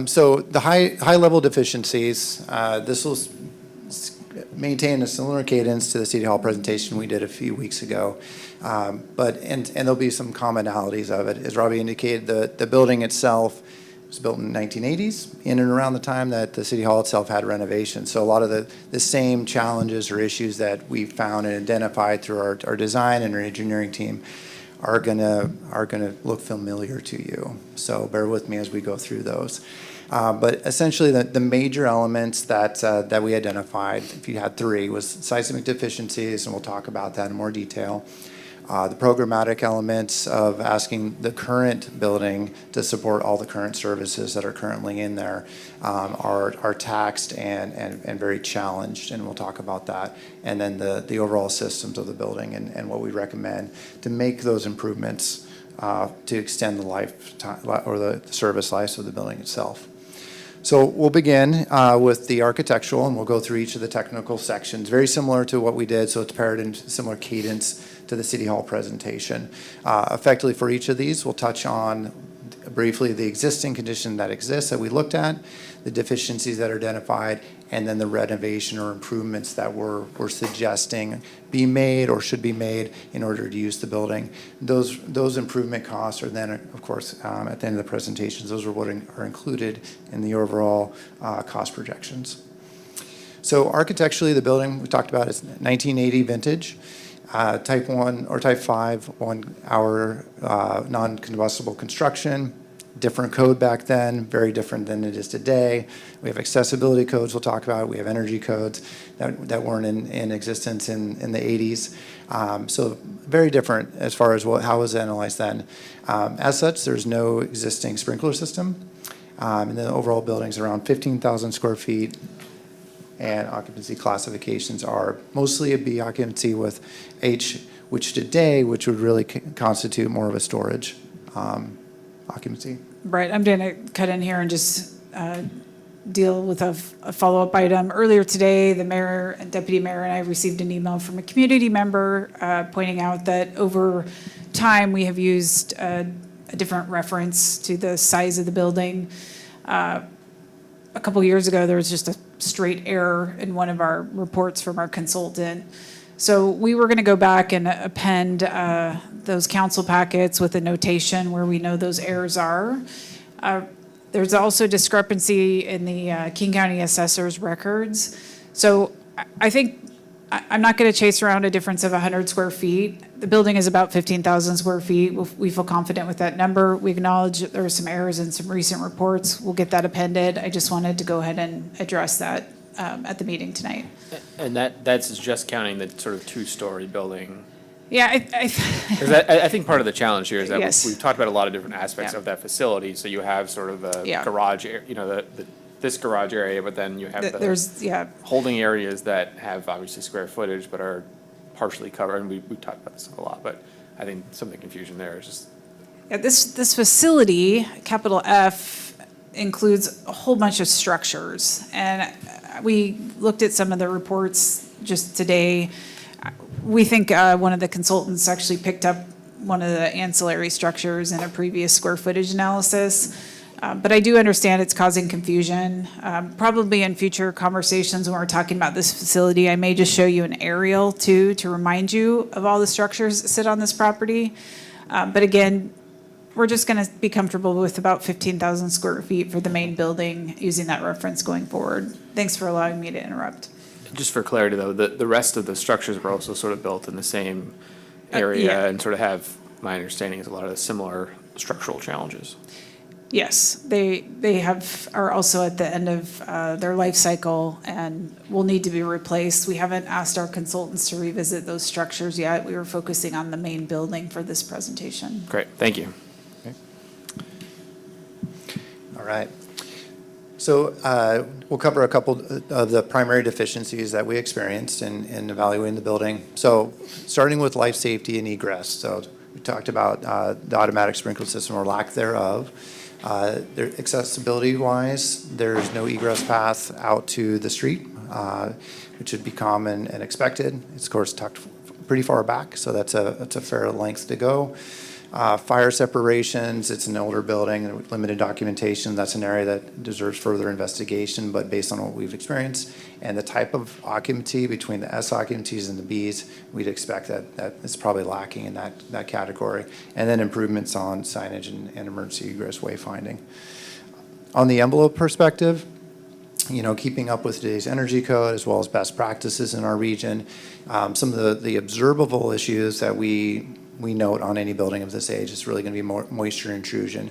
So the high-level deficiencies, this will maintain a similar cadence to the City Hall presentation we did a few weeks ago. And there'll be some commonalities of it. As Robbie indicated, the building itself was built in the 1980s, in and around the time that the City Hall itself had renovations. So a lot of the same challenges or issues that we found and identified through our design and our engineering team are gonna look familiar to you. So bear with me as we go through those. But essentially, the major elements that we identified, if you had three, was seismic deficiencies, and we'll talk about that in more detail. The programmatic elements of asking the current building to support all the current services that are currently in there are taxed and very challenged, and we'll talk about that. And then the overall systems of the building and what we recommend to make those improvements to extend the lifetime or the service life of the building itself. So we'll begin with the architectural, and we'll go through each of the technical sections, very similar to what we did, so it's paired in similar cadence to the City Hall presentation. Effectively for each of these, we'll touch on briefly the existing condition that exists that we looked at, the deficiencies that are identified, and then the renovation or improvements that we're suggesting be made or should be made in order to use the building. Those improvement costs are then, of course, at the end of the presentations, those are what are included in the overall cost projections. So architecturally, the building we talked about is 1980 vintage. Type 1 or Type 5 1-hour non-combustible construction. Different code back then, very different than it is today. We have accessibility codes we'll talk about. We have energy codes that weren't in existence in the 80s. So very different as far as how it was analyzed then. As such, there's no existing sprinkler system. And the overall building's around 15,000 square feet. And occupancy classifications are mostly a B occupancy with H, which today, which would really constitute more of a storage occupancy. Right, I'm going to cut in here and just deal with a follow-up item. Earlier today, the mayor and deputy mayor and I received an email from a community member pointing out that over time we have used a different reference to the size of the building. A couple years ago, there was just a straight error in one of our reports from our consultant. So we were going to go back and append those council packets with a notation where we know those errors are. There's also discrepancy in the King County Assessor's records. So I think I'm not going to chase around a difference of 100 square feet. The building is about 15,000 square feet. We feel confident with that number. We acknowledge that there are some errors in some recent reports. We'll get that appended. I just wanted to go ahead and address that at the meeting tonight. And that's just counting the sort of two-story building. Yeah, I think part of the challenge here is that Yes. we've talked about a lot of different aspects Yeah. of that facility. So you have sort of the Yeah. garage, this garage area, but then you have the holding areas that have obviously square footage but are partially covered. And we've talked about this a lot, but I think some of the confusion there is just. Yeah, this facility, capital F, includes a whole bunch of structures. And we looked at some of the reports just today. We think one of the consultants actually picked up one of the ancillary structures in a previous square footage analysis. But I do understand it's causing confusion. Probably in future conversations when we're talking about this facility, I may just show you an aerial too to remind you of all the structures that sit on this property. But again, we're just going to be comfortable with about 15,000 square feet for the main building using that reference going forward. Thanks for allowing me to interrupt. Just for clarity though, the rest of the structures were also sort of built in the same area yeah. and sort of have, my understanding is a lot of the similar structural challenges. Yes, they are also at the end of their life cycle and will need to be replaced. We haven't asked our consultants to revisit those structures yet. We were focusing on the main building for this presentation. Great, thank you. Okay. All right. So we'll cover a couple of the primary deficiencies that we experienced in evaluating the building. So starting with life safety and egress. So we talked about the automatic sprinkler system or lack thereof. Accessibility-wise, there's no egress path out to the street, which would be common and expected. It's, of course, tucked pretty far back, so that's a fair length to go. Fire separations, it's an older building and limited documentation. That's an area that deserves further investigation, but based on what we've experienced and the type of occupancy between the S occupancies and the Bs, we'd expect that it's probably lacking in that category. And then improvements on signage and emergency egress wayfinding. On the envelope perspective, keeping up with today's energy code as well as best practices in our region, some of the observable issues that we note on any building of this age is really going to be moisture intrusion,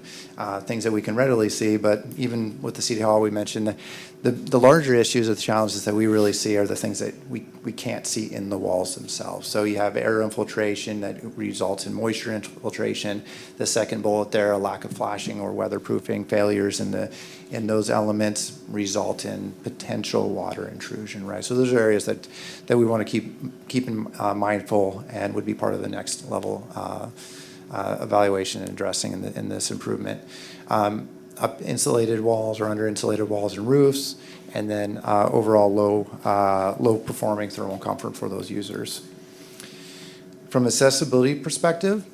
things that we can readily see. But even with the City Hall, we mentioned that the larger issues or the challenges that we really see are the things that we can't see in the walls themselves. So you have air infiltration that results in moisture infiltration. The second bullet there, a lack of flashing or weatherproofing failures in those elements result in potential water intrusion, right? So those are areas that we want to keep in mindful and would be part of the next level evaluation and addressing in this improvement. Up insulated walls or under insulated walls and roofs, and then overall low performing thermal comfort for those users. From accessibility perspective,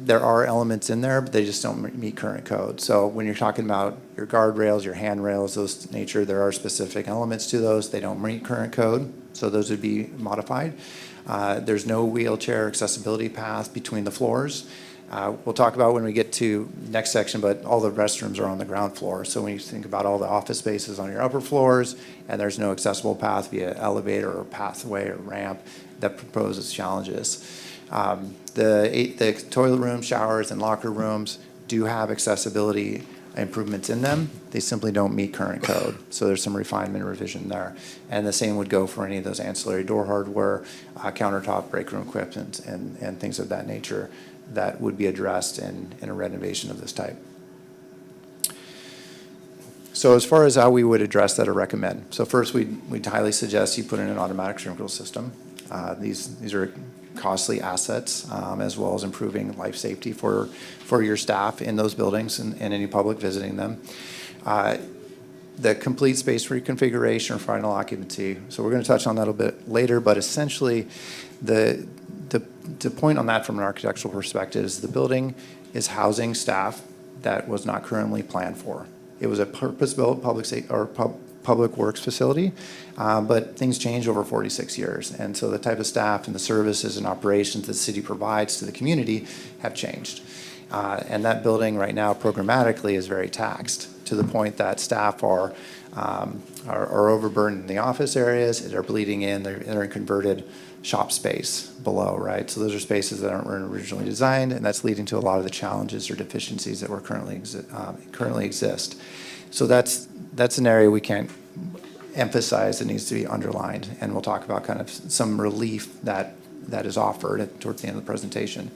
there are elements in there, but they just don't meet current code. So when you're talking about your guardrails, your handrails, those nature, there are specific elements to those. They don't meet current code, so those would be modified. There's no wheelchair accessibility path between the floors. We'll talk about when we get to next section, but all the restrooms are on the ground floor. So when you think about all the office spaces on your upper floors, and there's no accessible path via elevator or pathway or ramp, that proposes challenges. The toilet rooms, showers, and locker rooms do have accessibility improvements in them. They simply don't meet current code. So there's some refinement and revision there. And the same would go for any of those ancillary door hardware, countertop, break room equipment, and things of that nature that would be addressed in a renovation of this type. So as far as how we would address that or recommend. So first, we'd highly suggest you put in an automatic sprinkler system. These are costly assets, as well as improving life safety for your staff in those buildings and any public visiting them. The complete space reconfiguration or final occupancy. So we're going to touch on that a bit later, but essentially the point on that from an architectural perspective is the building is housing staff that was not currently planned for. It was a purpose-built public works facility, but things change over 46 years. And so the type of staff and the services and operations that the city provides to the community have changed. And that building right now programmatically is very taxed to the point that staff are overburdened in the office areas. They're bleeding in. They're in converted shop space below, right? So those are spaces that weren't originally designed, and that's leading to a lot of the challenges or deficiencies that currently exist. So that's an area we can't emphasize that needs to be underlined, and we'll talk about kind of some relief that is offered towards the end of the presentation.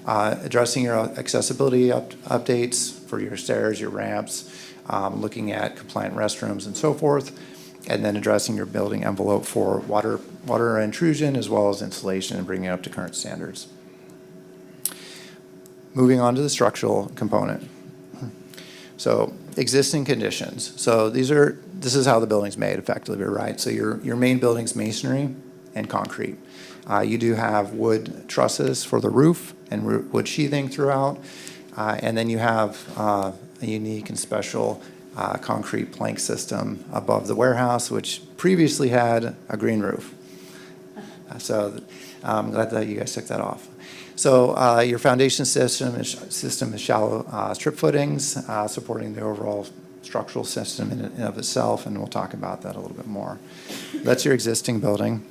Addressing your accessibility updates for your stairs, your ramps, looking at compliant restrooms and so forth, and then addressing your building envelope for water intrusion as well as insulation and bringing it up to current standards. Moving on to the structural component. So existing conditions. So this is how the building's made effectively, right? So your main building's masonry and concrete. You do have wood trusses for the roof and wood sheathing throughout. And then you have a unique and special concrete plank system above the warehouse, which previously had a green roof. So I'm glad that you guys took that off. So your foundation system is shallow strip footings, supporting the overall structural system in and of itself, and we'll talk about that a little bit more. That's your existing building.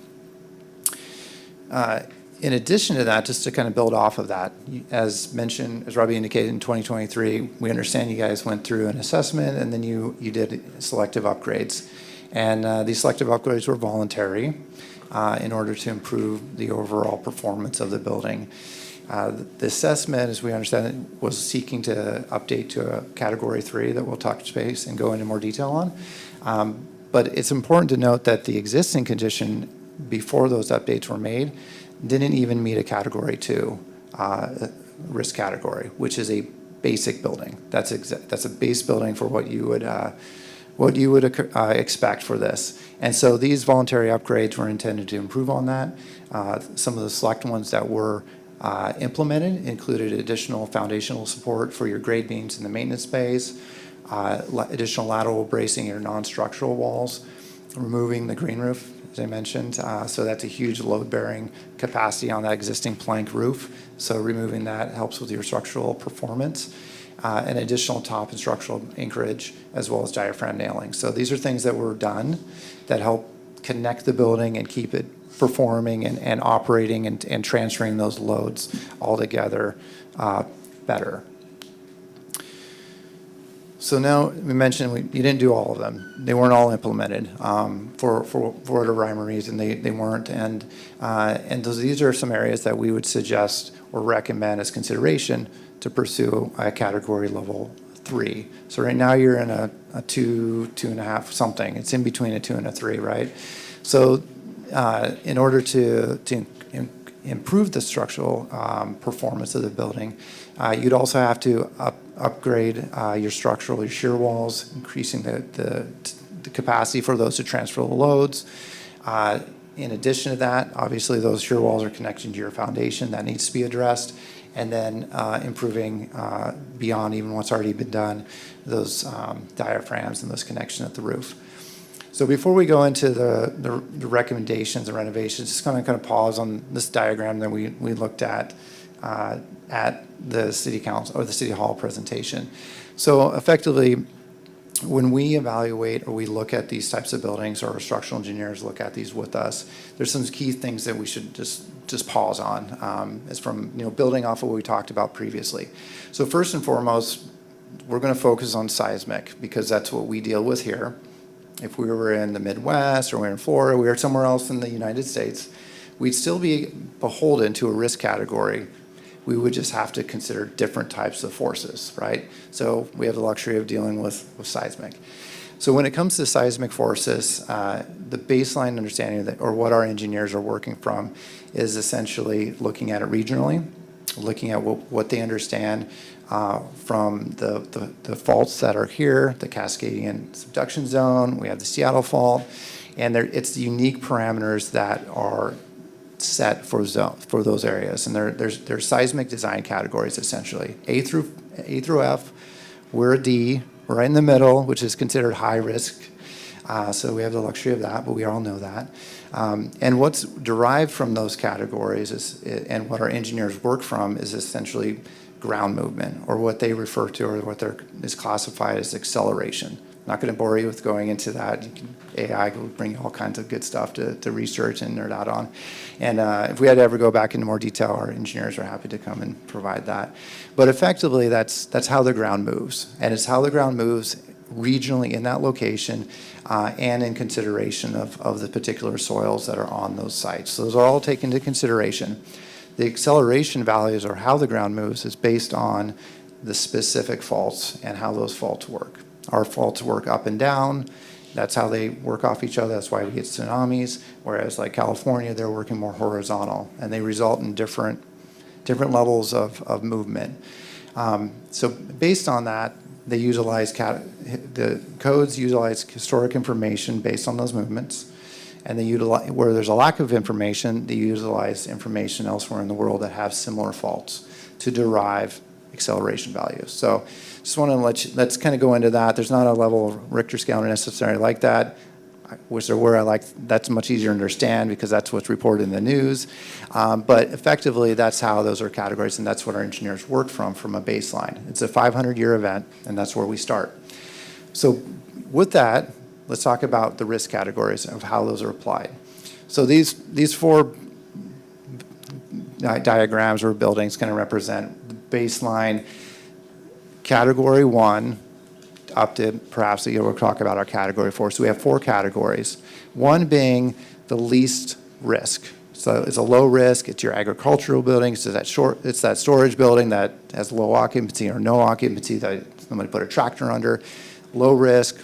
In addition to that, just to kind of build off of that, as mentioned, as Robbie indicated, in 2023, we understand you guys went through an assessment and then you did selective upgrades. And these selective upgrades were voluntary in order to improve the overall performance of the building. The assessment, as we understand it, was seeking to update to a Category 3 that we'll touch base and go into more detail on. But it's important to note that the existing condition before those updates were made didn't even meet a Category 2 risk category, which is a basic building. That's a base building for what you would expect for this. And so these voluntary upgrades were intended to improve on that. Some of the select ones that were implemented included additional foundational support for your grade beams in the maintenance bays, additional lateral bracing in your non-structural walls, removing the green roof, as I mentioned. So that's a huge load-bearing capacity on that existing plank roof. So removing that helps with your structural performance. And additional top and structural anchorage, as well as diaphragm nailing. So these are things that were done that help connect the building and keep it performing and operating and transferring those loads all together better. So now we mentioned you didn't do all of them. They weren't all implemented for whatever rhyme or reason they weren't. And these are some areas that we would suggest or recommend as consideration to pursue a category level 3. So right now you're in a 2, 2.5 something. It's in between a 2 and a 3, right? So in order to improve the structural performance of the building, you'd also have to upgrade your structural, your shear walls, increasing the capacity for those to transfer the loads. In addition to that, obviously those shear walls are connected to your foundation. That needs to be addressed. And then improving beyond even what's already been done, those diaphragms and those connections at the roof. So before we go into the recommendations and renovations, just going to kind of pause on this diagram that we looked at the city council or the city hall presentation. So effectively, when we evaluate or we look at these types of buildings, or our structural engineers look at these with us, there's some key things that we should just pause on. It's from building off of what we talked about previously. So first and foremost, we're going to focus on seismic because that's what we deal with here. If we were in the Midwest or we were in Florida, we were somewhere else in the United States, we'd still be beholden to a risk category. We would just have to consider different types of forces, right? So we have the luxury of dealing with seismic. So when it comes to seismic forces, the baseline understanding that, or what our engineers are working from, is essentially looking at it regionally, looking at what they understand from the faults that are here, the Cascadian subduction zone, we have the Seattle fault, and it's the unique parameters that are set for those areas. And there's seismic design categories, essentially. A through F, we're a D, we're right in the middle, which is considered high risk. So we have the luxury of that, but we all know that. And what's derived from those categories and what our engineers work from is essentially ground movement, or what they refer to, or what is classified as acceleration. I'm not going to bore you with going into that. AI will bring you all kinds of good stuff to research and nerd out on. And if we had to ever go back into more detail, our engineers are happy to come and provide that. But effectively, that's how the ground moves. And it's how the ground moves regionally in that location and in consideration of the particular soils that are on those sites. So those are all taken into consideration. The acceleration values, or how the ground moves, is based on the specific faults and how those faults work. Our faults work up and down. That's how they work off each other. That's why we get tsunamis. Whereas like California, they're working more horizontal, and they result in different levels of movement. So based on that, they utilize the codes utilize historic information based on those movements, and they utilize, where there's a lack of information, they utilize information elsewhere in the world that have similar faults to derive acceleration values. So just want to let's kind of go into that. There's not a level of Richter scale necessarily like that, which are where that's much easier to understand because that's what's reported in the news. But effectively, that's how those are categorized, and that's what our engineers work from a baseline. It's a 500-year event, and that's where we start. So with that, let's talk about the risk categories of how those are applied. So these four diagrams or buildings kind of represent the baseline category 1 up to perhaps we'll talk about our category 4. So we have 4 categories. 1 being the least risk. So it's a low risk. It's your agricultural building. It's that storage building that has low occupancy or no occupancy that somebody put a tractor under. Low risk.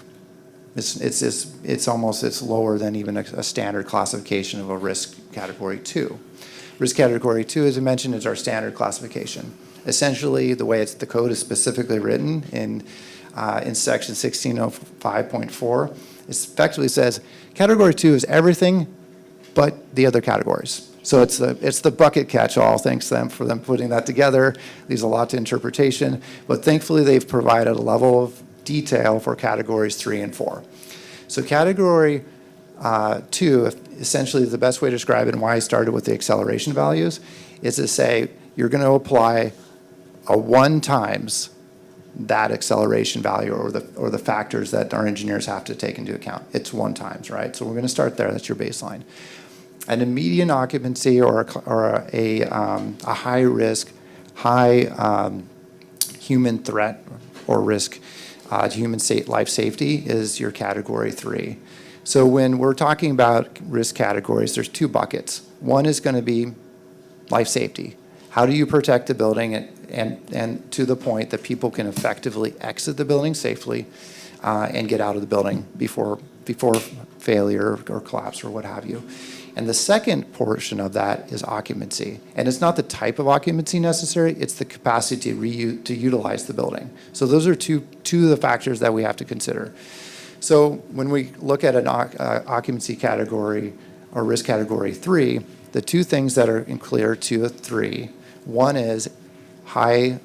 It's lower than even a standard classification of a risk category 2. Risk category 2, as I mentioned, is our standard classification. Essentially, the way the code is specifically written in section 1605.4, it effectively says category 2 is everything but the other categories. So it's the bucket catch-all, thanks to them for them putting that together. Leaves a lot to interpretation, but thankfully they've provided a level of detail for categories 3 and 4. So category 2, essentially the best way to describe it and why I started with the acceleration values, is to say you're going to apply a 1 times that acceleration value or the factors that our engineers have to take into account. It's 1 times, right? So we're going to start there. That's your baseline. And a median occupancy or a high risk, high human threat or risk to human life safety is your category 3. So when we're talking about risk categories, there's 2 buckets. One is going to be life safety. How do you protect the building and to the point that people can effectively exit the building safely and get out of the building before failure or collapse or what have you. And the second portion of that is occupancy. And it's not the type of occupancy necessary, it's the capacity to utilize the building. So those are two of the factors that we have to consider. So when we look at an occupancy category or risk category 3, the 2 things that are in clear to a 3, one is high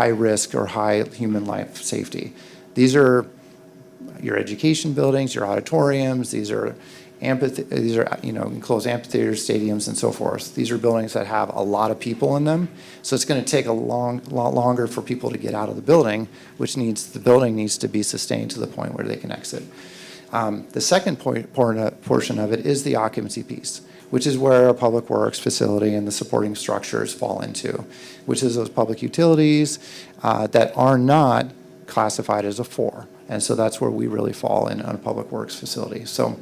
risk or high human life safety. These are your education buildings, your auditoriums, these are enclosed amphitheaters, stadiums, and so forth. These are buildings that have a lot of people in them, so it's going to take a lot longer for people to get out of the building, which means the building needs to be sustained to the point where they can exit. The second portion of it is the occupancy piece, which is where our public works facility and the supporting structures fall into, which is those public utilities that are not classified as a 4. And so that's where we really fall in on a public works facility. So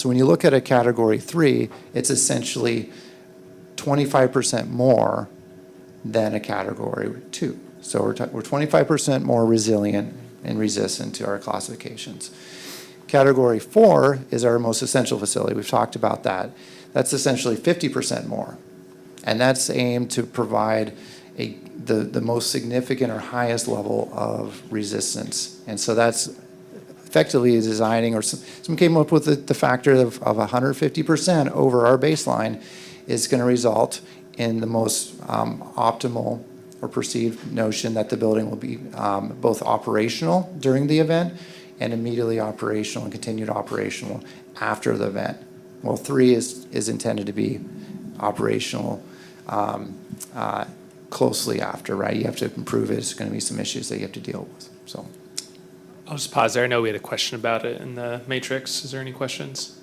when you look at a category 3, it's essentially 25% more than a category 2. So we're 25% more resilient and resistant to our classifications. Category 4 is our most essential facility. We've talked about that. That's essentially 50% more. And that's aimed to provide the most significant or highest level of resistance. And so that's effectively designing, or some came up with the factor of 150% over our baseline is going to result in the most optimal or perceived notion that the building will be both operational during the event and immediately operational and continued operational after the event. Well, 3 is intended to be operational closely after, right? You have to improve it. It's going to be some issues that you have to deal with. So I'll just pause there. I know we had a question about it in the matrix. Is there any questions?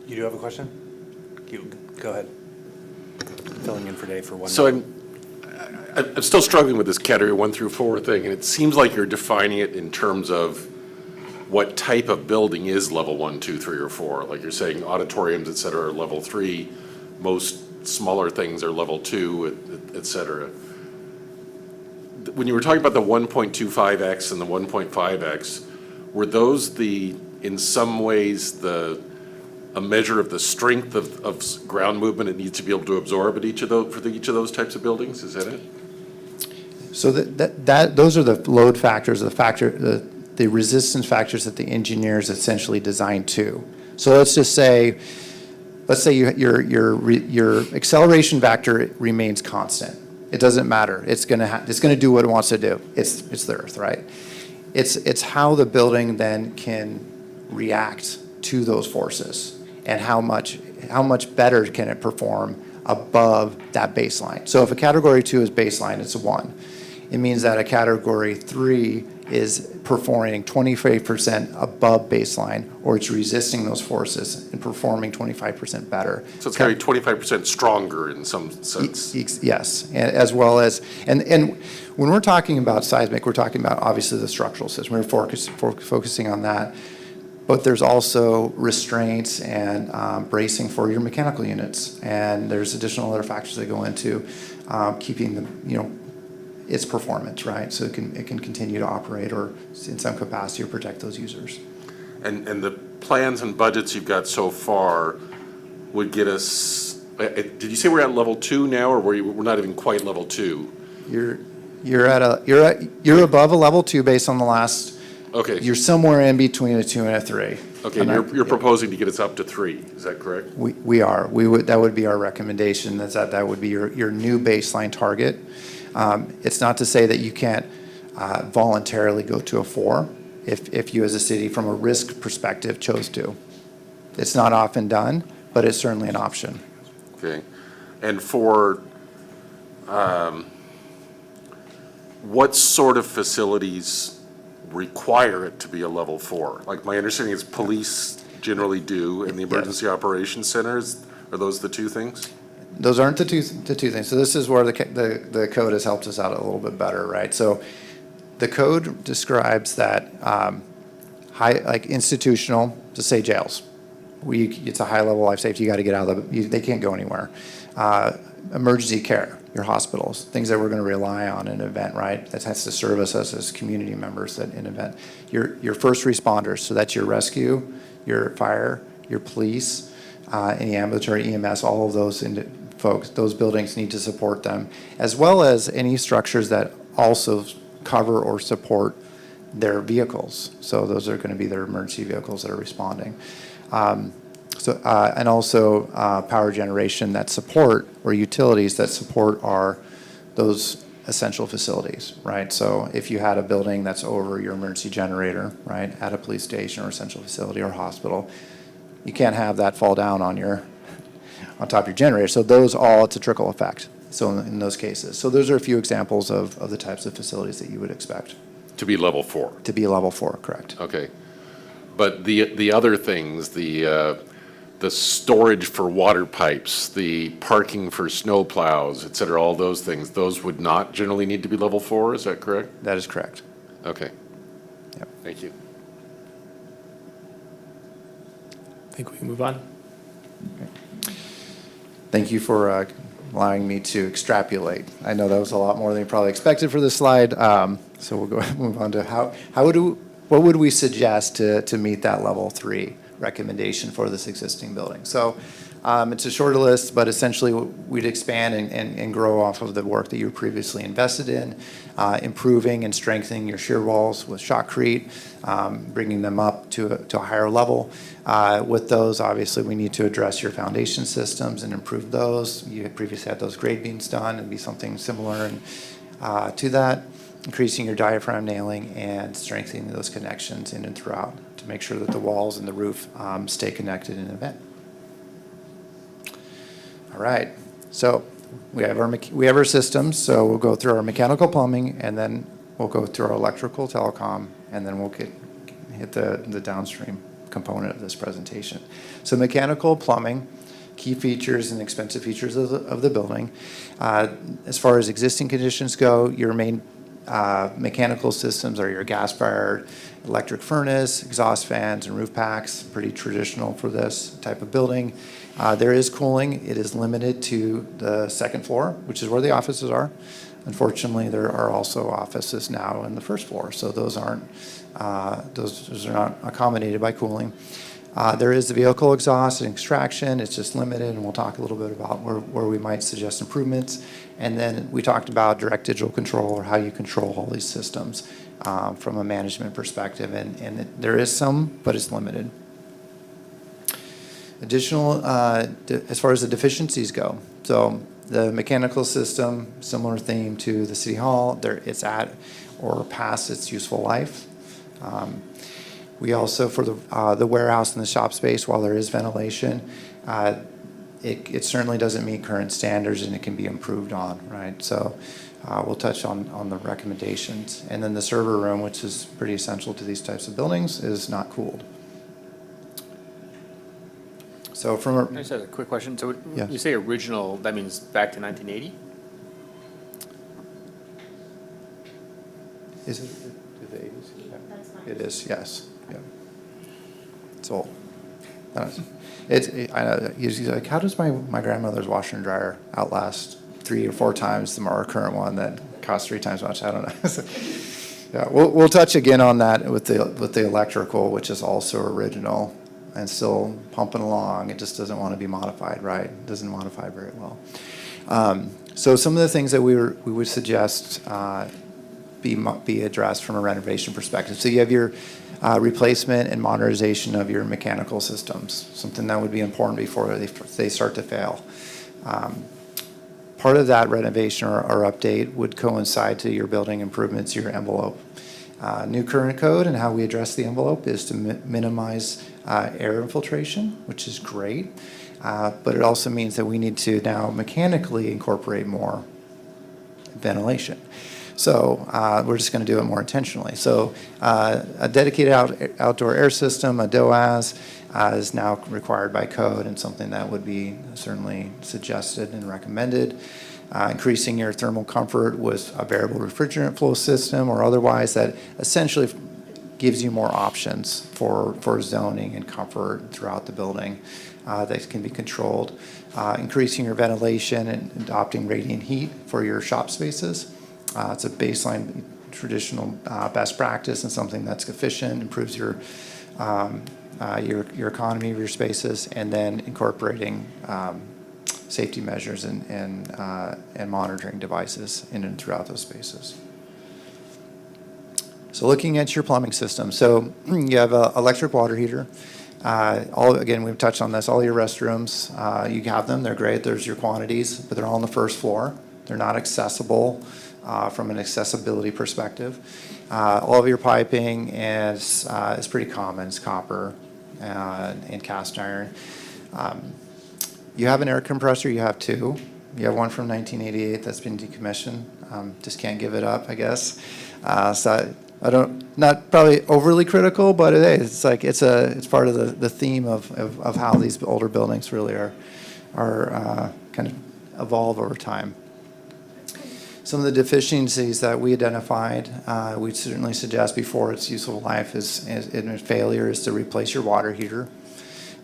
You do have a question? Go ahead. Filling in for Dave for 1 minute. So I'm still struggling with this category 1 through 4 thing, and it seems like you're defining it in terms of what type of building is level 1, 2, 3, or 4. Like you're saying auditoriums, et cetera, are level 3. Most smaller things are level 2, et cetera. When you were talking about the 1.25x and the 1.5x, were those in some ways a measure of the strength of ground movement it needs to be able to absorb at each of those types of buildings? Is that it? So those are the load factors, the resistance factors that the engineers essentially designed to. So let's say your acceleration factor remains constant. It doesn't matter. It's gonna do what it wants to do. It's the earth, right? It's how the building then can react to those forces and how much better can it perform above that baseline. So if a category 2 is baseline, it's a 1. It means that a category 3 is performing 25% above baseline, or it's resisting those forces and performing 25% better. So it's going to be 25% stronger in some sense. Yes, as well as, and when we're talking about seismic, we're talking about obviously the structural system. We're focusing on that. But there's also restraints and bracing for your mechanical units. And there's additional other factors that go into keeping its performance, right? So it can continue to operate or in some capacity or protect those users. And the plans and budgets you've got so far would get us, did you say we're at level 2 now, or we're not even quite level 2? You're above a level 2 based on the last. Okay. You're somewhere in between a 2 and a 3. Okay, and you're proposing to get us up to 3, is that correct? We are. That would be our recommendation, that would be your new baseline target. It's not to say that you can't voluntarily go to a 4 if you as a city, from a risk perspective, chose to. It's not often done, but it's certainly an option. Okay. And for what sort of facilities require it to be a level 4? Like, my understanding is police generally do, and the emergency operations centers, are those the 2 things? Those aren't the two things. So this is where the code has helped us out a little bit better, right? So the code describes that like institutional, to say jails. It's a high level life safety. You got to get out of they can't go anywhere. Emergency care, your hospitals, things that we're going to rely on in an event, right? That has to service us as community members in an event. Your first responders, so that's your rescue, your fire, your police, any ambulatory EMS, all of those folks, those buildings need to support them, as well as any structures that also cover or support their vehicles. So those are going to be their emergency vehicles that are responding. And also power generation that support, or utilities that support those essential facilities, right? So if you had a building that's over your emergency generator, right, at a police station or essential facility or hospital, you can't have that fall down on top of your generator. So it's a trickle effect. So in those cases. So those are a few examples of the types of facilities that you would expect. To be level 4? To be level 4, correct. Okay. But the other things, the storage for water pipes, the parking for snow plows, et cetera, all those things, those would not generally need to be level 4, is that correct? That is correct. Okay. Yep. Thank you. I think we can move on. Thank you for allowing me to extrapolate. I know that was a lot more than you probably expected for this slide. So we'll go ahead and move on to what would we suggest to meet that level 3 recommendation for this existing building? So it's a shorter list, but essentially we'd expand and grow off of the work that you previously invested in, improving and strengthening your shear walls with shotcrete, bringing them up to a higher level. With those, obviously, we need to address your foundation systems and improve those. You had previously had those grade beams done, and be something similar to that. Increasing your diaphragm nailing and strengthening those connections in and throughout to make sure that the walls and the roof stay connected in an event. All right, so we have our systems. So we'll go through our mechanical plumbing, and then we'll go through our electrical telecom, and then we'll hit the downstream component of this presentation. So mechanical plumbing, key features and expensive features of the building. As far as existing conditions go, your main mechanical systems are your gas-fired electric furnace, exhaust fans, and roof packs. Pretty traditional for this type of building. There is cooling. It is limited to the second floor, which is where the offices are. Unfortunately, there are also offices now in the first floor, so those are not accommodated by cooling. There is the vehicle exhaust and extraction. It's just limited, and we'll talk a little bit about where we might suggest improvements. And then we talked about direct digital control, or how you control all these systems from a management perspective. And there is some, but it's limited. Additional, as far as the deficiencies go, so the mechanical system, similar theme to the City Hall, it's at or past its useful life. We also, for the warehouse and the shop space, while there is ventilation, it certainly doesn't meet current standards, and it can be improved on, right? So we'll touch on the recommendations. And then the server room, which is pretty essential to these types of buildings, is not cooled. So I just have a quick question. So when you say original, that means back to 1980? Is it the 80s? Yeah. That's fine. It is, yes. Yeah. It's old. I know, he's like, how does my grandmother's washer and dryer outlast 3 or 4 times our current one that costs 3 times as much? I don't know. Yeah, we'll touch again on that with the electrical, which is also original and still pumping along. It just doesn't want to be modified, right? It doesn't modify very well. So some of the things that we would suggest be addressed from a renovation perspective. So you have your replacement and modernization of your mechanical systems, something that would be important before they start to fail. Part of that renovation or update would coincide to your building improvements, your envelope. New current code and how we address the envelope is to minimize air infiltration, which is great, but it also means that we need to now mechanically incorporate more ventilation. So we're just going to do it more intentionally. So a dedicated outdoor air system, a DOAS, is now required by code and something that would be certainly suggested and recommended. Increasing your thermal comfort with a variable refrigerant flow system or otherwise that essentially gives you more options for zoning and comfort throughout the building that can be controlled. Increasing your ventilation and adopting radiant heat for your shop spaces. It's a baseline traditional best practice and something that's efficient, improves your economy of your spaces, and then incorporating safety measures and monitoring devices in and throughout those spaces. So looking at your plumbing system, so you have an electric water heater. Again, we've touched on this, all your restrooms, you have them, they're great, there's your quantities, but they're all on the first floor. They're not accessible from an accessibility perspective. All of your piping is pretty common, it's copper and cast iron. You have an air compressor, you have two. You have one from 1988 that's been decommissioned. Just can't give it up, I guess. So I don't, not probably overly critical, but it is. It's part of the theme of how these older buildings really are kind of evolve over time. Some of the deficiencies that we identified, we certainly suggest before its useful life is in failure is to replace your water heater.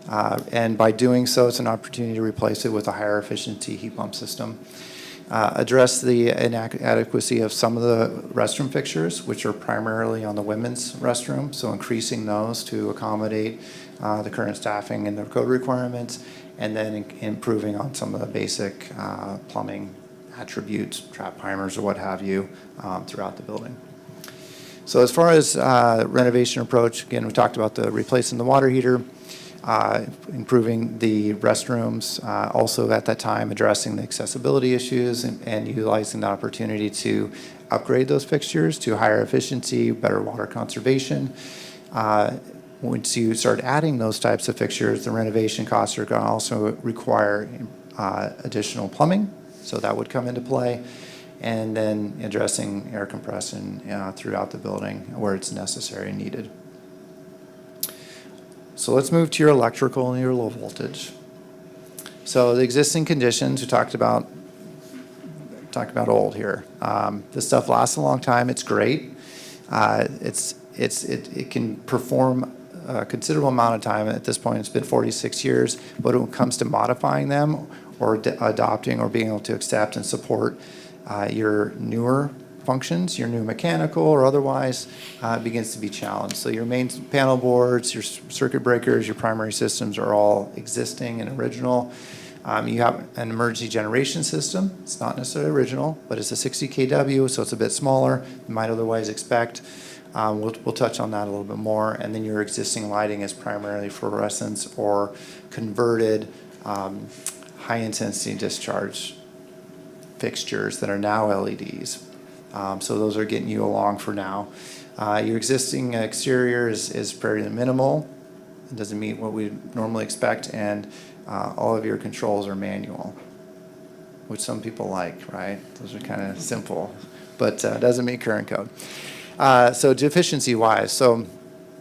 And by doing so, it's an opportunity to replace it with a higher efficiency heat pump system. Address the inadequacy of some of the restroom fixtures, which are primarily on the women's restroom, so increasing those to accommodate the current staffing and their code requirements, and then improving on some of the basic plumbing attributes, trap primers or what have you, throughout the building. So as far as renovation approach, again, we talked about the replacing the water heater, improving the restrooms, also at that time addressing the accessibility issues and utilizing the opportunity to upgrade those fixtures to higher efficiency, better water conservation. Once you start adding those types of fixtures, the renovation costs are going to also require additional plumbing, so that would come into play, and then addressing air compression throughout the building where it's necessary and needed. So let's move to your electrical and your low voltage. So the existing conditions, we talked about old here. This stuff lasts a long time. It's great. It can perform a considerable amount of time. At this point, it's been 46 years. But when it comes to modifying them or adopting or being able to accept and support your newer functions, your new mechanical or otherwise, begins to be challenged. So your main panel boards, your circuit breakers, your primary systems are all existing and original. You have an emergency generation system. It's not necessarily original, but it's a 60 kW, so it's a bit smaller than you might otherwise expect. We'll touch on that a little bit more. And then your existing lighting is primarily fluorescence or converted high-intensity discharge fixtures that are now LEDs. So those are getting you along for now. Your existing exterior is fairly minimal. It doesn't meet what we normally expect, and all of your controls are manual, which some people like, right? Those are kind of simple, but doesn't meet current code. So deficiency-wise, so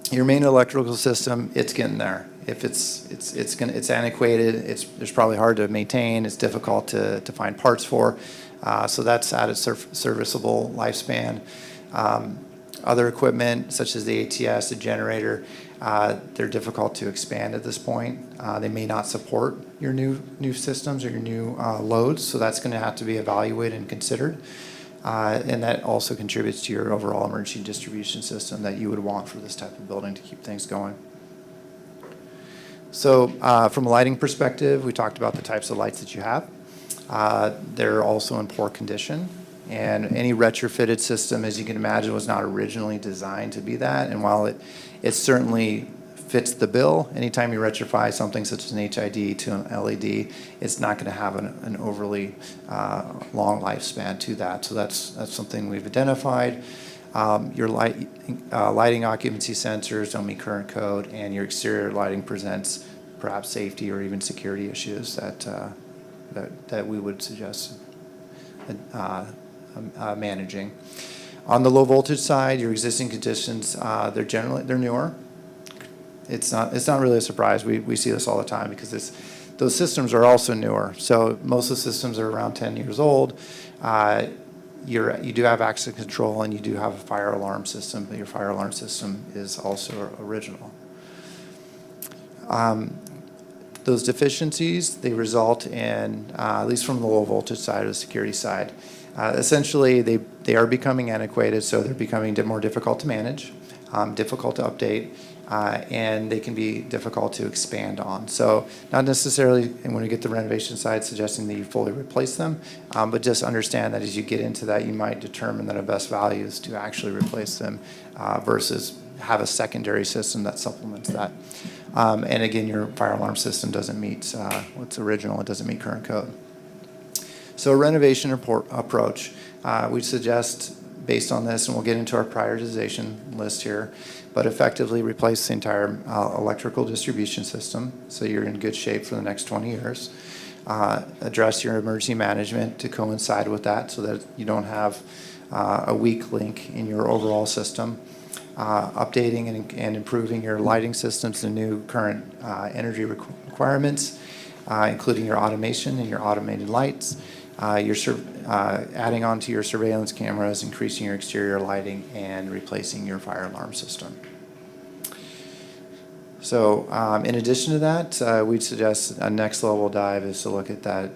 your main electrical system, it's getting there. If it's antiquated, it's probably hard to maintain. It's difficult to find parts for. So that's at its serviceable lifespan. Other equipment, such as the ATS, the generator, they're difficult to expand at this point. They may not support your new systems or your new loads, so that's going to have to be evaluated and considered. And that also contributes to your overall emergency distribution system that you would want for this type of building to keep things going. So from a lighting perspective, we talked about the types of lights that you have. They're also in poor condition, And any retrofitted system, as you can imagine, was not originally designed to be that. And while it certainly fits the bill, anytime you retrofit something such as an HID to an LED, it's not going to have an overly long lifespan to that. So that's something we've identified. Your lighting occupancy sensors don't meet current code, and your exterior lighting presents perhaps safety or even security issues that we would suggest managing. On the low voltage side, your existing conditions, they're newer. It's not really a surprise. We see this all the time because those systems are also newer. So most of the systems are around 10 years old. You do have access control and you do have a fire alarm system, but your fire alarm system is also original. Those deficiencies, they result in, at least from the low voltage side or the security side, essentially they are becoming antiquated, so they're becoming more difficult to manage, difficult to update, and they can be difficult to expand on. So not necessarily, and when we get to the renovation side, suggesting that you fully replace them, but just understand that as you get into that, you might determine that a best value is to actually replace them versus have a secondary system that supplements that. And again, your fire alarm system doesn't meet what's original. It doesn't meet current code. So a renovation approach, we suggest based on this, and we'll get into our prioritization list here, but effectively replace the entire electrical distribution system so you're in good shape for the next 20 years. Address your emergency management to coincide with that so that you don't have a weak link in your overall system. Updating and improving your lighting systems to new current energy requirements, including your automation and your automated lights. Adding on to your surveillance cameras, increasing your exterior lighting, and replacing your fire alarm system. So in addition to that, we'd suggest a next level dive is to look at that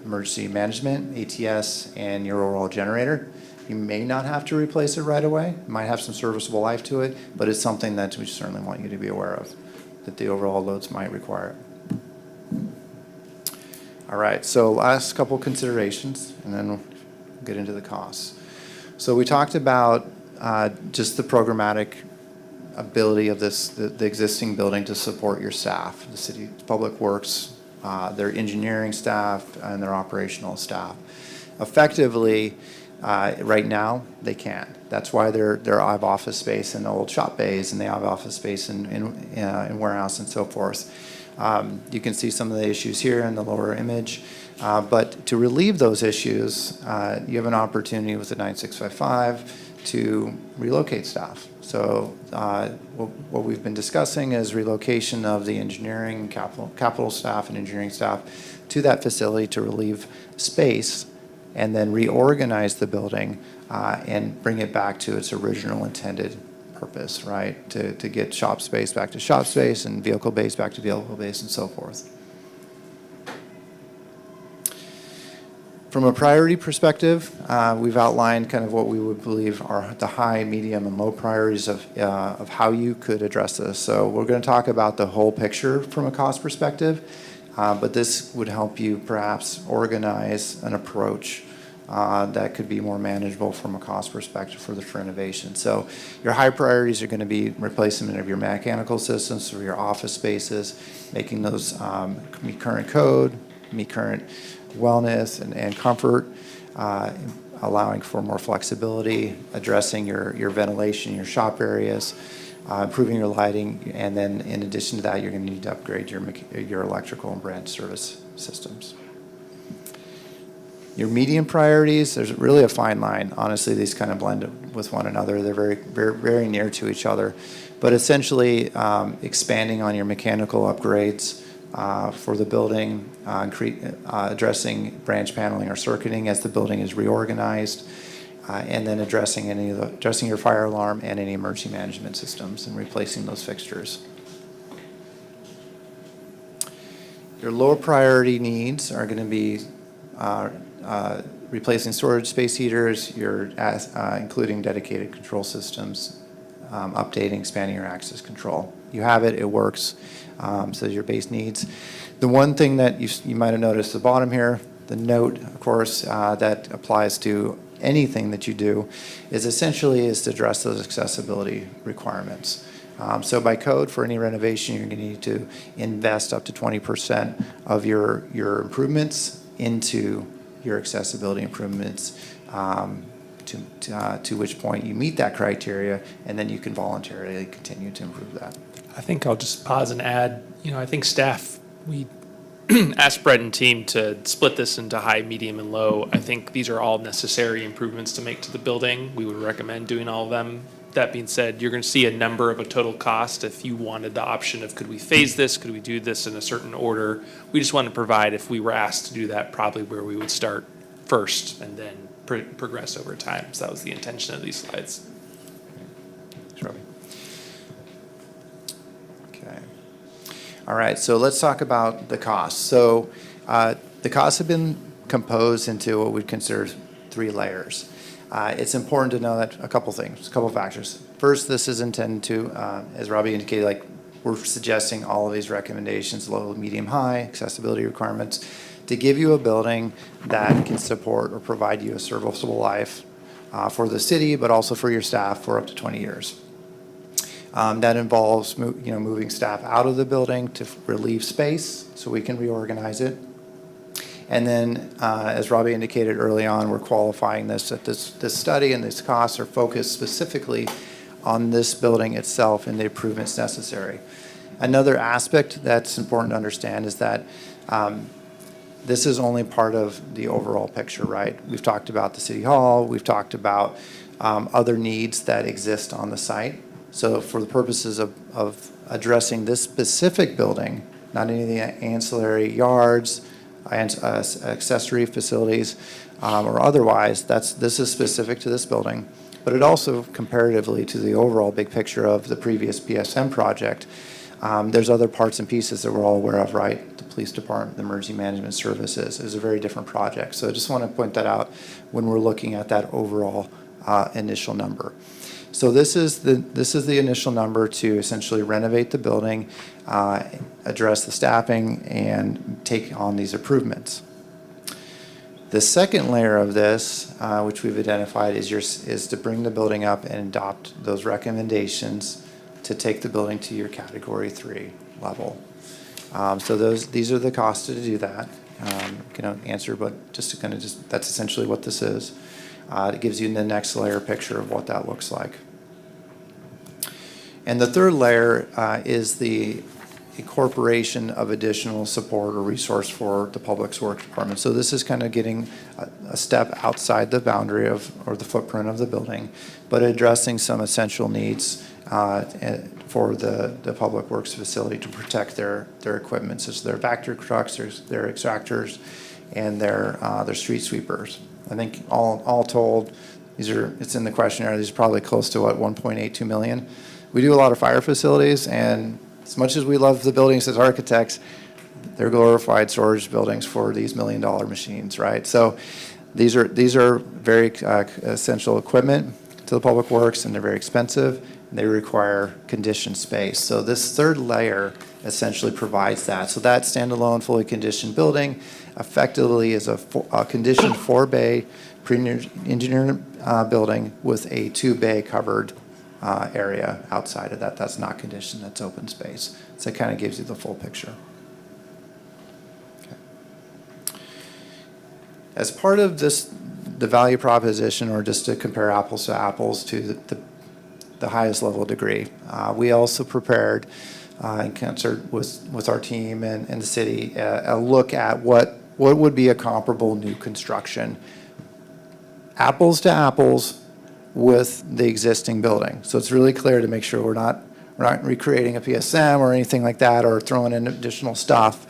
emergency management, ATS, and your overall generator. You may not have to replace it right away. It might have some serviceable life to it, but it's something that we certainly want you to be aware of, that the overall loads might require it. All right, so last couple considerations, and then we'll get into the costs. So we talked about just the programmatic ability of the existing building to support your staff, the city public works, their engineering staff, and their operational staff. Effectively, right now, they can't. That's why they have office space in the old shop bays, and they have office space in warehouse and so forth. You can see some of the issues here in the lower image. But to relieve those issues, you have an opportunity with the 9655 to relocate staff. So what we've been discussing is relocation of the engineering, capital staff and engineering staff to that facility to relieve space and then reorganize the building and bring it back to its original intended purpose, right? To get shop space back to shop space and vehicle base back to vehicle base and so forth. From a priority perspective, we've outlined kind of what we would believe are the high, medium, and low priorities of how you could address this. So we're going to talk about the whole picture from a cost perspective, but this would help you perhaps organize an approach that could be more manageable from a cost perspective for the renovation. So your high priorities are going to be replacement of your mechanical systems for your office spaces, making those meet current code, meet current wellness and comfort, allowing for more flexibility, addressing your ventilation, your shop areas, improving your lighting, and then in addition to that, you're going to need to upgrade your electrical and branch service systems. Your medium priorities, there's really a fine line. Honestly, these kind of blend with one another. They're very, very, very near to each other. But essentially, expanding on your mechanical upgrades for the building, addressing branch paneling or circuiting as the building is reorganized, and then addressing your fire alarm and any emergency management systems and replacing those fixtures. Your lower priority needs are going to be replacing storage space heaters, including dedicated control systems, updating, expanding your access control. You have it, it works, so your base needs. The one thing that you might have noticed at the bottom here, the note, of course, that applies to anything that you do is essentially is to address those accessibility requirements. So by code, for any renovation, you're going to need to invest up to 20% of your improvements into your accessibility improvements, to which point you meet that criteria, and then you can voluntarily continue to improve that. I think I'll just pause and add, I think staff, we asked Brett and team to split this into high, medium, and low. I think these are all necessary improvements to make to the building. We would recommend doing all of them. That being said, you're going to see a number of a total cost if you wanted the option of could we phase this, could we do this in a certain order. We just want to provide, if we were asked to do that, probably where we would start first and then progress over time. So that was the intention of these slides. Thanks, Robbie. Okay. All right, so let's talk about the costs. So the costs have been composed into what we'd consider 3 layers. It's important to know that a couple things, a couple factors. First, this is intended to, as Robbie indicated, like we're suggesting all of these recommendations, low, medium, high, accessibility requirements, to give you a building that can support or provide you a serviceable life for the city, but also for your staff for up to 20 years. That involves moving staff out of the building to relieve space so we can reorganize it. And then, as Robbie indicated early on, we're qualifying this that this study and these costs are focused specifically on this building itself and the improvements necessary. Another aspect that's important to understand is that this is only part of the overall picture, right? We've talked about the city hall. We've talked about other needs that exist on the site. So for the purposes of addressing this specific building, not any of the ancillary yards, accessory facilities, or otherwise, this is specific to this building. But it also, comparatively to the overall big picture of the previous PSM project, there's other parts and pieces that we're all aware of, right? The police department, the emergency management services is a very different project. So I just want to point that out when we're looking at that overall initial number. So this is the initial number to essentially renovate the building, address the staffing, and take on these improvements. The second layer of this, which we've identified, is to bring the building up and adopt those recommendations to take the building to your Category 3 level. So these are the costs to do that. Answer, but just to that's essentially what this is. It gives you the next layer picture of what that looks like. And the third layer is the incorporation of additional support or resource for the Public Works Department. So this is kind of getting a step outside the boundary or the footprint of the building, but addressing some essential needs for the Public Works facility to protect their equipment, such as their vector trucks, their extractors, and their street sweepers. I think all told, it's in the questionnaire, these are probably close to 1.82 million. We do a lot of fire facilities, and as much as we love the buildings as architects, they're glorified storage buildings for these $1 million machines, right? So these are very essential equipment to the Public Works, and they're very expensive, and they require conditioned space. So this third layer essentially provides that. So that standalone, fully conditioned building effectively is a conditioned 4-bay pre-engineered building with a 2-bay covered area outside of that. That's not conditioned, that's open space. So it kind of gives you the full picture. Okay. As part of the value proposition, or just to compare apples to apples to the highest level degree, we also prepared, in concert with our team and the city, a look at what would be a comparable new construction, apples to apples, with the existing building. So it's really clear to make sure we're not recreating a PSM or anything like that, or throwing in additional stuff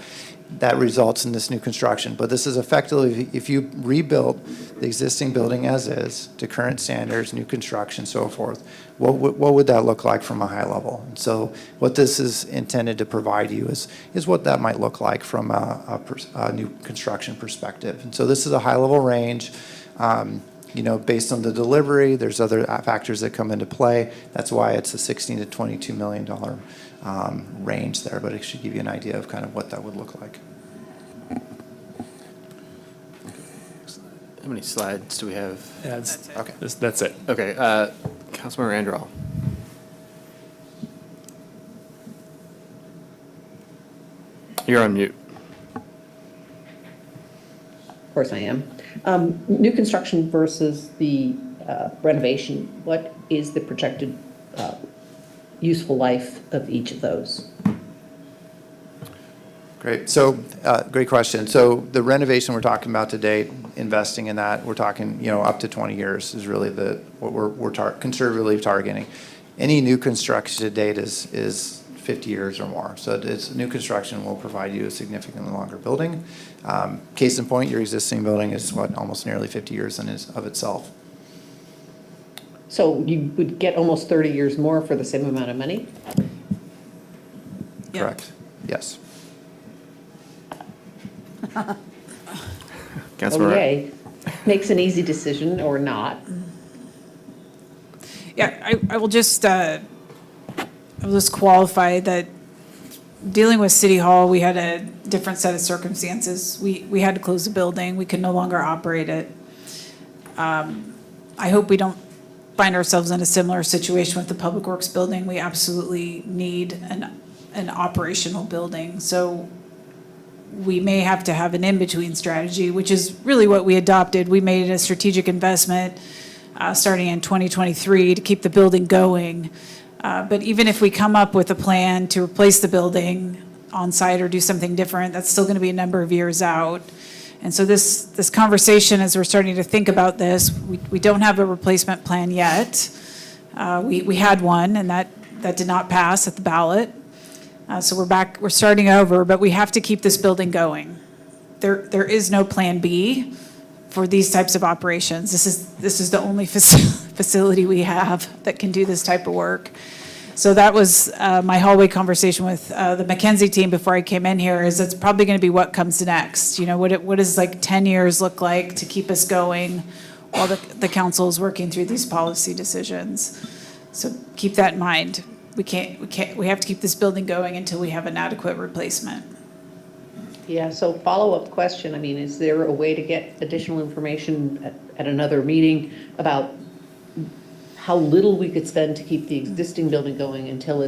that results in this new construction. But this is effectively, if you rebuilt the existing building as is to current standards, new construction, so forth, what would that look like from a high level? And so what this is intended to provide you is what that might look like from a new construction perspective. And so this is a high level range. Based on the delivery, there's other factors that come into play. That's why it's a $16 to $22 million range there, but it should give you an idea of kind of what that would look like. How many slides do we have? Yeah, Okay. that's it. Okay, Councilmember Anderall. You're on mute. Of course I am. New construction versus the renovation, what is the projected useful life of each of those? Great. So, great question. So the renovation we're talking about today, investing in that, we're talking, up to 20 years is really what we're conservatively targeting. Any new construction to date is 50 years or more. So it's new construction will provide you a significantly longer building. Case in point, your existing building is almost nearly 50 years of itself. So you would get almost 30 years more for the same amount of money? Correct. Yes. Okay. Makes an easy decision or not. Yeah, I will just qualify that dealing with City Hall, we had a different set of circumstances. We had to close the building. We could no longer operate it. I hope we don't find ourselves in a similar situation with the Public Works building. We absolutely need an operational building. So we may have to have an in-between strategy, which is really what we adopted. We made a strategic investment starting in 2023 to keep the building going. But even if we come up with a plan to replace the building on site or do something different, that's still going to be a number of years out. And so this conversation, as we're starting to think about this, we don't have a replacement plan yet. We had one, and that did not pass at the ballot. So we're starting over, but we have to keep this building going. There is no plan B for these types of operations. This is the only facility we have that can do this type of work. So that was my hallway conversation with the McKenzie team before I came in here, is it's probably going to be what comes next. What does 10 years look like to keep us going while the council is working through these policy decisions. So keep that in mind. We have to keep this building going until we have an adequate replacement. Yeah, so follow-up question, is there a way to get additional information at another meeting about how little we could spend to keep the existing building going until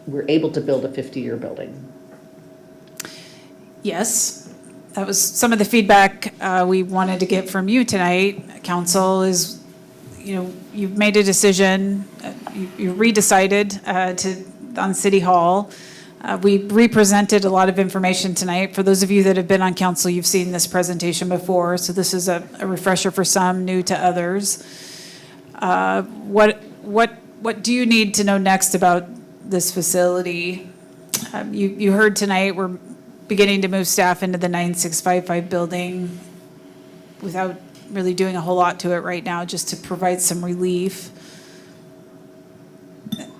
we're able to build a 50-year building? Yes, that was some of the feedback we wanted to get from you tonight, Council, is, you've made a decision, you redecided on City Hall. We represented a lot of information tonight. For those of you that have been on council, you've seen this presentation before, so this is a refresher for some, new to others. What do you need to know next about this facility? You heard tonight we're beginning to move staff into the 9655 building without really doing a whole lot to it right now, just to provide some relief.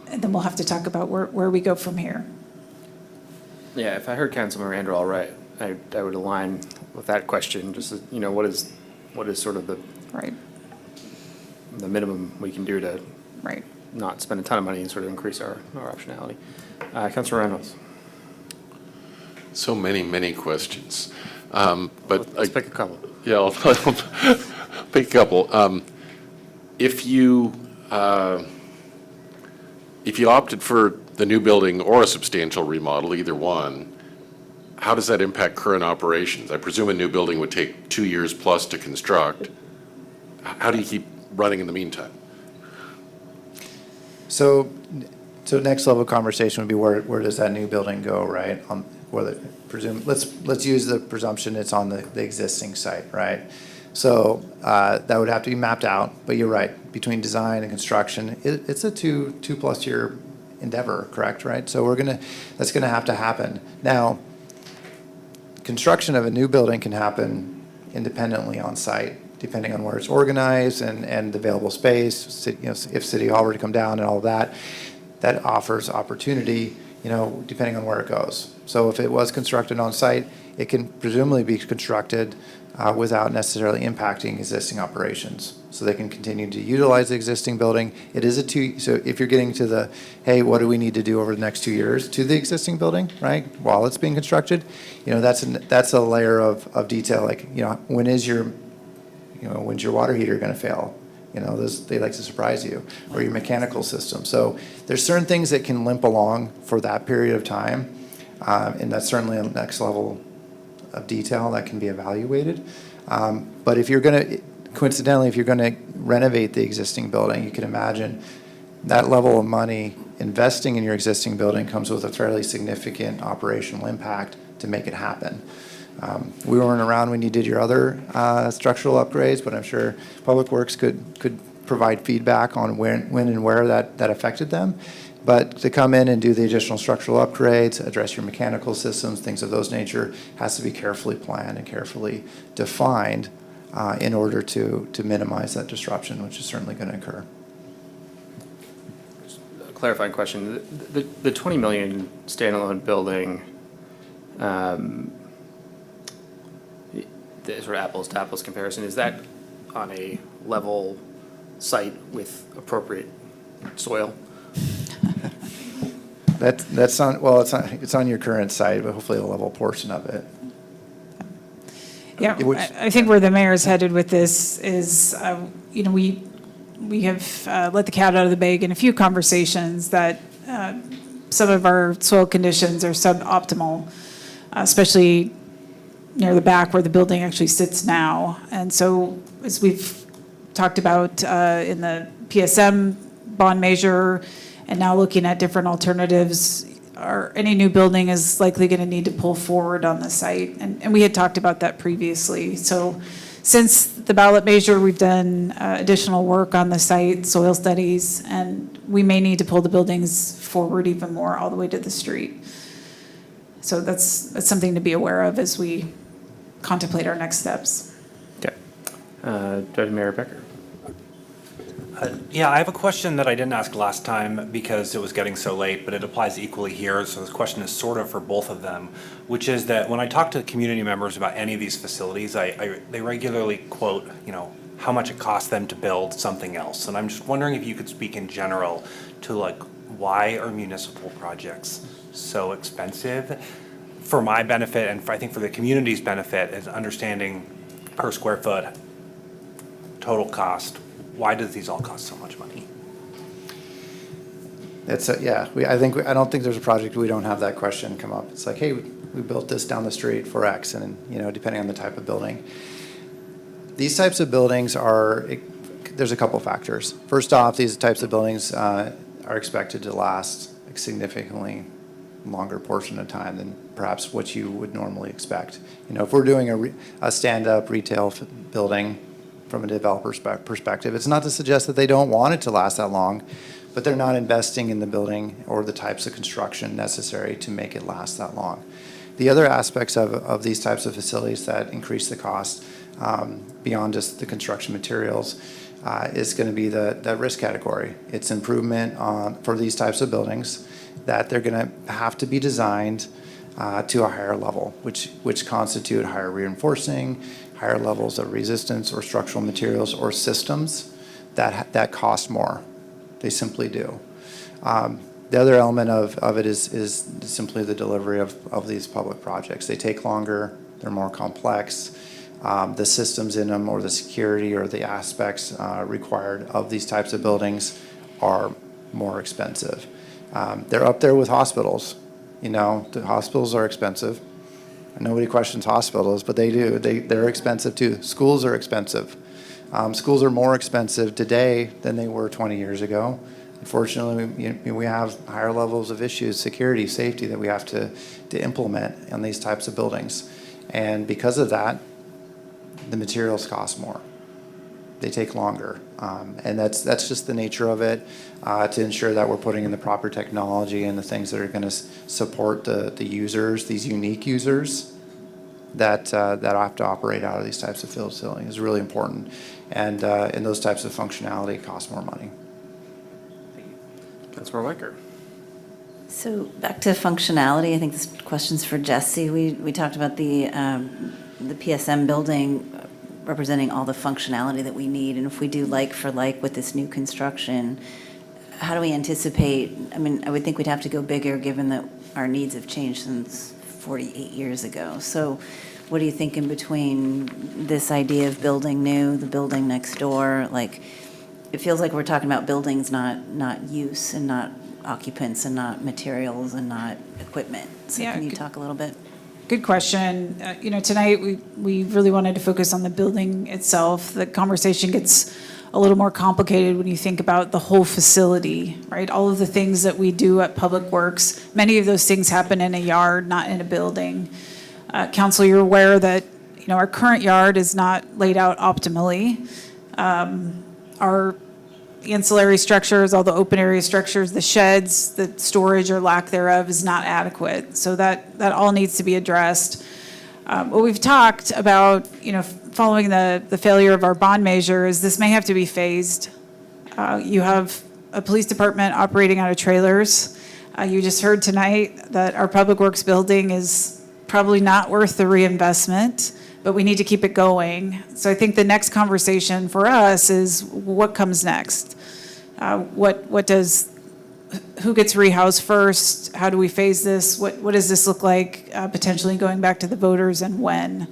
And then we'll have to talk about where we go from here. Yeah, if I heard Councilmember Anderall right, I would align with that question. Just, what is sort of the minimum we can do to not spend a ton of money and sort of increase our optionality. Councilor Reynolds. So many questions. But let's pick a couple. Yeah, I'll pick a couple. If you opted for the new building or a substantial remodel, either one, how does that impact current operations? I presume a new building would take 2 years plus to construct. How do you keep running in the meantime? So next level conversation would be where does that new building go, right? Let's use the presumption it's on the existing site, right? So that would have to be mapped out, but you're right, between design and construction, it's a two plus year endeavor, correct, right? So that's gonna have to happen. Now, construction of a new building can happen independently on site, depending on where it's organized and the available space. If City Hall were to come down and all of that offers opportunity, depending on where it goes. So if it was constructed on site, it can presumably be constructed without necessarily impacting existing operations. So they can continue to utilize the existing building. It is so if you're getting to hey, what do we need to do over the next 2 years to the existing building, right? While it's being constructed, that's a layer of detail. Like, when is your when's your water heater going to fail? They like to surprise you, or your mechanical system. So there's certain things that can limp along for that period of time, and that's certainly a next level of detail that can be evaluated. But if you're going to, coincidentally, if you're going to renovate the existing building, you can imagine that level of money investing in your existing building comes with a fairly significant operational impact to make it happen. We weren't around when you did your other structural upgrades, but I'm sure Public Works could provide feedback on when and where that affected them. But to come in and do the additional structural upgrades, address your mechanical systems, things of those nature, has to be carefully planned and carefully defined in order to minimize that disruption, which is certainly going to occur. Clarifying question, the 20 million standalone building, the sort of apples to apples comparison, is that on a level site with appropriate soil? That's on, well, it's on your current site, but hopefully a level portion of it. Yeah, I think where the mayor's headed with this is, we have let the cat out of the bag in a few conversations that some of our soil conditions are suboptimal, especially near the back where the building actually sits now. And so as we've talked about in the PSM bond measure and now looking at different alternatives, any new building is likely going to need to pull forward on the site. And we had talked about that previously. So since the ballot measure, we've done additional work on the site, soil studies, and we may need to pull the buildings forward even more all the way to the street. So that's something to be aware of as we contemplate our next steps. Okay. Deputy Mayor Becker. Yeah, I have a question that I didn't ask last time because it was getting so late, but it applies equally here. So this question is sort of for both of them, which is that when I talk to community members about any of these facilities, they regularly quote, how much it costs them to build something else. And I'm just wondering if you could speak in general to why are municipal projects so expensive? For my benefit, and I think for the community's benefit, is understanding per square foot, total cost. Why does these all cost so much money? I don't think there's a project we don't have that question come up. It's like, hey, we built this down the street for X, and depending on the type of building. These types of buildings there's a couple factors. First off, these types of buildings are expected to last a significantly longer portion of time than perhaps what you would normally expect. If we're doing a stand-up retail building, from a developer's perspective, it's not to suggest that they don't want it to last that long, but they're not investing in the building or the types of construction necessary to make it last that long. The other aspects of these types of facilities that increase the cost beyond just the construction materials is going to be the risk category. It's improvement for these types of buildings that they're going to have to be designed to a higher level, which constitute higher reinforcing, higher levels of resistance or structural materials or systems that cost more. They simply do. The other element of it is simply the delivery of these public projects. They take longer, they're more complex. The systems in them or the security or the aspects required of these types of buildings are more expensive. They're up there with hospitals. The hospitals are expensive. Nobody questions hospitals, but they do. They're expensive too. Schools are expensive. Schools are more expensive today than they were 20 years ago. Unfortunately, we have higher levels of issues, security, safety that we have to implement on these types of buildings. And because of that, the materials cost more. They take longer. And that's just the nature of it, to ensure that we're putting in the proper technology and the things that are going to support the users, these unique users that have to operate out of these types of facilities is really important. And those types of functionality cost more money. Councilor Weicker. So back to functionality, I think this question's for Jesse. We talked about the PSM building representing all the functionality that we need, and if we do like for like with this new construction, how do we anticipate? I would think we'd have to go bigger given that our needs have changed since 48 years ago. So what do you think in between this idea of building new, the building next door? Like, it feels like we're talking about buildings, not use and not occupants and not materials and not equipment. So Yeah, can you good- talk a little bit? Good question. Tonight, we really wanted to focus on the building itself. The conversation gets a little more complicated when you think about the whole facility, right? All of the things that we do at Public Works, many of those things happen in a yard, not in a building. Council, you're aware that, our current yard is not laid out optimally. Our ancillary structures, all the open area structures, the sheds, the storage or lack thereof is not adequate. So that all needs to be addressed. What we've talked about, following the failure of our bond measure is this may have to be phased. You have a police department operating out of trailers. You just heard tonight that our Public Works building is probably not worth the reinvestment, but we need to keep it going. So I think the next conversation for us is what comes next? Who gets rehoused first? How do we phase this? What does this look like, potentially going back to the voters, and when?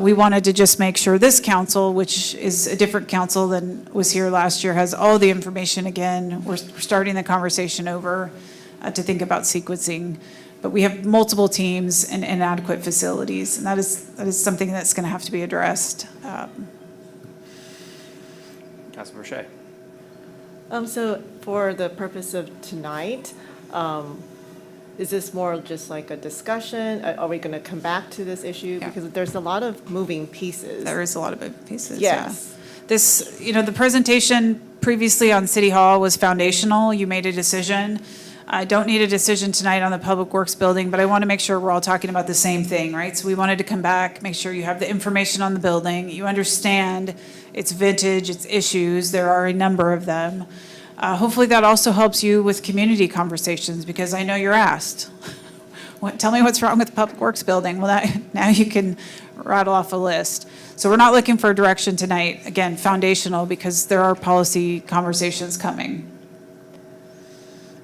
We wanted to just make sure this council, which is a different council than was here last year, has all the information again. We're starting the conversation over to think about sequencing. But we have multiple teams and inadequate facilities, and that is something that's going to have to be addressed. Councilmember Shea. So for the purpose of tonight, is this more just like a discussion? Are we going to come back to this issue? Yeah. Because there's a lot of moving pieces. There is a lot of moving pieces. Yes. Yeah. This, the presentation previously on City Hall was foundational. You made a decision. I don't need a decision tonight on the Public Works building, but I want to make sure we're all talking about the same thing, right? So we wanted to come back, make sure you have the information on the building, you understand its vintage, its issues. There are a number of them. Hopefully that also helps you with community conversations, because I know you're asked. Tell me what's wrong with the Public Works building. Well, now you can rattle off a list. So we're not looking for direction tonight. Again, foundational, because there are policy conversations coming.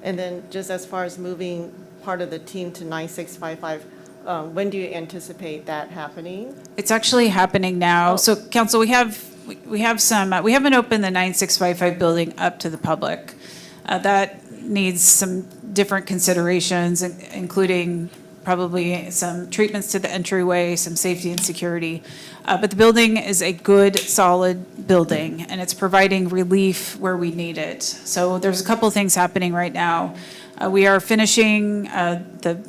And then just as far as moving part of the team to 9655, when do you anticipate that happening? It's actually happening now. So council, we haven't opened the 9655 building up to the public. That needs some different considerations, including probably some treatments to the entryway, some safety and security. But the building is a good, solid building, and it's providing relief where we need it. So there's a couple of things happening right now. We are finishing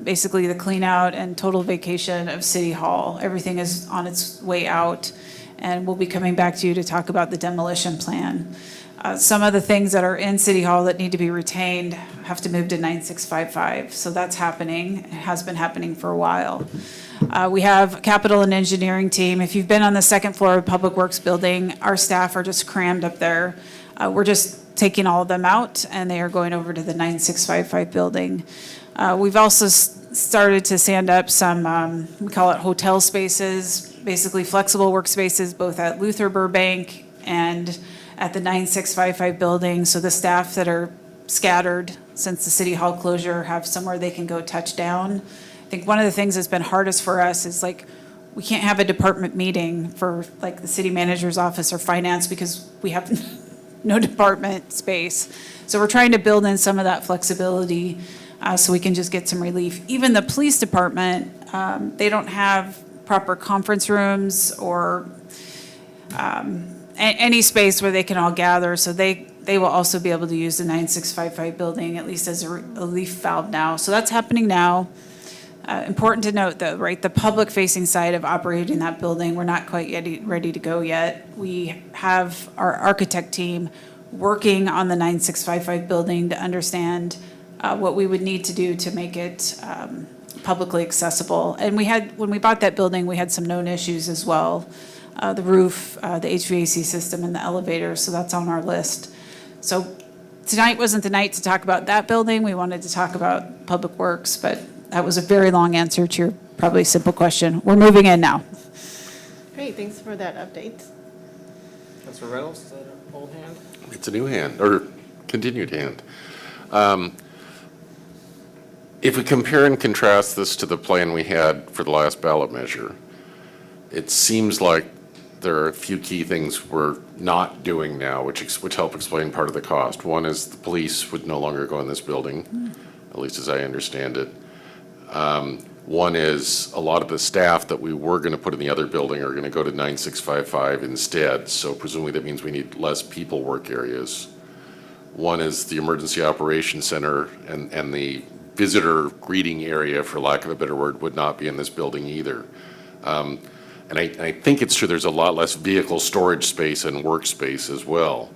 basically the clean out and total vacation of City Hall. Everything is on its way out, and we'll be coming back to you to talk about the demolition plan. Some of the things that are in City Hall that need to be retained have to move to 9655. So that's happening. It has been happening for a while. We have a capital and engineering team. If you've been on the second floor of Public Works building, our staff are just crammed up there. We're just taking all of them out, and they are going over to the 9655 building. We've also started to sand up some, we call it hotel spaces, basically flexible workspaces, both at Luther Burbank and at the 9655 building, so the staff that are scattered since the City Hall closure have somewhere they can go touch down. I think one of the things that's been hardest for us is we can't have a department meeting for the city manager's office or finance because we have no department space. So we're trying to build in some of that flexibility so we can just get some relief. Even the police department, they don't have proper conference rooms or any space where they can all gather, so they will also be able to use the 9655 building, at least as a relief valve now. So that's happening now. Important to note, though, right, the public-facing side of operating that building, we're not quite yet ready to go yet. We have our architect team working on the 9655 building to understand what we would need to do to make it publicly accessible. And when we bought that building, we had some known issues as well. The roof, the HVAC system, and the elevator, so that's on our list. So tonight wasn't the night to talk about that building. We wanted to talk about Public Works, but that was a very long answer to your probably simple question. We're moving in now. Great, thanks for that update. Councilor Reynolds, is that an old hand? It's a new hand, or continued hand. If we compare and contrast this to the plan we had for the last ballot measure, it seems like there are a few key things we're not doing now, which help explain part of the cost. One is the police would no longer go in this building, at least as I understand it. One is a lot of the staff that we were going to put in the other building are going to go to 9655 instead, so presumably that means we need less people work areas. One is the Emergency Operations Center and the visitor greeting area, for lack of a better word, would not be in this building either. And I think it's true there's a lot less vehicle storage space and workspace as well.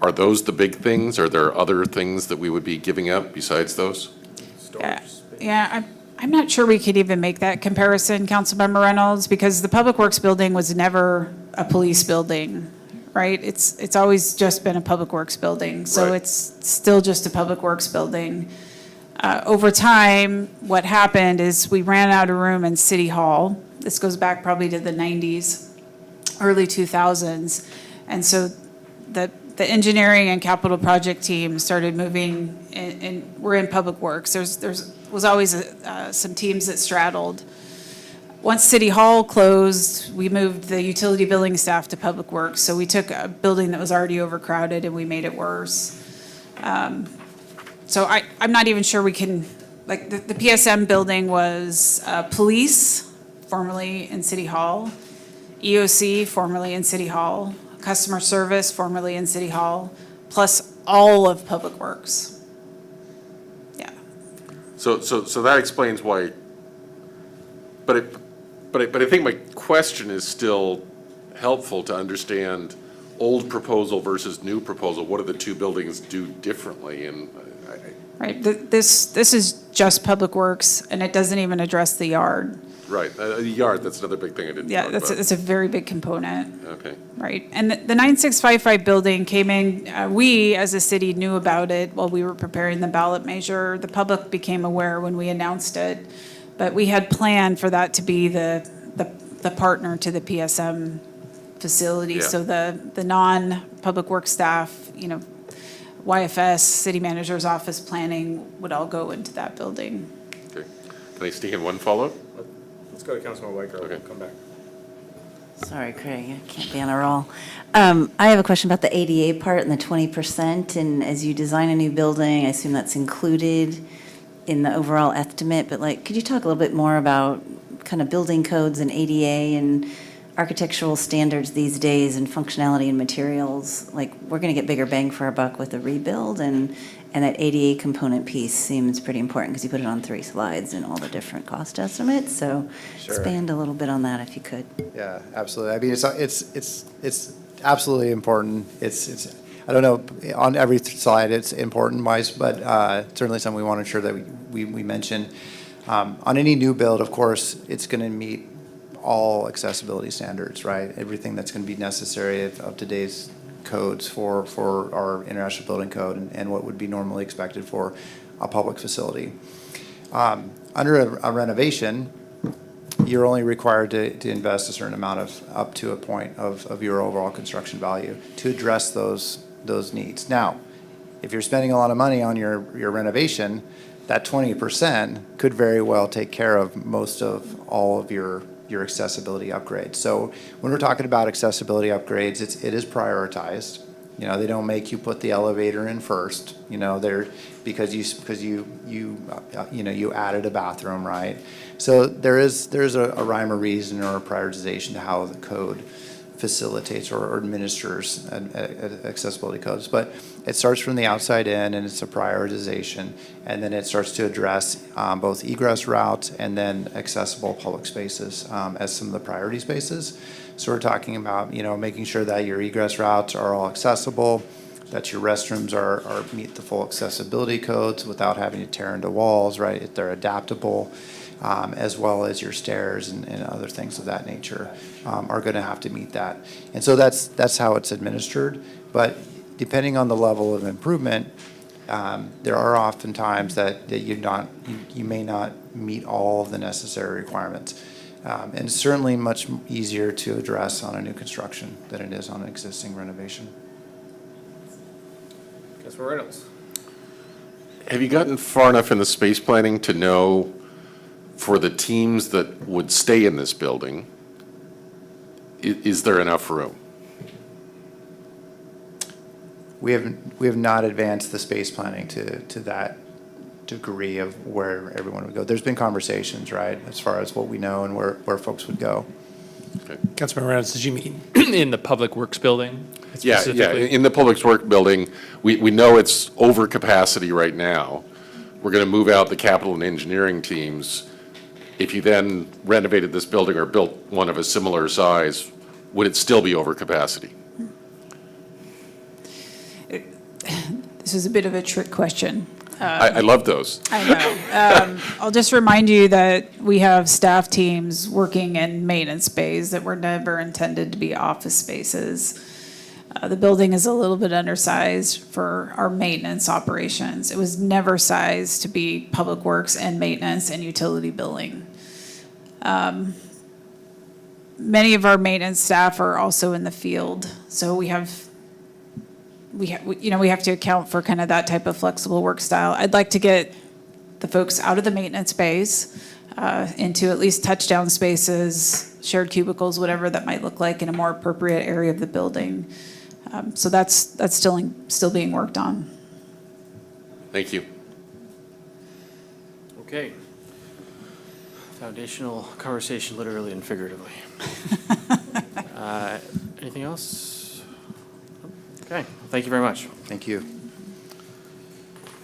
Are those the big things? Are there other things that we would be giving up besides those? Yeah, I'm not sure we could even make that comparison, Councilmember Reynolds, because the Public Works building was never a police building, right? It's always just been a Public Works building, so Right. it's still just a Public Works building. Over time, what happened is we ran out of room in City Hall. This goes back probably to the 90s, early 2000s. And so the engineering and capital project team started moving, and we're in Public Works. There was always some teams that straddled. Once City Hall closed, we moved the utility billing staff to Public Works. So we took a building that was already overcrowded and we made it worse. So I'm not even sure we can, like, the PSM building was police, formerly in City Hall, EOC, formerly in City Hall, customer service, formerly in City Hall, plus all of Public Works. Yeah. So that explains why, but I think my question is still helpful to understand old proposal versus new proposal. What do the two buildings do differently? And Right, this is just Public Works, and it doesn't even address the yard. Right, the yard, that's another big thing I didn't talk Yeah, about. that's a very big component. Okay. Right, and the 9655 building came in, we as a city knew about it while we were preparing the ballot measure. The public became aware when we announced it, but we had planned for that to be the partner to the PSM facility. Yeah. So the non-public work staff, YFS, city manager's office, planning would all go into that building. Okay. Can I sneak in one follow-up? Let's go to Councilman Whitegrove. Okay. We'll come back. Sorry, Craig, I can't be on a roll. I have a question about the ADA part and the 20%, and as you design a new building, I assume that's included in the overall estimate, but could you talk a little bit more about kind of building codes and ADA and architectural standards these days and functionality and materials? We're going to get bigger bang for our buck with the rebuild, and that ADA component piece seems pretty important because you put it on 3 slides and all the different cost estimates. So Sure. expand a little bit on that if you could. Yeah, absolutely. I mean, it's absolutely important. It's I don't know, on every slide it's important wise, but certainly something we want to ensure that we mention. On any new build, of course, it's going to meet all accessibility standards, right? Everything that's going to be necessary of today's codes for our International Building Code and what would be normally expected for a public facility. Under a renovation, you're only required to invest a certain amount of, up to a point of your overall construction value to address those needs. Now, if you're spending a lot of money on your renovation, that 20% could very well take care of most of all of your accessibility upgrades. So when we're talking about accessibility upgrades, it is prioritized. They don't make you put the elevator in first. Because you added a bathroom, right? So there's a rhyme or reason or a prioritization to how the code facilitates or administers accessibility codes. But it starts from the outside in, and it's a prioritization, and then it starts to address both egress routes and then accessible public spaces as some of the priority spaces. So we're talking about making sure that your egress routes are all accessible, that your restrooms are meet the full accessibility codes without having to tear into walls, right? If they're adaptable. As well as your stairs and other things of that nature are going to have to meet that. And so that's how it's administered. But depending on the level of improvement, there are often times that you may not meet all of the necessary requirements. And it's certainly much easier to address on a new construction than it is on an existing renovation. Councilman Reynolds. Have you gotten far enough in the space planning to know for the teams that would stay in this building, is there enough room? We have not advanced the space planning to that degree of where everyone would go. There's been conversations, right, as far as what we know and where folks would go. Councilman Reynolds, did you mean in the Public Works building? Yeah, specifically? in the Public Works building, we know it's over capacity right now. We're going to move out the capital and engineering teams. If you then renovated this building or built one of a similar size, would it still be over capacity? This is a bit of a trick question. I love those. I know. I'll just remind you that we have staff teams working in maintenance bays that were never intended to be office spaces. The building is a little bit undersized for our maintenance operations. It was never sized to be public works and maintenance and utility billing. Many of our maintenance staff are also in the field, so we have to account for kind of that type of flexible work style. I'd like to get the folks out of the maintenance bays into at least touchdown spaces, shared cubicles, whatever that might look like in a more appropriate area of the building. So that's still being worked on. Thank you. Okay. Foundational conversation, literally and figuratively. Anything else? Okay, thank you very much. Thank you.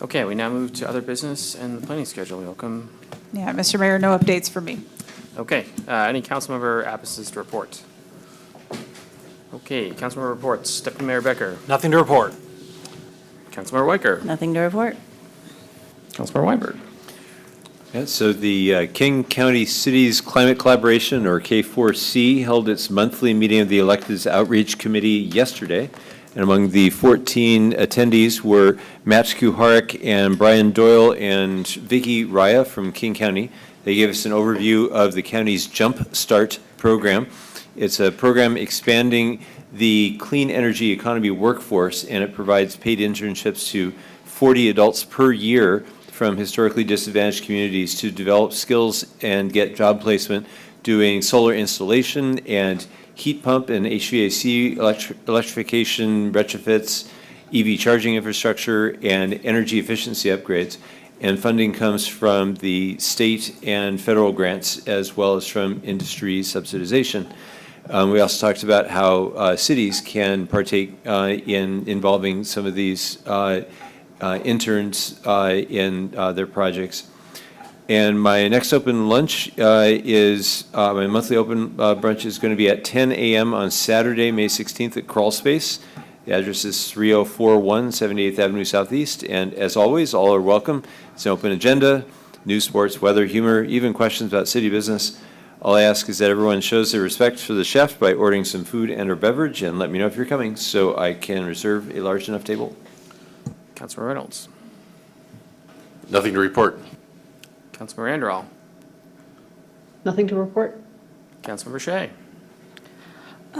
Okay, we now move to other business and the planning schedule. Welcome. Yeah, Mr. Mayor, no updates for me. Okay, any council member absences to report? Okay, council member reports. Deputy Mayor Becker. Nothing to report. Councilmember Weicker. Nothing to report. Councilmember Weinberg. Yeah, so the King County Cities Climate Collaboration, or K4C, held its monthly meeting of the Electeds Outreach Committee yesterday. And among the 14 attendees were Matt Kuharek and Brian Doyle and Vicky Raya from King County. They gave us an overview of the county's Jump Start program. It's a program expanding the clean energy economy workforce, and it provides paid internships to 40 adults per year from historically disadvantaged communities to develop skills and get job placement doing solar installation and heat pump and HVAC electrification retrofits, EV charging infrastructure, and energy efficiency upgrades. And funding comes from the state and federal grants as well as from industry subsidization. We also talked about how cities can partake in involving some of these interns in their projects. And my next open lunch is, my monthly open brunch is going to be at 10 a.m. on Saturday, May 16th at Crawl Space. The address is 3041 78th Avenue Southeast. And as always, all are welcome. It's an open agenda, news, sports, weather, humor, even questions about city business. All I ask is that everyone shows their respect for the chef by ordering some food and or beverage, and let me know if you're coming so I can reserve a large enough table. Councilmember Reynolds. Nothing to report. Councilmember Anderall. Nothing to report? Councilmember Shea.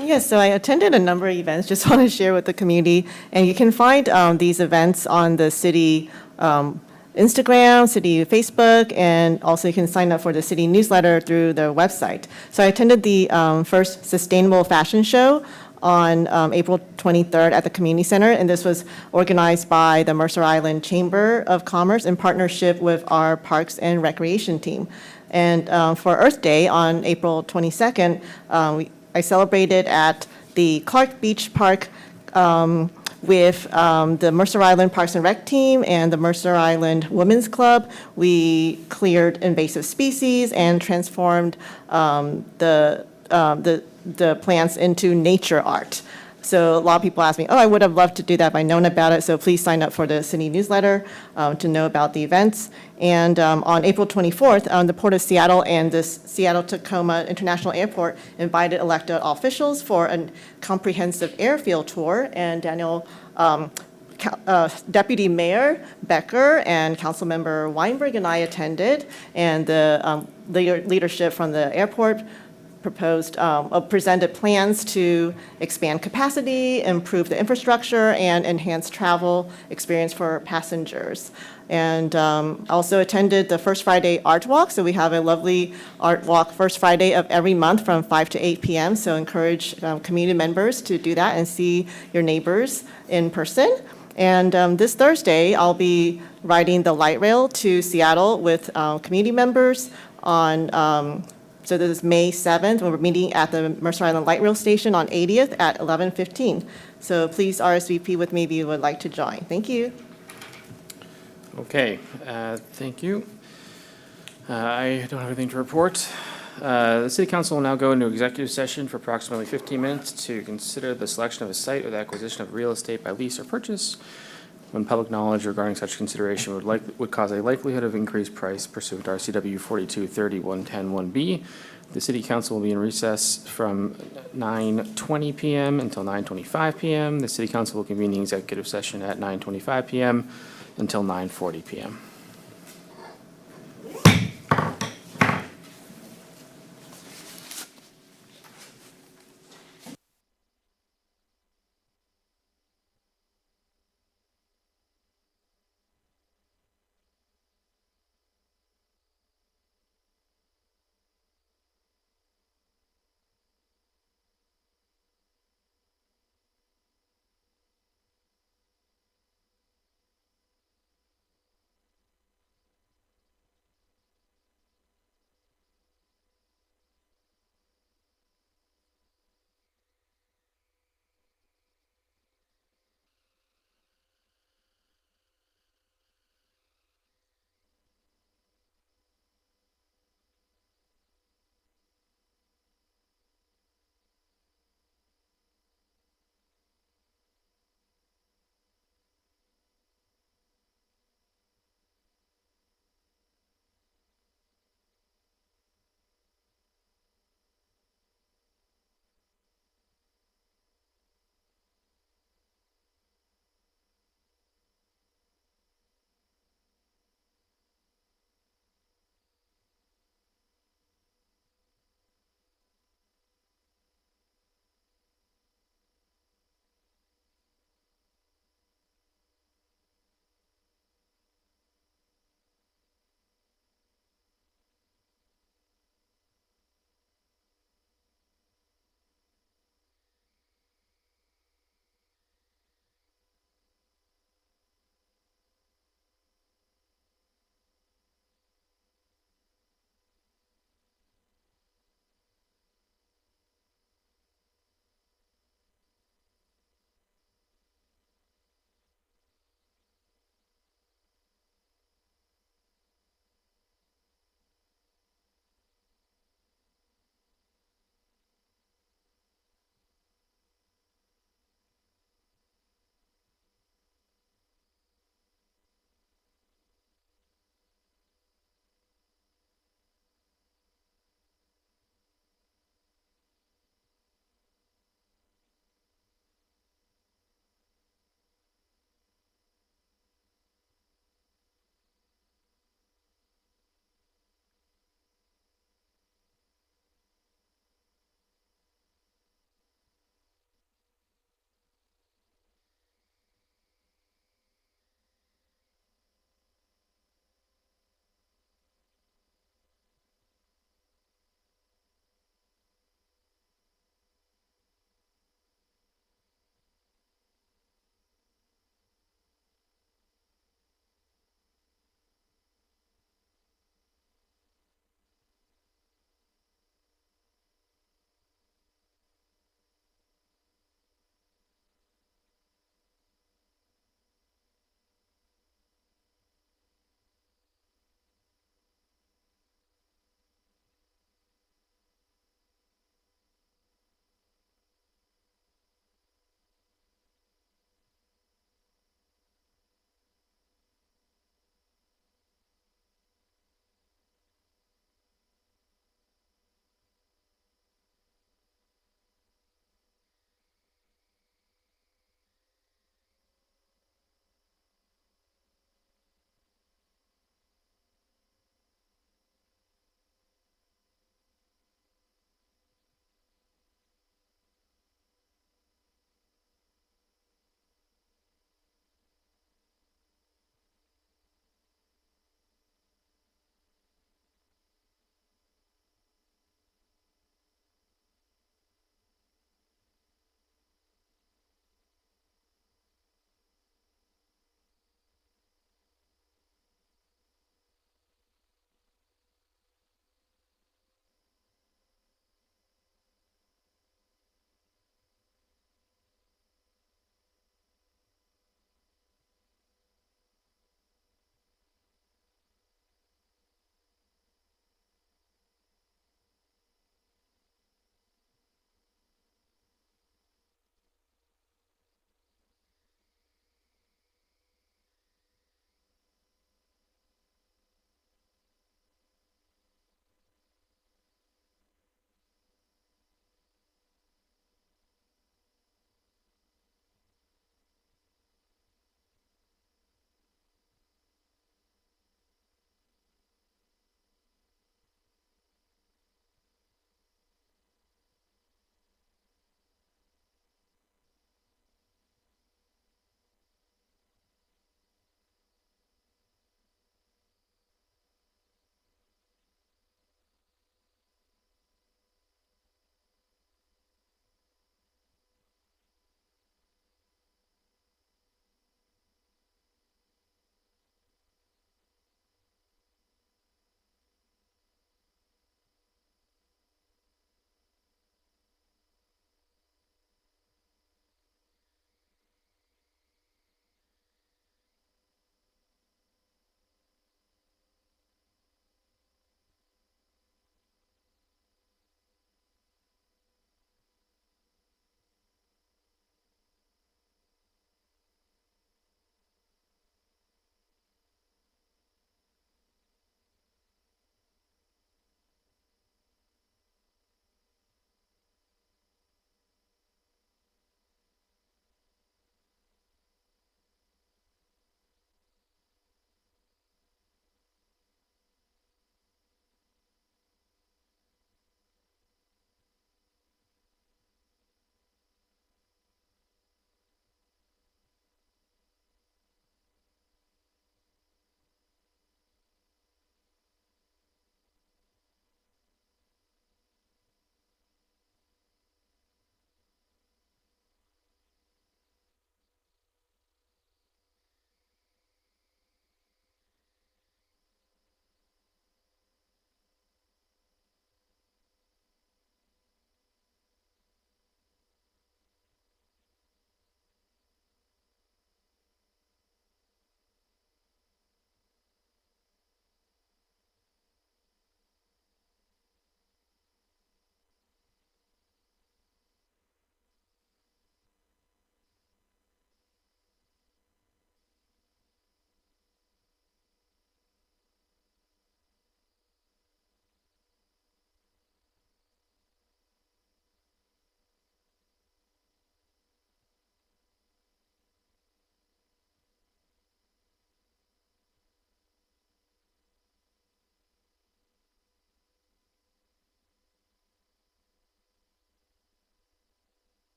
Yes, so I attended a number of events, just want to share with the community. And you can find these events on the city Instagram, city Facebook, and also you can sign up for the city newsletter through their website. So I attended the first Sustainable Fashion Show on April 23rd at the Community Center, and this was organized by the Mercer Island Chamber of Commerce in partnership with our Parks and Recreation team. And for Earth Day on April 22nd, I celebrated at the Clark Beach Park with the Mercer Island Parks and Rec team and the Mercer Island Women's Club. We cleared invasive species and transformed the plants into nature art. So a lot of people ask me, oh, I would have loved to do that if I'd known about it. So please sign up for the city newsletter to know about the events. And on April 24th, the Port of Seattle and the Seattle-Tacoma International Airport invited elected officials for a comprehensive airfield tour. And Daniel, Deputy Mayor Becker and Councilmember Weinberg and I attended. And the leadership from the airport presented plans to expand capacity, improve the infrastructure, and enhance travel experience for passengers. And also attended the First Friday Art Walk. So we have a lovely art walk first Friday of every month from 5 to 8 p.m. So encourage community members to do that and see your neighbors in person. And this Thursday, I'll be riding the light rail to Seattle with community members on, so this is May 7th, when we're meeting at the Mercer Island Light Rail Station on 80th at 11:15. So please RSVP with me if you would like to join. Thank you. Okay, thank you. I don't have anything to report. The City Council will now go into executive session for approximately 15 minutes to consider the selection of a site or the acquisition of real estate by lease or purchase when public knowledge regarding such consideration would cause a likelihood of increased price pursuant to RCW 4230-110-1B. The City Council will be in recess from 9:20 p.m. until 9:25 p.m. The City Council will convene the executive session at 9:25 p.m. until 9:40 p.m.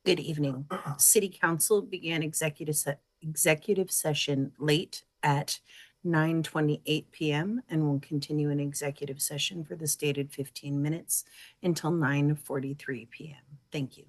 Good evening. City Council began executive session late at 9:28 PM and will continue in executive session for the stated 15 minutes until 9:43 PM. Thank you.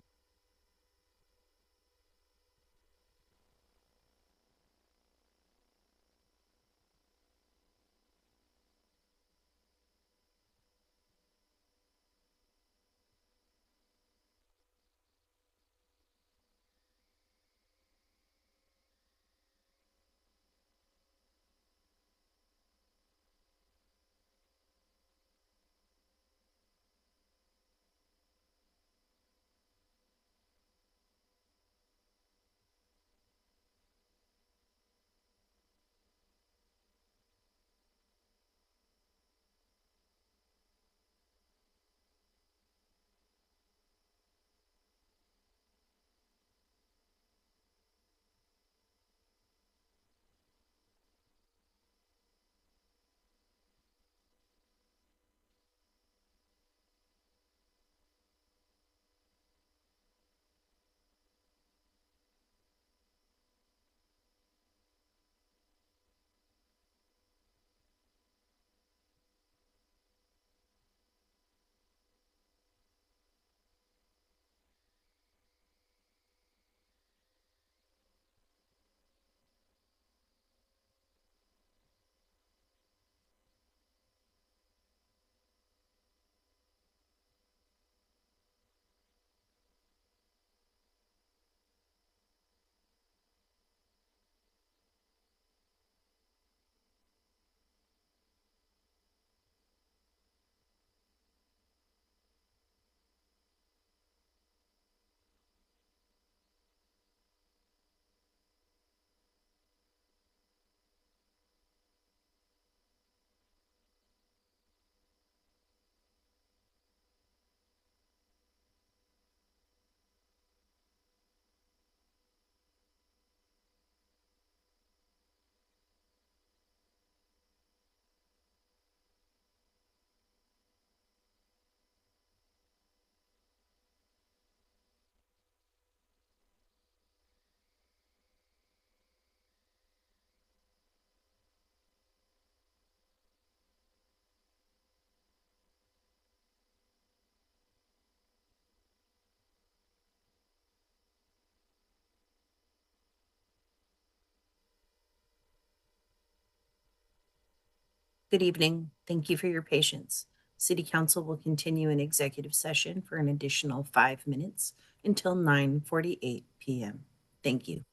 Good evening. Thank you for your patience. City Council will continue in executive session for an additional 5 minutes until 9:48 PM. Thank you.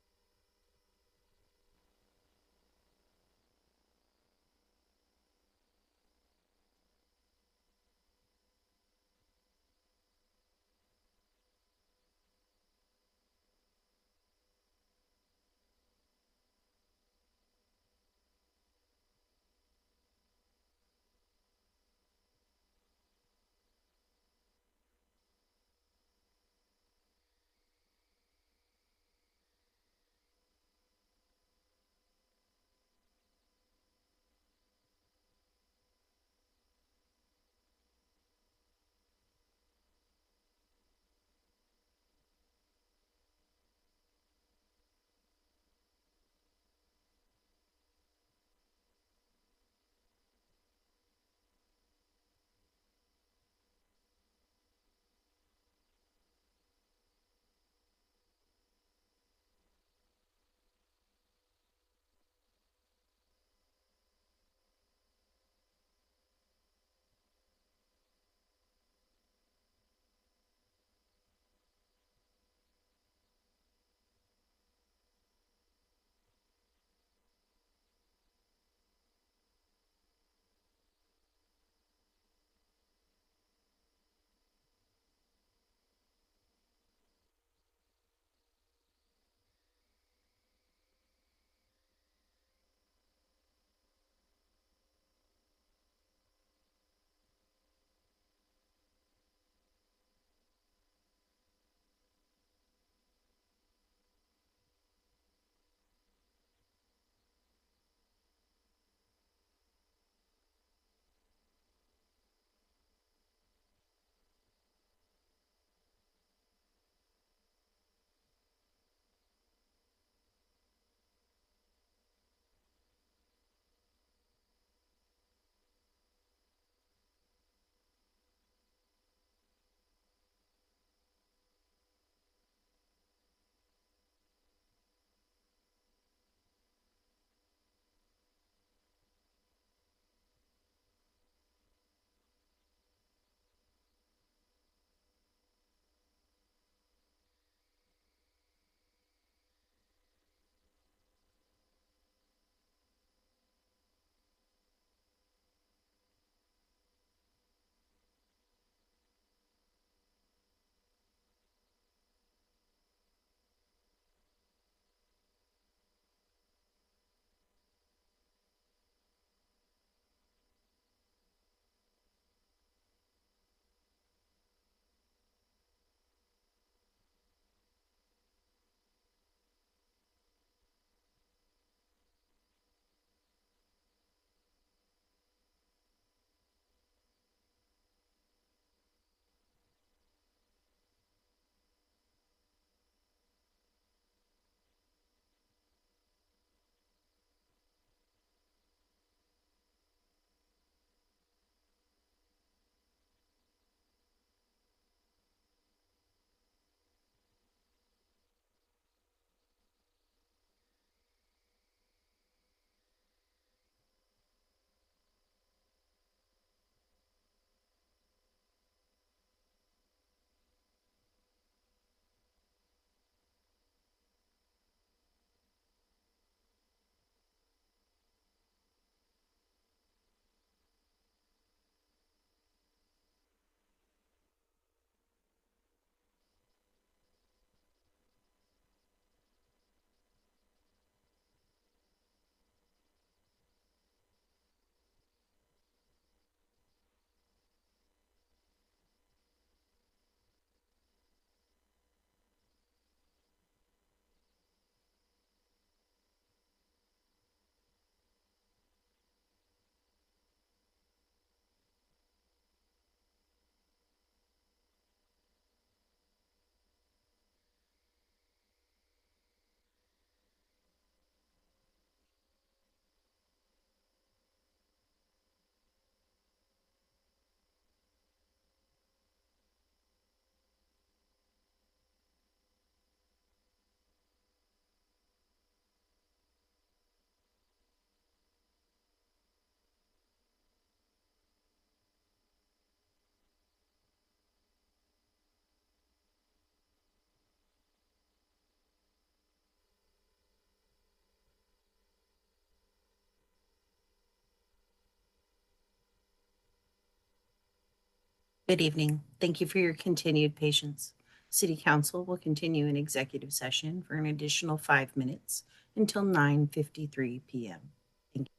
Good evening. Thank you for your continued patience. City Council will continue in executive session for an additional 5 minutes until 9:53 PM. Thank you.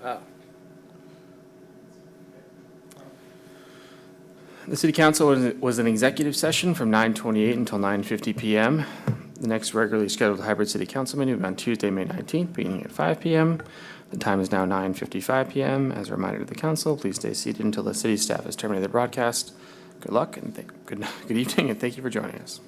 Wow. The city council was in executive session from 9:28 until 9:50 PM. The next regularly scheduled hybrid city council meeting will be on Tuesday, May 19th, beginning at 5 PM. The time is now 9:55 PM. As a reminder to the council, please stay seated until the city staff has terminated the broadcast. Good luck and good evening, and thank you for joining us.